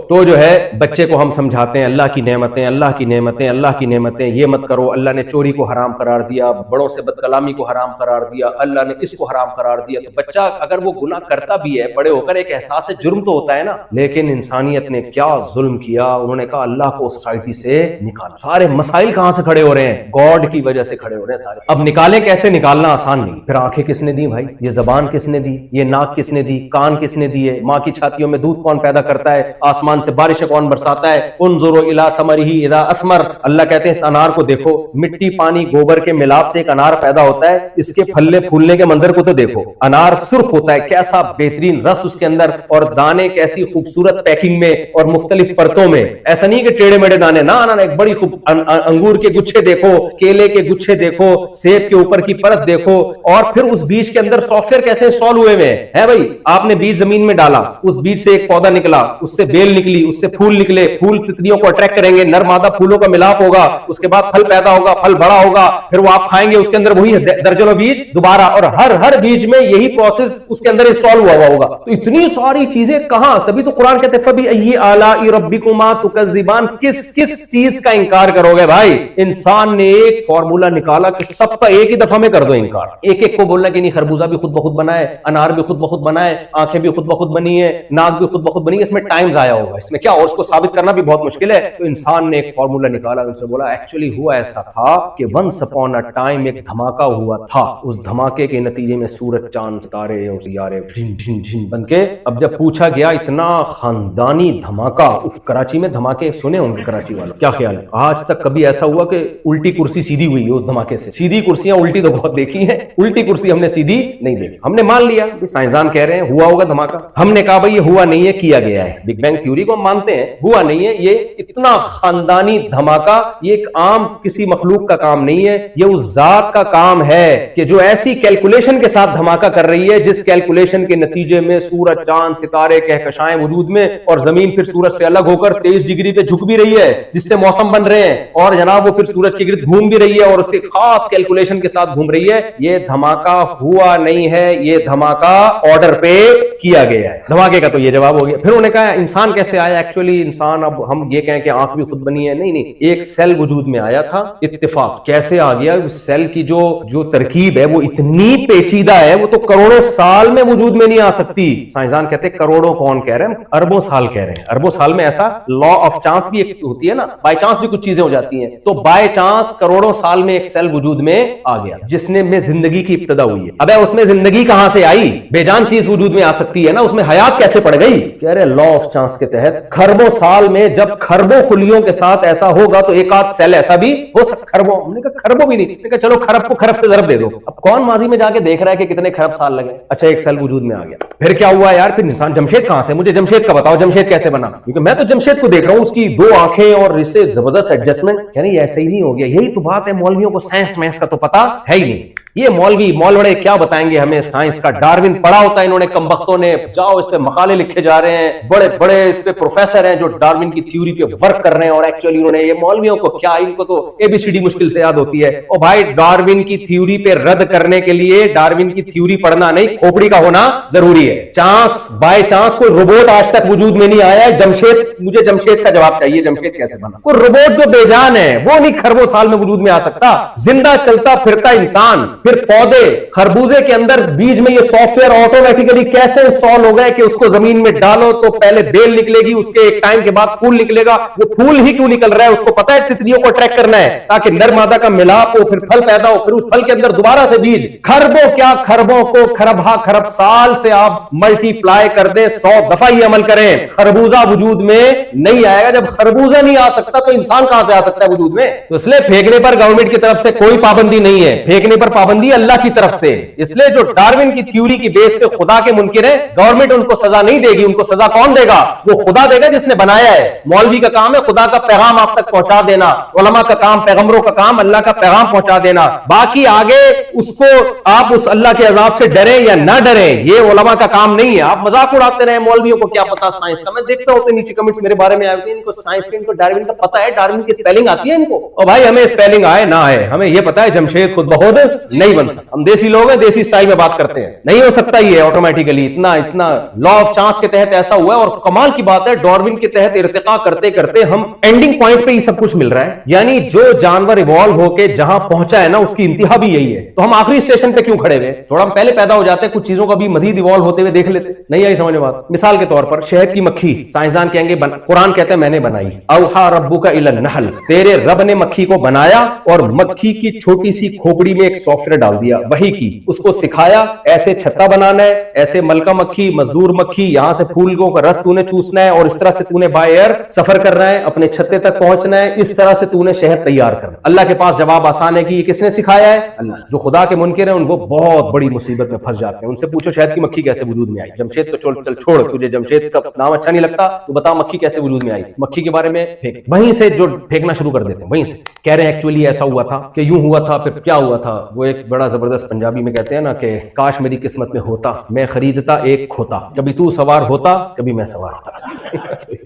تو جو ہے بچے کو ہم سمجھاتے ہیں اللہ کی نعمتیں, اللہ کی نعمتیں, اللہ کی نعمتیں, یہ مت کرو, اللہ نے چوری کو حرام قرار دیا, بڑوں سے بد کلامی کو حرام قرار دیا, اللہ نے اس کو حرام قرار دیا. تو بچہ اگر وہ گناہ کرتا بھی ہے بڑے ہو کر ایک احساس جرم تو ہوتا ہے نا, لیکن انسانیت نے کیا ظلم کیا, انہوں نے کہا اللہ کو سوسائٹی سے نکالو. سارے مسائل کہاں سے کھڑے ہو رہے ہیں, گاڈ کی وجہ سے کھڑے ہو رہے ہیں سارے. اب نکالیں کیسے, نکالنا آسان نہیں. پھر آنکھیں کس نے دی بھائی, یہ زبان کس نے دی, یہ ناک کس نے دی, کان کس نے دیے, ماں کی چھاتیوں میں دودھ کون پیدا کرتا ہے, آسمان سے بارش کون برساتا ہے, انظروا الی ثمرہ اذا اثمر, اللہ کہتے ہیں اس انار کو دیکھو, مٹی پانی گوبر کے ملاپ سے ایک انار پیدا ہوتا ہے, اس کے پھلے پھولنے کے منظر کو تو دیکھو, انار سرخ ہوتا ہے, کیسا بہترین رس اس کے اندر, اور دانے کیسی خوبصورت پیکنگ میں اور مختلف پرتوں میں, ایسا نہیں کہ ٹیڑے میڑے دانے, نہ ایک بڑی خوب انگور کے گچھے دیکھو, کیلے کے گچھے دیکھو, سیب کے اوپر کی پرت دیکھو, اور پھر اس بیج کے اندر سافٹ ویئر کیسے انسٹال ہوئے ہوئے ہیں بھائی. آپ نے بیج زمین میں ڈالا, اس بیج سے ایک پودا نکلا, اس سے بیل نکلی, اس سے پھول نکلے, پھول تتلیوں کو اٹریکٹ کریں گے, نر مادہ پھولوں کا ملاپ ہوگا, اس کے بعد پھل پیدا ہوگا, پھل بڑا ہوگا, پھر وہ آپ کھائیں گے, اس کے اندر وہی درجنوں بیج دوبارہ, اور ہر بیج میں یہی پروسیس اس کے اندر انسٹال ہوا ہوگا. تو اتنی ساری چیزیں کہاں, تبھی تو قرآن کہتے ہیں فبأي آلاء ربكما تكذبان, کس چیز کا انکار کرو گے بھائی. انسان نے ایک فارمولا نکالا کہ سب کا ایک ہی دفعہ میں کر دو انکار, ایک کو بولنا کہ نہیں خربوزہ بھی خود بخود بنا ہے, انار بھی خود بخود بنا ہے, آنکھیں بھی خود بخود بنی ہے, ناک بھی خود بخود بنی ہے, اس میں ٹائم ضائع ہوگا, اس میں کیا, اور اس کو ثابت کرنا بھی بہت مشکل ہے. تو انسان نے ایک فارمولا نکالا, ان سے بولا ایکچولی ہوا ایسا تھا کہ ونس اپون اے ٹائم ایک دھماکہ ہوا تھا, اس دھماکے کے نتیجے میں سورج چاند ستارے اور سیارے ڈھن ڈھن ڈھن بن کے. اب جب پوچھا گیا اتنا خاندانی دھماکہ, کراچی میں دھماکے سنے ہوں گے کراچی والوں, کیا خیال ہے آج تک کبھی ایسا ہوا کہ الٹی کرسی سیدھی ہوئی ہے اس دھماکے سے؟ سیدھی کرسیاں الٹی تو بہت دیکھی ہیں, الٹی کرسی ہم نے سیدھی نہیں دیکھی. ہم نے مان لیا سائنسدان کہہ رہے ہیں ہوا ہوگا دھماکہ, ہم نے کہا بھائی یہ ہوا نہیں ہے, کیا گیا ہے. بگ بینگ تھیوری کو ہم مانتے ہیں, ہوا نہیں ہے, یہ اتنا خاندانی دھماکہ یہ ایک عام کسی مخلوق کا کام نہیں ہے, یہ اس ذات کا کام ہے کہ جو ایسی کیلکولیشن کے ساتھ دھماکہ کر رہی ہے جس کیلکولیشن کے نتیجے میں سورج چاند ستارے کہکشائیں وجود میں, اور زمین پھر سورج سے الگ ہو کر 23 ڈگری پہ جھک بھی رہی ہے جس سے موسم بن رہے ہیں, اور جناب وہ پھر سورج کے گرد گھوم بھی رہی ہے اور اس سے خاص کیلکولیشن کے ساتھ گھوم رہی ہے. یہ دھماکہ ہوا نہیں ہے, یہ دھماکہ آرڈر پہ کیا گیا ہے. دھماکے کا تو یہ جواب ہو گیا. پھر انہوں نے کہا انسان کیسے آیا, ایکچولی انسان, اب ہم یہ کہیں کہ آنکھ بھی خود بنی ہے, نہیں, ایک سیل وجود میں آیا تھا, اتفاق کیسے آ گیا, اس سیل کی جو ترکیب ہے وہ اتنی پیچیدہ ہے, وہ تو کروڑوں سال میں وجود میں نہیں آ سکتی. سائنسدان کہتے ہیں کروڑوں کون کہہ رہے ہیں, اربوں سال کہہ رہے ہیں. اربوں سال میں ایسا لا آف چانس بھی ایک ہوتی ہے نا, بائی چانس بھی کچھ چیزیں ہو جاتی ہیں, تو بائی چانس کروڑوں سال میں ایک سیل وجود میں آ گیا جس میں زندگی کی ابتدا ہوئی ہے. ابے اس میں زندگی کہاں سے آئی, بے جان چیز وجود میں آ سکتی ہے نا, اس میں حیات کیسے پڑ گئی؟ کہہ رہے لا آف چانس کے تحت کھربوں سال میں جب کھربوں خلیوں کے ساتھ ایسا ہوگا تو ایک آدھ سیل ایسا بھی ہو سکتا. کھربوں, ہم نے کہا کھربوں بھی نہیں, میں کہا چلو کھرب کو کھرب سے ضرب دے دو. اب کون ماضی میں جا کے دیکھ رہا ہے کہ کتنے کھرب سال لگے, اچھا ایک سیل وجود میں آ گیا. پھر کیا ہوا یار, پھر انسان جمشید کہاں سے, مجھے جمشید کا بتاؤ, جمشید کیسے بنا, کیونکہ میں تو جمشید کو دیکھ رہا ہوں, اس کی 2 آنکھیں اور اس سے زبردست ایڈجسٹمنٹ, یعنی ایسے ہی نہیں ہو گیا. یہی تو بات ہے, مولویوں کو سائنس کا تو پتا ہے ہی نہیں. یہ مولوی مولوڑے کیا بتائیں گے ہمیں سائنس کا؟ ڈارون پڑھا ہوتا ہے انہوں نے کمبختوں نے، جاؤ اس پہ مقالے لکھے جا رہے ہیں، بڑے بڑے اس پہ پروفیسر ہیں جو ڈارون کی تھیوری پہ ورک کر رہے ہیں، اور ایکچولی انہوں نے، یہ مولویوں کو کیا، ان کو تو ABCD مشکل سے یاد ہوتی ہے۔ او بھائی ڈارون کی تھیوری پہ رد کرنے کے لیے ڈارون کی تھیوری پڑھنا نہیں، کھوپڑی کا ہونا ضروری ہے۔ چانس بائی چانس کوئی روبوٹ آج تک وجود میں نہیں آیا ہے، جمشید، مجھے جمشید کا جواب چاہیے، جمشید کیسے بنا؟ کوئی روبوٹ جو بے جان ہے وہ نہیں خربوں سال میں وجود میں آ سکتا، زندہ چلتا پھرتا انسان۔ پھر پودے، خربوزے کے اندر بیج میں یہ سافٹ ویئر آٹومیٹیکلی کیسے انسٹال ہو گئے کہ اس کو زمین میں ڈالو تو پہلے بیل نکلے گی، اس کے ایک ٹائم کے بعد پھول نکلے گا، وہ پھول ہی کیوں نکل رہا ہے اس کو پتا ہے، تتلیوں کو ٹریک کرنا ہے تاکہ نر مادہ کا ملاپ ہو، پھر پھل پیدا ہو، پھر اس پھل کے اندر دوبارہ سے بیج۔ خربوں کیا، خربوں کو خرب سال سے آپ ملٹی پلائی کر دیں، 100 دفعہ یہ عمل کریں، خربوزہ وجود میں نہیں آئے گا۔ جب خربوزہ نہیں آ سکتا تو انسان کہاں سے آ سکتا ہے وجود میں؟ تو اس لیے پھینکنے پر گورنمنٹ کی طرف سے کوئی پابندی نہیں ہے، پھینکنے پر پابندی اللہ کی طرف سے۔ اس لیے جو ڈارون کی تھیوری کی بیس پہ خدا کے منکر ہیں، گورنمنٹ ان کو سزا نہیں دے گی، ان کو سزا کون دے گا؟ وہ خدا دے گا جس نے بنایا ہے۔ مولوی کا کام ہے خدا کا پیغام آپ تک پہنچا دینا، علماء کا کام، پیغمبروں کا کام اللہ کا پیغام پہنچا دینا، باقی آگے اس کو آپ اس اللہ کے عذاب سے ڈریں یا نہ ڈریں یہ علماء کا کام نہیں ہے۔ آپ مذاق اڑاتے رہے، مولویوں کو کیا پتا سائنس کا۔ میں دیکھتا ہوتے نیچے کمنٹس میرے بارے میں آئے ہوتے ہیں، ان کو سائنس کے، ان کو ڈارون کا پتا ہے، ڈارون کی اسپیلنگ آتی ہے ان کو۔ اور بھائی ہمیں اسپیلنگ آئے نہ آئے، ہمیں یہ پتا ہے جمشید خود بخود نہیں بن سکتا۔ ہم دیسی لوگ ہیں، دیسی اسٹائل میں بات کرتے ہیں، نہیں ہو سکتا یہ آٹومیٹیکلی، اتنا لا آف چانس کے تحت ایسا ہوا ہے۔ اور کمال کی بات ہے ڈارون کے تحت ارتقا کرتے کرتے ہم اینڈنگ پوائنٹ پہ ہی سب کچھ مل رہا ہے، یعنی جو جانور ایوالو ہو کے جہاں پہنچا ہے نا اس کی انتہا بھی یہی ہے، تو ہم آخری اسٹیشن پہ کیوں کھڑے ہوئے؟ تھوڑا ہم پہلے پیدا ہو جاتے، کچھ چیزوں کا بھی مزید ایوالو ہوتے ہوئے دیکھ لیتے۔ نہیں آئی سمجھ میں بات؟ مثال کے طور پر شہد کی مکھی، سائنسدان کہیں گے قرآن کہتے ہیں میں نے بنائی، اوحا ربک الی النحل، تیرے رب نے مکھی کو بنایا اور مکھی کی چھوٹی سی کھوپڑی میں ایک سافٹ ویئر ڈال دیا، وہی کی، اس کو سکھایا ایسے چھتا بنانا ہے، ایسے ملکہ مکھی، مزدور مکھی، یہاں سے پھولوں کا رس تو نے چوسنا ہے اور اس طرح سے تو نے بائی ایئر سفر کرنا ہے، اپنے چھتے تک پہنچنا ہے، اس طرح سے تو نے شہد تیار کرنا۔ اللہ کے پاس جواب آسان ہے کہ یہ کس نے سکھایا ہے؟ اللہ۔ جو خدا کے منکر ہیں ان کو بہت بڑی مصیبت میں پھنس جاتے ہیں، ان سے پوچھو شہد کی مکھی کیسے وجود میں آئی؟ جمشید تو چل چھوڑ، تجھے جمشید کا نام اچھا نہیں لگتا تو بتا مکھی کیسے وجود میں آئی؟ مکھی کے بارے میں پھینک، وہیں سے جو پھینکنا شروع کر دیتے ہیں، وہیں سے کہہ رہے ہیں ایکچولی ایسا ہوا تھا کہ یوں ہوا تھا، پھر کیا ہوا تھا۔ وہ ایک بڑا زبردست پنجابی میں کہتے ہیں نا کہ کاش میری قسمت میں ہوتا، میں خریدتا ایک کھوتا، کبھی تو سوار ہوتا کبھی میں سوار ہوتا۔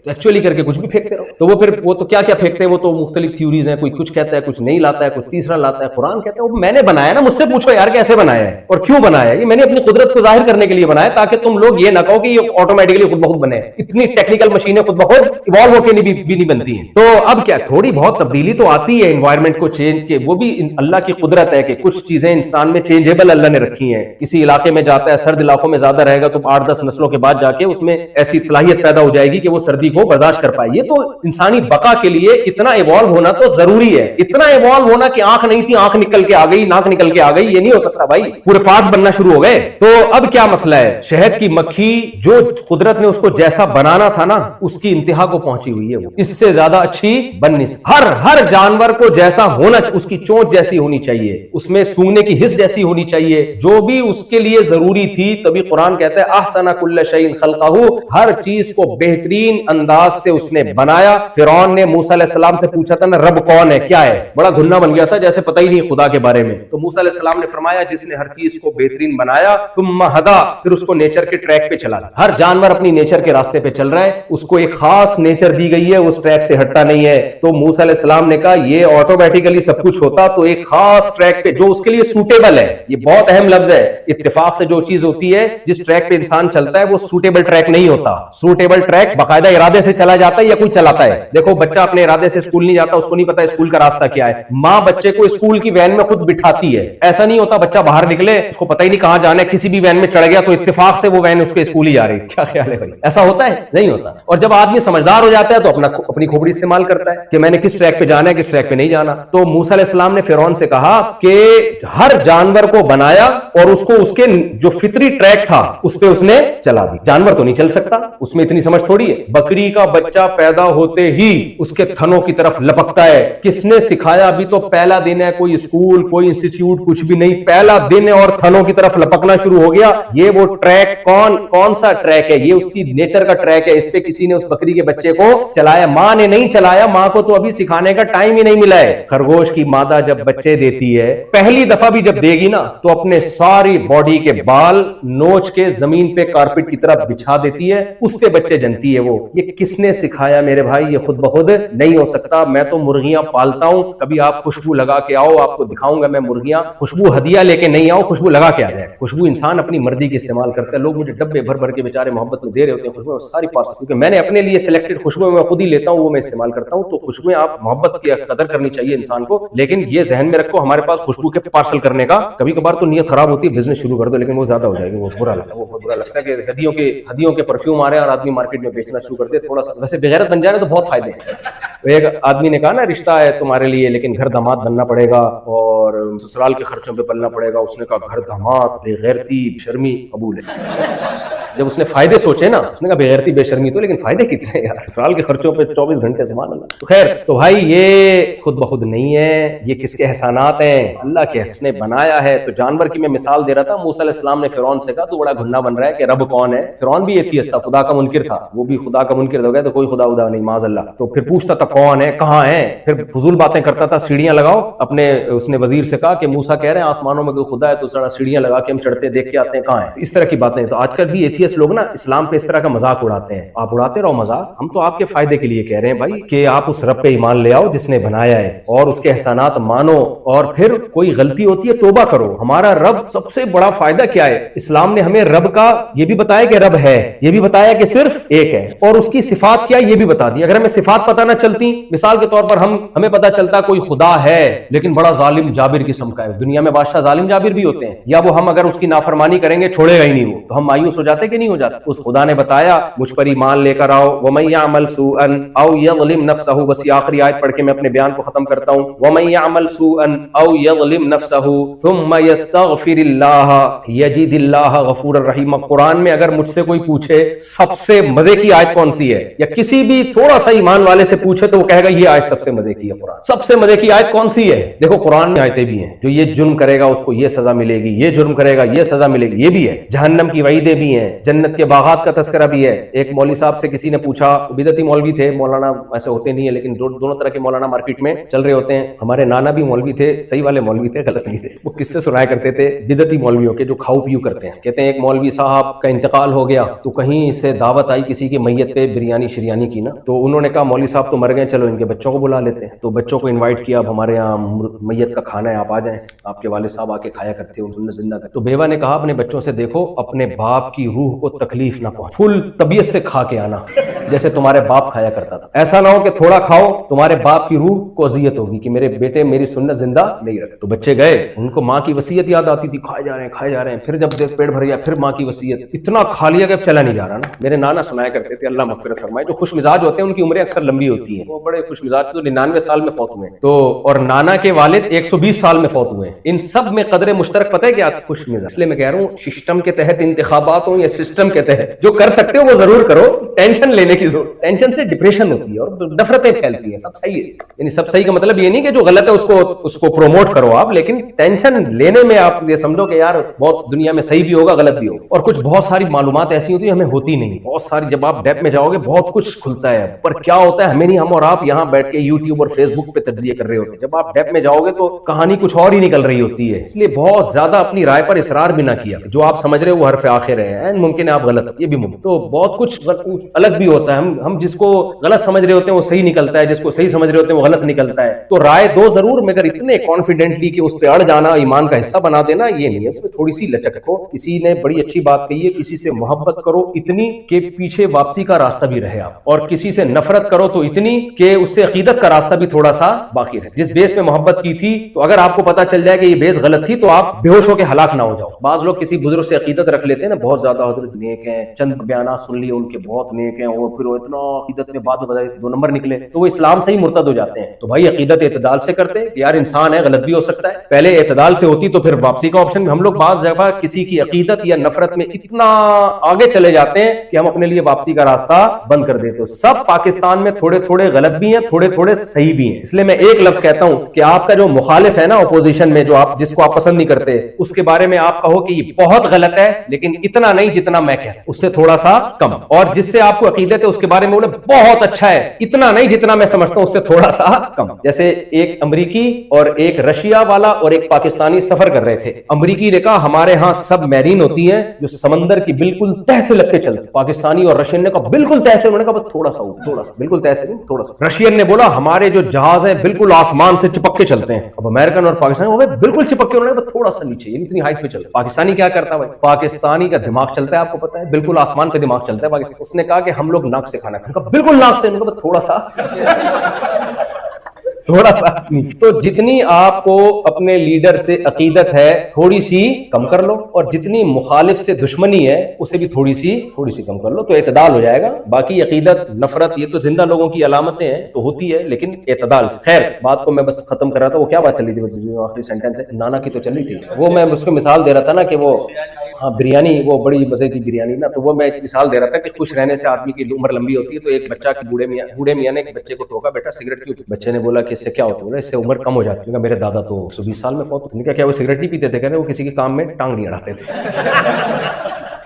ایکچولی کر کے کچھ بھی پھینکتے رہو۔ تو وہ پھر وہ تو کیا کیا پھینکتے ہیں، وہ تو مختلف تھیوریز ہیں، کوئی کچھ کہتا ہے، کچھ نہیں لاتا ہے، کوئی تیسرا لاتا ہے۔ قرآن کہتا ہے وہ میں نے بنایا نا، مجھ سے پوچھو یار کیسے بنایا ہے اور کیوں بنایا ہے؟ یہ میں نے اپنی قدرت کو ظاہر کرنے کے لیے بنایا تاکہ تم لوگ یہ نہ کہو کہ یہ آٹومیٹکلی خود بخود بنے۔ اتنی ٹیکنیکل مشینیں خود بخود ایوالو ہو کے بھی نہیں بنتی ہیں۔ تو اب کیا تھوڑی بہت تبدیلی تو آتی ہے انوائرمنٹ کو چینج کے، وہ بھی اللہ کی قدرت ہے کہ کچھ چیزیں انسان میں چینجیبل اللہ نے رکھی ہیں۔ کسی علاقے میں جاتا ہے، سرد علاقوں میں زیادہ رہے گا تو 8-10 نسلوں کے بعد جا کے اس میں ایسی صلاحیت پیدا ہو جائے گی کہ وہ سردی کو برداشت کر پائے۔ یہ تو انسانی بقا کے لیے اتنا ایوالو ہونا تو ضروری ہے، اتنا ایوالو ہونا کہ آنکھ نہیں تھی آنکھ نکل کے آ گئی، ناک نکل کے آ گئی، یہ نہیں ہو سکتا بھائی، پورے پارٹس بننا شروع ہو گئے۔ تو اب کیا مسئلہ ہے؟ شہد کی مکھی جو قدرت نے اس کو جیسا بنانا تھا نا اس کی انتہا کو پہنچی ہوئی ہے، وہ اس سے زیادہ اچھی بن نہیں سکتی۔ ہر جانور کو جیسا ہونا، اس کی چونچ جیسی ہونی چاہیے، اس میں سونگنے کی حس جیسی ہونی چاہیے، جو بھی اس کے لیے ضروری تھی۔ تبھی قرآن کہتا ہے احسن کل شیء خلقہ، ہر چیز کو بہترین انداز سے اس نے بنایا۔ فرعون نے موسیٰ علیہ السلام سے پوچھا تھا نا رب کون ہے، کیا ہے، بڑا گھننا بن گیا تھا جیسے پتہ ہی نہیں خدا کے بارے میں۔ تو موسیٰ علیہ السلام نے فرمایا جس نے ہر چیز کو بہترین بنایا ثم ہدا، پھر اس کو نیچر کے ٹریک پہ چلا۔ ہر جانور اپنی نیچر کے راستے پہ چل رہا ہے، اس کو ایک خاص نیچر دی گئی ہے، اس ٹریک سے ہٹتا نہیں ہے۔ تو موسیٰ علیہ السلام نے کہا یہ آٹومیٹیکلی سب کچھ ہوتا تو ایک خاص ٹریک پہ جو اس کے لیے سوٹیبل ہے، یہ بہت اہم لفظ ہے، اتفاق سے جو چیز ہوتی ہے جس ٹریک پہ انسان چلتا ہے وہ سوٹیبل ٹریک نہیں ہوتا۔ سوٹیبل ٹریک باقاعدہ ارادے سے چلا جاتا ہے یا کوئی چلاتا ہے؟ دیکھو بچہ اپنے ارادے سے اسکول نہیں جاتا، اس کو نہیں پتا اسکول کا راستہ کیا ہے۔ ماں بچے کو اسکول کی وین میں خود بٹھاتی ہے، ایسا نہیں ہوتا بچہ باہر نکلے اس کو پتہ ہی نہیں کہاں جانا ہے، کسی بھی وین میں چڑھ گیا تو اتفاق سے وہ وین اس کے اسکول ہی جا رہی ہے۔ کیا خیال ہے بھائی؟ ایسا ہوتا ہے؟ نہیں ہوتا۔ اور جب آدمی سمجھدار ہو جاتا ہے تو اپنی کھوپڑی استعمال کرتا ہے کہ میں نے کس ٹریک پہ جانا ہے کس ٹریک پہ نہیں جانا۔ تو موسیٰ علیہ السلام نے فرعون سے کہا کہ ہر جانور کو بنایا اور اس کو اس کے جو فطری ٹریک تھا اس پہ اس نے چلا دی۔ جانور تو نہیں چل سکتا، اس میں اتنی سمجھ تھوڑی ہے۔ بکری کا بچہ پیدا ہوتے ہی اس کے تھنوں کی طرف لپکتا ہے. کس نے سکھایا؟ ابھی تو پہلا دن ہے, کوئی اسکول کوئی انسٹیٹیوٹ کچھ بھی نہیں, پہلا دن ہے اور تھنوں کی طرف لپکنا شروع ہو گیا. یہ وہ ٹریک کون سا ٹریک ہے؟ یہ اس کی نیچر کا ٹریک ہے. اس پہ کسی نے اس بکری کے بچے کو چلایا؟ ماں نے نہیں چلایا, ماں کو تو ابھی سکھانے کا ٹائم ہی نہیں ملا ہے. خرگوش کی مادہ جب بچے دیتی ہے, پہلی دفعہ بھی جب دے گی نا, تو اپنے ساری باڈی کے بال نوچ کے زمین پہ کارپٹ کی طرف بچھا دیتی ہے, اس پہ بچے جنتی ہے. وہ یہ کس نے سکھایا میرے بھائی؟ یہ خود بخود نہیں ہو سکتا. میں تو مرغیاں پالتا ہوں, کبھی آپ خوشبو لگا کے آؤ, آپ کو دکھاؤں گا میں مرغیاں. خوشبو ہدیہ لے کے نہیں آؤ, خوشبو لگا کے آ جائے. خوشبو انسان اپنی مرضی کی استعمال کرتا ہے. لوگ مجھے ڈبے بھر بھر کے بیچارے محبت میں دے رہے ہوتے ہیں خوشبو, ساری پاس, کیونکہ میں نے اپنے لیے سلیکٹڈ خوشبو میں خود ہی لیتا ہوں, وہ میں استعمال کرتا ہوں. تو خوشبویں آپ محبت کی قدر کرنی چاہیے انسان کو, لیکن یہ ذہن میں رکھو ہمارے پاس خوشبو کے پارسل کرنے کا کبھی کبھار تو نیت خراب ہوتی ہے, بزنس شروع کر دو, لیکن وہ زیادہ ہو جائے گی, وہ برا لگتا ہے. وہ بہت برا لگتا ہے کہ ہدیوں کے پرفیوم آ رہے ہیں اور آدمی مارکیٹ میں بیچنا شروع کر دے. تھوڑا سا ویسے بغیرت بن جائے تو بہت فائدے ہیں. ایک آدمی نے کہا نا, رشتہ ہے تمہارے لیے لیکن گھر داماد بننا پڑے گا اور سسرال کے خرچوں پہ پلنا پڑے گا. اس نے کہا گھر داماد بے غیرتی شرمی قبول ہے. جب اس نے فائدے سوچے نا, اس نے کہا بے غیرتی بے شرمی تو, لیکن فائدے کتنے یار, سسرال کے خرچوں پہ 24 گھنٹے سبحان اللہ. تو خیر, تو بھائی یہ خود بخود نہیں ہے, یہ کس کے احسانات ہیں؟ اللہ کے نے بنایا ہے. تو جانور کی میں مثال دے رہا تھا, موسیٰ علیہ السلام نے فرعون سے کہا تو بڑا گھننا بن رہا ہے کہ رب کون ہے. فرعون بھی ایتھیسٹ تھا, خدا کا منکر تھا, وہ بھی خدا کا منکر ہو گیا, تو کوئی خدا نہیں معاذ اللہ. تو پھر پوچھتا تھا کون ہے, کہاں ہے, پھر فضول باتیں کرتا تھا. سیڑھیاں لگاؤ اپنے, اس نے وزیر سے کہا کہ موسیٰ کہہ رہے ہیں آسمانوں میں کوئی خدا ہے, تو ذرا سیڑھیاں لگا کے ہم چڑھتے دیکھ کے آتے ہیں کہاں ہے. اس طرح کی باتیں. تو آج کل بھی ایتھیسٹ لوگ نا اسلام پہ اس طرح کا مذاق اڑاتے ہیں. آپ اڑاتے رہو مذاق, ہم تو آپ کے فائدے کے لیے کہہ رہے ہیں بھائی کہ آپ اس رب پہ ایمان لے آؤ جس نے بنایا ہے, اور اس کے احسانات مانو, اور پھر کوئی غلطی ہوتی ہے توبہ کرو. ہمارا رب سب سے بڑا فائدہ کیا ہے؟ اسلام نے ہمیں رب کا یہ بھی بتایا کہ رب ہے, یہ بھی بتایا کہ صرف ایک ہے, اور اس کی صفات کیا یہ بھی بتا دی. اگر ہمیں صفات پتہ نہ چلتی, مثال کے طور پر ہمیں پتہ چلتا کوئی خدا ہے لیکن بڑا ظالم جابر قسم کا ہے. دنیا میں بادشاہ ظالم جابر بھی ہوتے ہیں, یا وہ ہم اگر اس کی نافرمانی کریں گے چھوڑے گا ہی نہیں, وہ تو ہم مایوس ہو جاتے کہ نہیں ہو جاتے. اس خدا نے بتایا مجھ پر ایمان لے کر آؤ. وَمَن يَعْمَلْ سُوءًا أَوْ يَظْلِمْ نَفْسَهُ, بس یہ آخری آیت پڑھ کے میں اپنے بیان کو ختم کرتا ہوں. وَمَن يَعْمَلْ سُوءًا أَوْ يَظْلِمْ نَفْسَهُ ثُمَّ يَسْتَغْفِرِ اللَّهَ يَجِدِ اللَّهَ غَفُورًا رَحِيمًا. قرآن میں اگر مجھ سے کوئی پوچھے سب سے مزے کی آیت کون سی ہے, یا کسی بھی تھوڑا سا ایمان والے سے پوچھے تو وہ کہے گا یہ آیت سب سے مزے کی ہے. قرآن سب سے مزے کی آیت کون سی ہے؟ دیکھو قرآن میں آیتیں بھی ہیں, جو یہ جرم کرے گا اس کو یہ سزا ملے گی, یہ جرم کرے گا یہ سزا ملے گی, یہ بھی ہے. جہنم کی وعیدیں بھی ہیں, جنت کے باغات کا تذکرہ بھی ہے. ایک مولوی صاحب سے کسی نے پوچھا, بدعتی مولوی تھے, مولانا ایسے ہوتے نہیں ہیں لیکن دونوں طرح کے مولانا مارکیٹ میں چل رہے ہوتے ہیں. ہمارے نانا بھی مولوی تھے, صحیح والے مولوی تھے, غلط نہیں تھے. وہ کس سے سنایا کرتے تھے بدعتی مولویوں کے جو کھاؤ پیو کرتے ہیں. کہتے ہیں ایک مولوی صاحب کا انتقال ہو گیا, تو کہیں سے دعوت آئی کسی کی میت پہ بریانی شریانی کی نا, تو انہوں نے کہا مولوی صاحب تو مر گئے, چلو ان کے بچوں کو بلا لیتے ہیں. تو بچوں کو انوائٹ کیا, اب ہمارے یہاں میت کا کھانا ہے, آپ آ جائیں, آپ کے والد صاحب آ کے کھایا کرتے ہیں, انہوں نے زندہ کر. تو بیوہ نے کہا اپنے بچوں سے دیکھو اپنے باپ کی روح کو تکلیف نہ پہنچے, فل طبیعت سے کھا کے آنا جیسے تمہارے باپ کھایا کرتا تھا. ایسا نہ ہو کہ تھوڑا کھاؤ تمہارے باپ کی روح کو اذیت ہوگی کہ میرے بیٹے میری سنت زندہ نہیں رکھے. تو بچے گئے, ان کو ماں کی وصیت یاد آتی تھی, کھائے جا رہے ہیں. پھر جب پیٹ بھر گیا پھر ماں کی وصیت, اتنا کھا لیا کہ اب چلا نہیں جا رہا نا. میرے نانا سنایا کرتے تھے, اللہ مغفرت فرمائے, جو خوش مزاج ہوتے ہیں ان کی عمریں اکثر لمبی ہوتی ہیں. وہ بڑے خوش مزاج تھے, تو 99 سال میں فوت ہوئے. تو اور نانا کے والد 120 سال میں فوت ہوئے. ان سب میں قدر مشترک پتہ ہے کیا؟ خوش مزاج. اس لیے میں کہہ رہا ہوں سسٹم کے تحت انتخابات ہوں یا سسٹم کے تحت جو کر سکتے ہو وہ ضرور کرو. ٹینشن لینے کی ضرورت, ٹینشن سے ڈپریشن ہوتی ہے اور نفرتیں پھیلتی ہیں. سب صحیح ہے, یعنی سب صحیح کا مطلب یہ نہیں کہ جو غلط ہے اس کو پروموٹ کرو آپ, لیکن ٹینشن لینے میں آپ یہ سمجھو کہ یار بہت دنیا میں صحیح بھی ہوگا غلط بھی ہوگا. اور کچھ بہت ساری معلومات ایسی ہوتی ہیں ہمیں ہوتی نہیں, بہت ساری. جب آپ ڈیپ میں جاؤ گے بہت کچھ کھلتا ہے, پر کیا ہوتا ہے ہمیں نہیں, ہم اور آپ یہاں بیٹھ کے یوٹیوب اور فیس بک پہ تجزیے کر رہے ہوتے ہیں. جب آپ ڈیپ میں جاؤ گے تو کہانی کچھ اور ہی نکل رہی ہوتی ہے. اس لیے بہت زیادہ اپنی رائے پر اصرار بھی نہ کیا. جو آپ سمجھ رہے ہو وہ حرف آخر ہے, ممکن ہے آپ غلط, یہ بھی ممکن. تو بہت کچھ الگ بھی ہوتا ہے. ہم جس کو غلط سمجھ رہے ہوتے ہیں وہ صحیح نکلتا ہے, جس کو صحیح سمجھ رہے ہوتے ہیں وہ غلط نکلتا ہے. تو رائے دو ضرور, مگر اتنے کانفیڈنٹلی کہ اس پہ اڑ جانا, ایمان کا حصہ بنا دینا, یہ نہیں ہے. اس میں تھوڑی سی لچک رکھو. کسی نے بڑی اچھی بات کہی ہے, کسی سے محبت کرو اتنی کہ پیچھے واپسی کا راستہ بھی رہے آپ, اور کسی سے نفرت کرو تو اتنی کہ اس سے عقیدت کا راستہ بھی تھوڑا سا باقی رہے. جس بیس میں محبت کی تھی تو اگر آپ کو پتا چل جائے کہ یہ بیس غلط تھی تو آپ بے ہوش ہو کے ہلاک نہ ہو جاؤ. بعض لوگ کسی بزرگ سے عقیدت رکھ لیتے ہیں نا, بہت زیادہ حضرت نیک ہیں, چند بیانات سن لیے ان کے بہت نیک ہیں, اور پھر وہ اتنا عقیدت میں بعد میں بتائی 2 نمبر نکلے, تو وہ اسلام سے ہی مرتد ہو جاتے ہیں. تو بھائی عقیدت اعتدال سے کرتے کہ یار انسان ہے, غلط بھی ہو سکتا ہے, پہلے اعتدال سے ہوتی تو پھر واپسی کا آپشن. ہم لوگ بعض دفعہ کسی کی عقیدت یا نفرت میں اتنا آگے چلے جاتے ہیں کہ ہم اپنے لیے واپسی کا راستہ بند کر دیتے. سب پاکستان میں تھوڑے تھوڑے غلط بھی ہیں, تھوڑے تھوڑے صحیح بھی ہیں. اس لیے میں ایک لفظ کہتا ہوں کہ آپ کا جو مخالف ہے نا اپوزیشن میں, جو آپ جس کو آپ پسند نہیں کرتے, اس کے بارے میں آپ کہو کہ یہ بہت غلط ہے لیکن اتنا نہیں جتنا میں کہتا ہوں, اس سے تھوڑا سا کم. اور جس سے آپ کو عقیدت ہے اس کے بارے میں بولے بہت اچھا ہے, اتنا نہیں جتنا میں سمجھتا ہوں, اس سے تھوڑا سا کم. جیسے ایک امریکی اور ایک رشیا والا اور ایک پاکستانی سفر کر رہے تھے. امریکی نے کہا ہمارے ہاں سب میرین ہوتی ہیں جو سمندر کی بالکل تہ سے لگ کے چلتے. پاکستانی اور رشین نے کہا بالکل تہ سے, انہوں نے کہا بس تھوڑا سا بالکل تہ سے نہیں, تھوڑا سا. رشین نے بولا ہمارے جو جہاز ہیں بالکل آسمان سے چپک کے چلتے ہیں. اب امریکن اور پاکستانی بالکل چپک کے, انہوں نے کہا تھوڑا سا نیچے, یہ اتنی ہائٹ پہ چلتا. پاکستانی کیا کرتا ہے, پاکستانی کا دماغ چلتا ہے, آپ کو پتا ہے بالکل آسمان پہ دماغ چلتا ہے پاکستانی. اس نے کہا کہ ہم لوگ ناک سے کھانا کھاتے, بالکل ناک سے, تھوڑا سا تھوڑا سا. تو جتنی آپ کو اپنے لیڈر سے عقیدت ہے تھوڑی سی کم کر لو, اور جتنی مخالف سے دشمنی ہے اسے بھی تھوڑی سی کم کر لو, تو اعتدال ہو جائے گا. باقی عقیدت نفرت یہ تو زندہ لوگوں کی علامتیں ہیں, تو ہوتی ہے, لیکن اعتدال. خیر بات کو میں بس ختم کر رہا تھا. وہ کیا بات چلی تھی, بس آخری سینٹینس ہے, نانا کی تو چلی تھی. وہ میں اس کو مثال دے رہا تھا نا کہ وہ بریانی, وہ بڑی مزے کی بریانی نا, تو وہ میں ایک مثال دے رہا تھا کہ خوش رہنے سے آدمی کی عمر لمبی ہوتی ہے. تو ایک بچہ کی بوڑھے میاں نے ایک بچے کو ٹوکا, بیٹا سگریٹ کیوں؟ بچے نے بولا کہ اس سے کیا ہوتا ہے, اس سے عمر کم ہو جاتی ہے. میرے دادا تو 120 سال میں فوت. نے کیا وہ سگریٹ نہیں پیتے تھے, کہہ رہے وہ کسی کے کام میں ٹانگ نہیں اڑاتے تھے.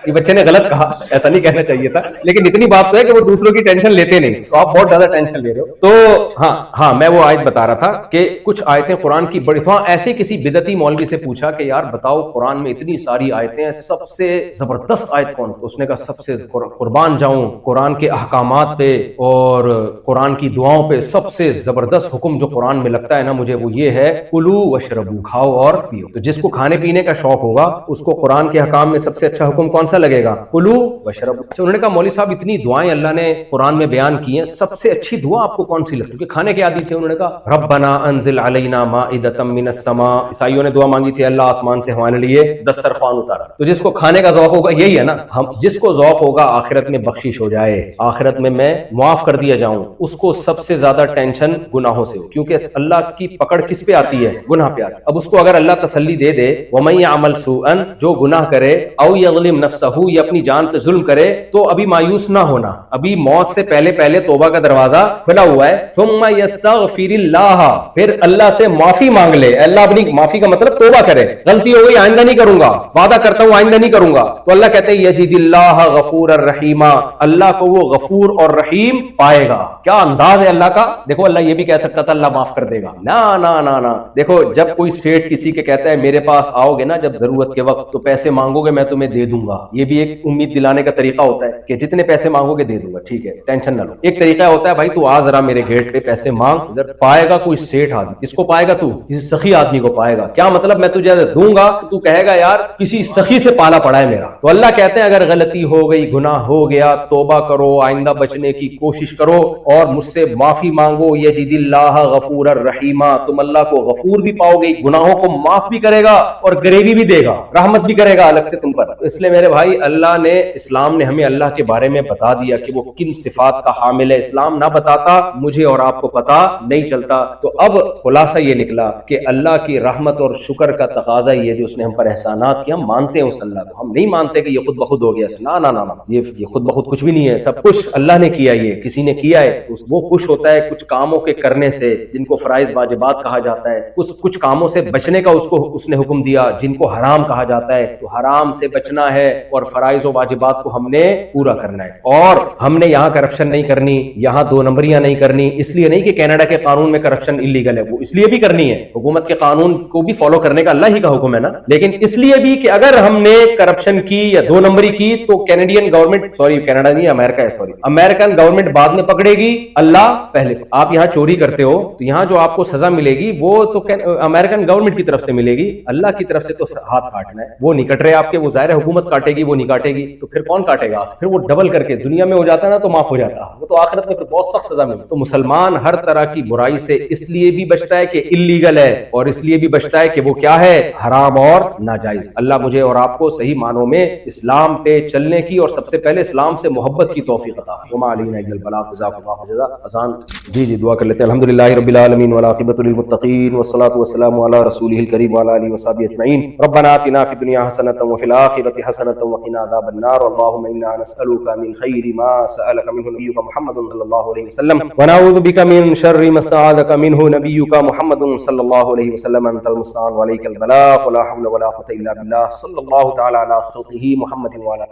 یہ بچے نے غلط کہا, ایسا نہیں کہنا چاہیے تھا, لیکن اتنی بات تو ہے کہ وہ دوسروں کی ٹینشن لیتے نہیں, تو آپ بہت زیادہ ٹینشن لے رہے ہو. تو ہاں میں وہ آیت بتا رہا تھا کہ کچھ آیتیں قرآن کی بڑی, تو ایسے کسی بدعتی مولوی سے پوچھا کہ یار بتاؤ قرآن میں اتنی ساری آیتیں ہیں, سب سے زبردست آیت کون؟ اس نے کہا سب سے قربان جاؤں قرآن کے احکامات پہ اور قرآن کی دعاؤں پہ, سب سے زبردست حکم جو قرآن میں لگتا ہے نا مجھے, وہ یہ ہے کلو وشربو, کھاؤ اور پیو. تو جس کو کھانے پینے کا شوق ہوگا اس کو قرآن کے احکام میں سب سے اچھا حکم کون سا لگے گا؟ کلو وشربو. انہوں نے کہا مولوی صاحب اتنی دعائیں اللہ نے قرآن میں بیان کی ہیں, سب سے اچھی دعا آپ کو کون سی لگتی ہے؟ کہ کھانے کے عادی تھے. انہوں نے کہا ربنا انزل علینا مائدۃ من السماء. عیسائیوں نے دعا مانگی تھی اللہ آسمان سے ہمارے لیے دسترخوان اتارا. تو جس کو کھانے کا ذوق ہوگا, یہی ہے نا, ہم جس کو ذوق ہوگا آخرت میں بخشش ہو جائے, آخرت میں معاف کر دیا جاؤں, اس کو سب سے زیادہ ٹینشن گناہوں سے ہو, کیونکہ اللہ کی پکڑ کس پہ آتی ہے؟ گناہ پہ آتی ہے. اب اس کو اگر اللہ تسلی دے دے وَمَن يَعْمَلْ سُوءًا, جو گناہ کرے, او یظلم نفسہ, یا اپنی جان پہ ظلم کرے, تو ابھی مایوس نہ ہونا, ابھی موت سے پہلے توبہ کا دروازہ کھلا ہوا ہے. ثم یستغفر اللہ, پھر اللہ سے معافی مانگ لے. اللہ اپنی معافی کا مطلب توبہ کرے, غلطی ہو گئی آئندہ نہیں کروں گا, وعدہ کرتا ہوں آئندہ نہیں کروں گا. تو اللہ کہتے ہیں یجد اللہ غفور الرحیم, اللہ کو وہ غفور اور رحیم پائے گا. کیا انداز ہے اللہ کا. دیکھو اللہ یہ بھی کہہ سکتا تھا اللہ معاف کر دے گا, نا. دیکھو جب کوئی سیٹ کسی کے کہتا ہے میرے پاس آؤ گے نا جب ضرورت کے وقت, تو پیسے مانگو گے میں تمہیں دے دوں گا, یہ بھی ایک امید دلانے کا طریقہ ہوتا ہے کہ جتنے پیسے مانگو گے دے دوں گا, ٹھیک ہے ٹینشن نہ لو. ایک طریقہ ہوتا ہے بھائی تو آ ذرا میرے گیٹ پہ پیسے مانگ, ادھر پائے گا کوئی سیٹ آدمی. کس کو پائے گا؟ تو کسی سخی آدمی کو پائے گا. کیا مطلب؟ میں تجھے دوں گا تو کہے گا یار کسی سخی سے پالا پڑا ہے میرا. تو اللہ کہتے ہیں اگر غلطی ہو گئی, گناہ ہو گیا, توبہ کرو, آئندہ بچنے کی کوشش کرو اور مجھ سے معافی مانگو. یجد اللہ غفور الرحیم, تم اللہ کو غفور بھی پاؤ گے, گناہوں کو معاف بھی کرے گا اور گریوی بھی دے گا, رحمت بھی کرے گا الگ سے تم پر. اس لیے میرے بھائی اللہ نے, اسلام نے ہمیں اللہ کے بارے میں بتا دیا کہ وہ کن صفات کا حامل ہے. اسلام نہ بتاتا مجھے اور آپ کو پتا نہیں چلتا. تو اب خلاصہ یہ نکلا کہ اللہ کی رحمت اور شکر کا تقاضا یہ جو اس نے ہم پر احسانات کیا, ہم مانتے ہیں اس اللہ کو, ہم نہیں مانتے کہ یہ خود بخود ہو گیا. نا, یہ خود بخود کچھ بھی نہیں ہے, سب کچھ اللہ نے کیا, یہ کسی نے کیا ہے. وہ خوش ہوتا ہے کچھ کاموں کے کرنے سے جن کو فرائض واجبات کہا جاتا ہے, کچھ کاموں سے بچنے کا اس نے حکم دیا جن کو حرام کہا جاتا ہے. تو حرام سے بچنا ہے اور فرائض و واجبات کو ہم نے پورا کرنا ہے. اور ہم نے یہاں کرپشن نہیں کرنی, یہاں 2 نمبریاں نہیں کرنی. اس لیے نہیں کہ کینیڈا کے قانون میں کرپشن انلیگل ہے, وہ اس لیے بھی کرنی ہے, حکومت کے قانون کو بھی فالو کرنے کا اللہ ہی کا حکم ہے نا. لیکن اس لیے بھی کہ اگر ہم نے کرپشن کی یا 2 نمبری کی تو کینیڈین گورنمنٹ, کینیڈا نہیں امریکہ ہے, امریکن گورنمنٹ بعد میں پکڑے گی, اللہ پہلے. آپ یہاں چوری کرتے ہو تو یہاں جو آپ کو سزا ملے گی وہ تو امریکن گورنمنٹ کی طرف سے ملے گی, اللہ کی طرف سے تو ہاتھ کاٹنا ہے. وہ نہیں کٹ رہے آپ کے, وہ ظاہر حکومت کاٹے گی گی وہ نہیں کاٹے گی تو پھر کون کاٹے گا؟ پھر وہ ڈبل کر کے دنیا میں ہو جاتا نا تو معاف ہو جاتا، وہ تو آخرت میں پھر بہت سخت سزا ملتی۔ تو مسلمان ہر طرح کی برائی سے اس لیے بھی بچتا ہے کہ اللیگل ہے، اور اس لیے بھی بچتا ہے کہ وہ کیا ہے؟ حرام اور ناجائز۔ اللہ مجھے اور آپ کو صحیح معنوں میں اسلام پہ چلنے کی اور سب سے پہلے اسلام سے محبت کی توفیق عطا فرمائے۔ وما علینا الا البلاغ، جزاکم اللہ جزاء۔ اذان جی دعا کر لیتے ہیں۔ الحمدللہ رب العالمین والعاقبۃ للمتقین والصلاۃ والسلام علی رسولہ الکریم وعلی آلہ وصحبہ اجمعین۔ ربنا آتنا فی الدنیا حسنۃ وفی الآخرۃ حسنۃ وقنا عذاب النار، اللهم انا نسألک من خیر ما سألک منہ نبیک محمد صلی اللہ علیہ وسلم ونعوذ بک من شر ما استعاذک منہ نبیک محمد صلی اللہ علیہ وسلم، انت المستعان وعلیک البلاغ ولا حول ولا قوة الا باللہ، صلی اللہ تعالی علی خلقہ محمد وعلی